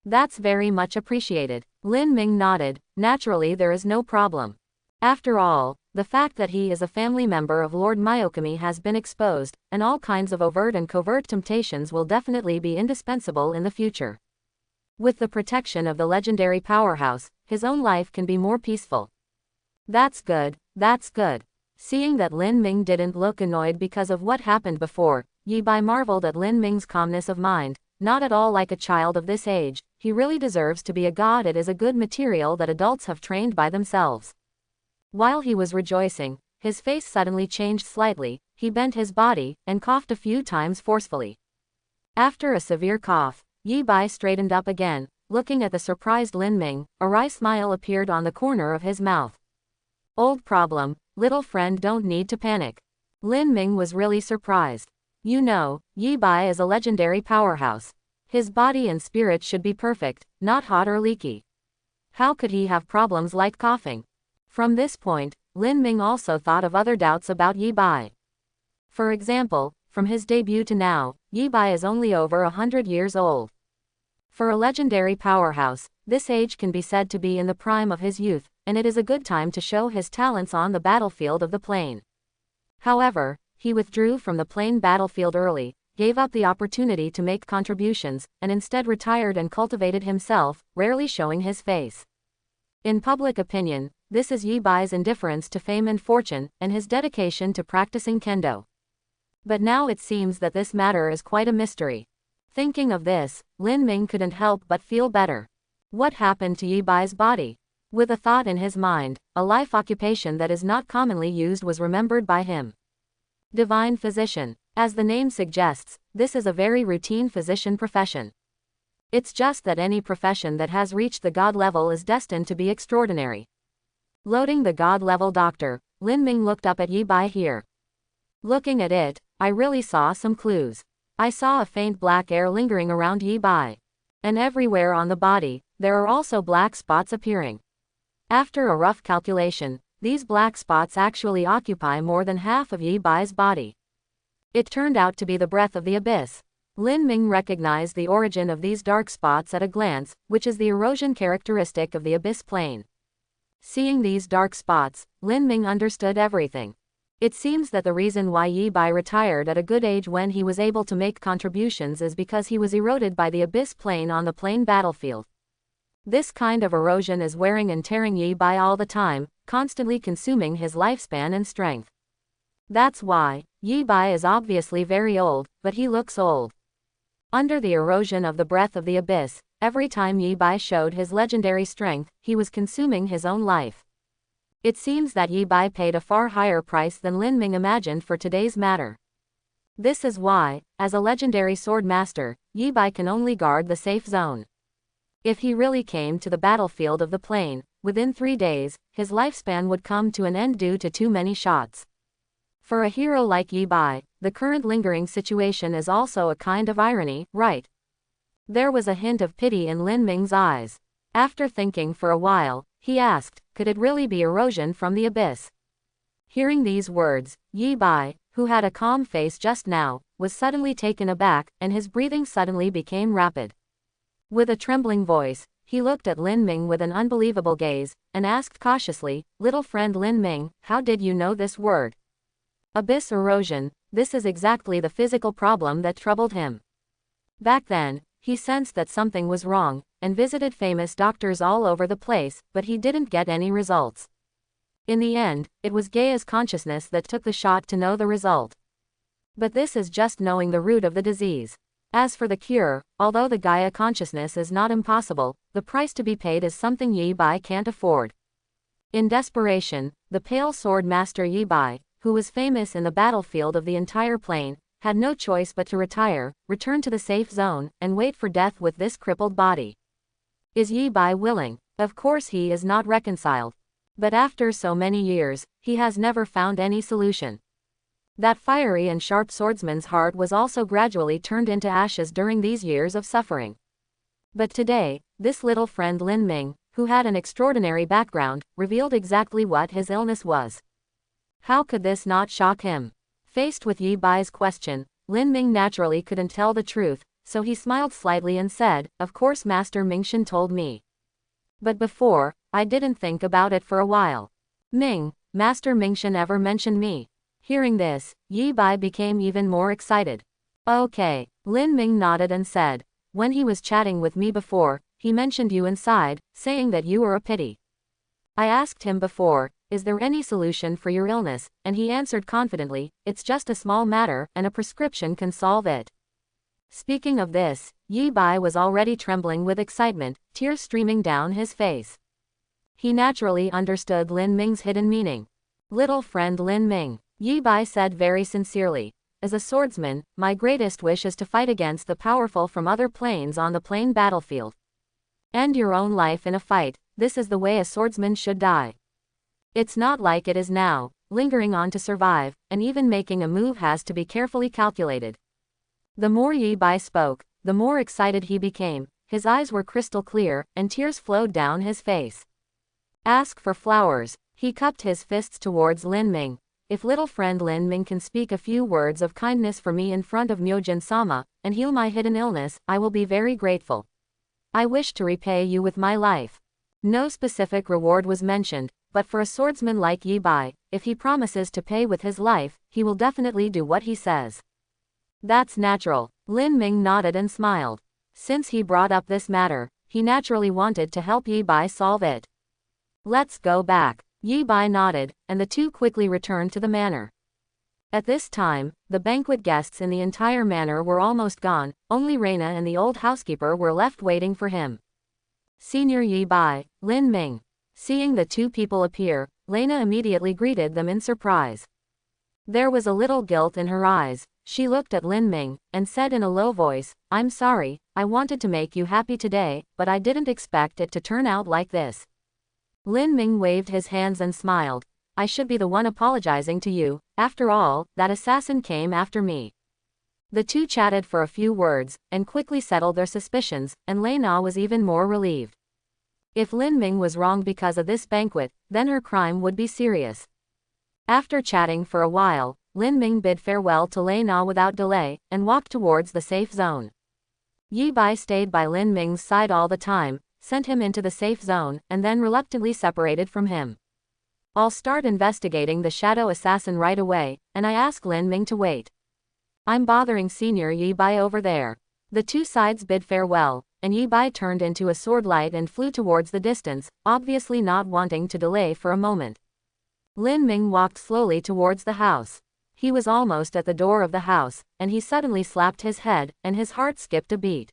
Speaker 1: That's very much appreciated. Lin Ming nodded. Naturally, there is no problem. After all, the fact that he is a family member of Lord Myokami has been exposed, and all kinds of overt and covert temptations will definitely be indispensable in the future. With the protection of the legendary powerhouse, his own life can be more peaceful. That's good, that's good. Seeing that Lin Ming didn't look annoyed because of what happened before, Yi Bai marveled at Lin Ming's calmness of mind, not at all like a child of this age. He really deserves to be a god. It is a good material that adults have trained by themselves. While he was rejoicing, his face suddenly changed slightly, he bent his body, and coughed a few times forcefully. After a severe cough, Yi Bai straightened up again, looking at the surprised Lin Ming. A wry smile appeared on the corner of his mouth. "Old problem, little friend, don't need to panic." Lin Ming was really surprised. You know, Yi Bai is a legendary powerhouse. His body and spirit should be perfect, not hot or leaky. How could he have problems like coughing? From this point, Lin Ming also thought of other doubts about Yi Bai. For example, from his debut to now, Yi Bai is only over 100 years old. For a legendary powerhouse, this age can be said to be in the prime of his youth, and it is a good time to show his talents on the battlefield of the plain. However, he withdrew from the plain battlefield early, gave up the opportunity to make contributions, and instead retired and cultivated himself, rarely showing his face. In public opinion, this is Yi Bai's indifference to fame and fortune, and his dedication to practicing kendo. But now it seems that this matter is quite a mystery. Thinking of this, Lin Ming couldn't help but feel better. What happened to Yi Bai's body? With a thought in his mind, a life occupation that is not commonly used was remembered by him. Divine physician. As the name suggests, this is a very routine physician profession. It's just that any profession that has reached the god level is destined to be extraordinary. Loading the god level doctor, Lin Ming looked up at Yi Bai here. Looking at it, I really saw some clues. I saw a faint black air lingering around Yi Bai. And everywhere on the body, there are also black spots appearing. After a rough calculation, these black spots actually occupy more than half of Yi Bai's body. It turned out to be the breath of the abyss. Lin Ming recognized the origin of these dark spots at a glance, which is the erosion characteristic of the abyss plane. Seeing these dark spots, Lin Ming understood everything. It seems that the reason why Yi Bai retired at a good age when he was able to make contributions is because he was eroded by the abyss plane on the plane battlefield. This kind of erosion is wearing and tearing Yi Bai all the time, constantly consuming his lifespan and strength. That's why Yi Bai is obviously very old, but he looks old. Under the erosion of the breath of the abyss, every time Yi Bai showed his legendary strength, he was consuming his own life. It seems that Yi Bai paid a far higher price than Lin Ming imagined for today's matter. This is why, as a legendary sword master, Yi Bai can only guard the safe zone. If he really came to the battlefield of the plane, within 3 days, his lifespan would come to an end due to too many shots. For a hero like Yi Bai, the current lingering situation is also a kind of irony, right? There was a hint of pity in Lin Ming's eyes. After thinking for a while, he asked, could it really be erosion from the abyss? Hearing these words, Yi Bai, who had a calm face just now, was suddenly taken aback, and his breathing suddenly became rapid. With a trembling voice, he looked at Lin Ming with an unbelievable gaze, and asked cautiously, little friend Lin Ming, how did you know this word? Abyss erosion, this is exactly the physical problem that troubled him. Back then, he sensed that something was wrong, and visited famous doctors all over the place, but he didn't get any results. In the end, it was Gaia's consciousness that took the shot to know the result. But this is just knowing the root of the disease. As for the cure, although the Gaia consciousness is not impossible, the price to be paid is something Yi Bai can't afford. In desperation, the pale sword master Yi Bai, who was famous in the battlefield of the entire plane, had no choice but to retire, return to the safe zone, and wait for death with this crippled body. Is Yi Bai willing? Of course he is not reconciled. But after so many years, he has never found any solution. That fiery and sharp swordsman's heart was also gradually turned into ashes during these years of suffering. But today, this little friend Lin Ming, who had an extraordinary background, revealed exactly what his illness was. How could this not shock him? Faced with Yi Bai's question, Lin Ming naturally couldn't tell the truth, so he smiled slightly and said, of course Master Mingshan told me. But before, I didn't think about it for a while. Ming, Master Mingshan ever mentioned me? Hearing this, Yi Bai became even more excited. Okay, Lin Ming nodded and said, when he was chatting with me before, he mentioned you inside, saying that you were a pity. I asked him before, is there any solution for your illness, and he answered confidently, it's just a small matter, and a prescription can solve it. Speaking of this, Yi Bai was already trembling with excitement, tears streaming down his face. He naturally understood Lin Ming's hidden meaning. Little friend Lin Ming, Yi Bai said very sincerely, as a swordsman, my greatest wish is to fight against the powerful from other planes on the plane battlefield. End your own life in a fight, this is the way a swordsman should die. It's not like it is now, lingering on to survive, and even making a move has to be carefully calculated. The more Yi Bai spoke, the more excited he became, his eyes were crystal clear, and tears flowed down his face. Ask for flowers, he cupped his fists towards Lin Ming. If little friend Lin Ming can speak a few words of kindness for me in front of Myojin-sama, and heal my hidden illness, I will be very grateful. I wish to repay you with my life. No specific reward was mentioned, but for a swordsman like Yi Bai, if he promises to pay with his life, he will definitely do what he says. That's natural. Lin Ming nodded and smiled. Since he brought up this matter, he naturally wanted to help Yi Bai solve it. Let's go back. Yi Bai nodded, and the two quickly returned to the manor. At this time, the banquet guests in the entire manor were almost gone, only Reina and the old housekeeper were left waiting for him. Senior Yi Bai, Lin Ming. Seeing the two people appear, Lena immediately greeted them in surprise. There was a little guilt in her eyes. She looked at Lin Ming, and said in a low voice, I'm sorry, I wanted to make you happy today, but I didn't expect it to turn out like this. Lin Ming waved his hands and smiled. I should be the one apologizing to you, after all, that assassin came after me. The two chatted for a few words, and quickly settled their suspicions, and Lena was even more relieved. If Lin Ming was wrong because of this banquet, then her crime would be serious. After chatting for a while, Lin Ming bid farewell to Lena without delay, and walked towards the safe zone. Yi Bai stayed by Lin Ming's side all the time, sent him into the safe zone, and then reluctantly separated from him. I'll start investigating the shadow assassin right away, and I ask Lin Ming to wait. I'm bothering Senior Yi Bai over there. The two sides bid farewell, and Yi Bai turned into a sword light and flew towards the distance, obviously not wanting to delay for a moment. Lin Ming walked slowly towards the house. He was almost at the door of the house, and he suddenly slapped his head, and his heart skipped a beat.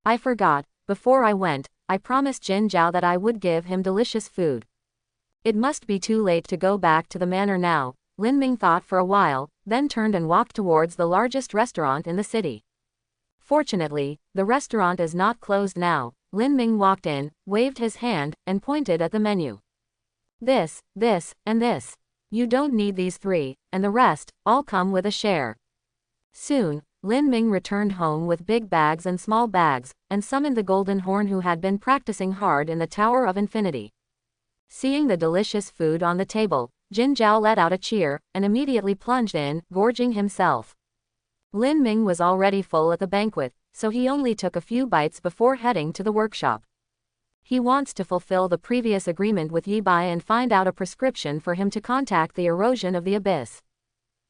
Speaker 1: I forgot, before I went, I promised Jin Zhao that I would give him delicious food. It must be too late to go back to the manor now, Lin Ming thought for a while, then turned and walked towards the largest restaurant in the city. Fortunately, the restaurant is not closed now. Lin Ming walked in, waved his hand, and pointed at the menu. This, and this. You don't need these three, and the rest, all come with a share. Soon, Lin Ming returned home with big bags and small bags, and summoned the Golden Horn who had been practicing hard in the Tower of Infinity. Seeing the delicious food on the table, Jin Zhao let out a cheer, and immediately plunged in, gorging himself. Lin Ming was already full at the banquet, so he only took a few bites before heading to the workshop. He wants to fulfill the previous agreement with Yi Bai and find out a prescription for him to contact the erosion of the abyss.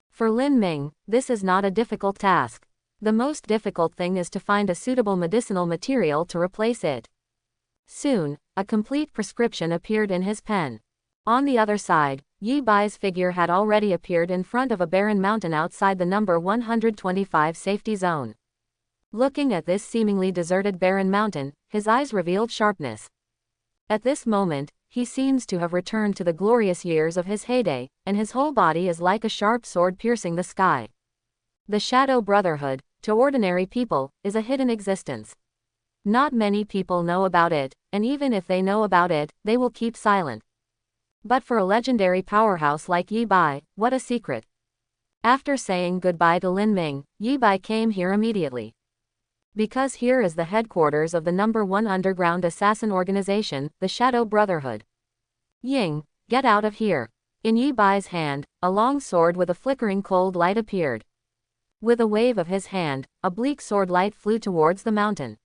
Speaker 1: For Lin Ming, this is not a difficult task. The most difficult thing is to find a suitable medicinal material to replace it. Soon, a complete prescription appeared in his pen. On the other side, Yi Bai's figure had already appeared in front of a barren mountain outside the number 125 safety zone. Looking at this seemingly deserted barren mountain, his eyes revealed sharpness. At this moment, he seems to have returned to the glorious years of his heyday, and his whole body is like a sharp sword piercing the sky. The Shadow Brotherhood, to ordinary people, is a hidden existence. Not many people know about it, and even if they know about it, they will keep silent. But for a legendary powerhouse like Yi Bai, what a secret. After saying goodbye to Lin Ming, Yi Bai came here immediately. Because here is the headquarters of the number 1 underground assassin organization, the Shadow Brotherhood. Ying, get out of here. In Yi Bai's hand, a long sword with a flickering cold light appeared. With a wave of his hand, a bleak sword light flew towards the mountain.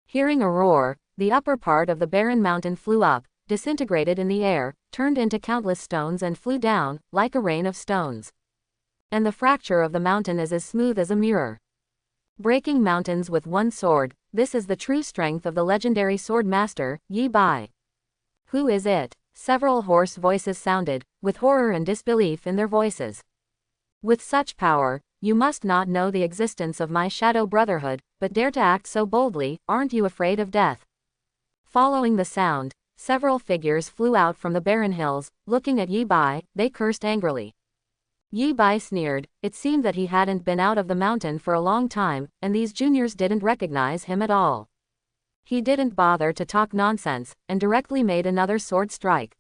Speaker 1: Hearing a roar, the upper part of the barren mountain flew up, disintegrated in the air, turned into countless stones and flew down, like a rain of stones. And the fracture of the mountain is as smooth as a mirror. Breaking mountains with one sword, this is the true strength of the legendary sword master, Yi Bai. Who is it? Several hoarse voices sounded, with horror and disbelief in their voices. With such power, you must not know the existence of my Shadow Brotherhood, but dare to act so boldly, aren't you afraid of death? Following the sound, several figures flew out from the barren hills, looking at Yi Bai, they cursed angrily. Yi Bai sneered, it seemed that he hadn't been out of the mountain for a long time, and these juniors didn't recognize him at all. He didn't bother to talk nonsense, and directly made another sword strike.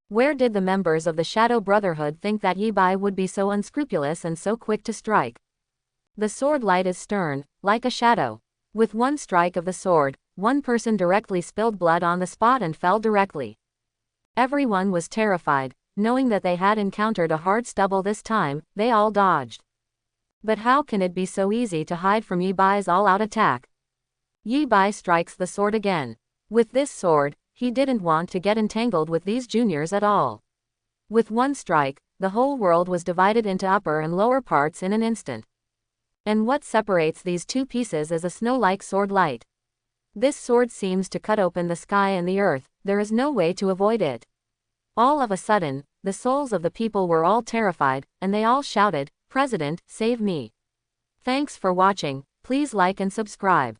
Speaker 1: Where did the members of the Shadow Brotherhood think that Yi Bai would be so unscrupulous and so quick to strike? The sword light is stern, like a shadow. With one strike of the sword, one person directly spilled blood on the spot and fell directly. Everyone was terrified, knowing that they had encountered a hard stubble this time, they all dodged. But how can it be so easy to hide from Yi Bai's all-out attack? Yi Bai strikes the sword again. With this sword, he didn't want to get entangled with these juniors at all. With one strike, the whole world was divided into upper and lower parts in an instant. And what separates these two pieces is a snow-like sword light. This sword seems to cut open the sky and the earth, there is no way to avoid it. All of a sudden, the souls of the people were all terrified, and they all shouted, "President, save me." Thanks for watching, please like and subscribe.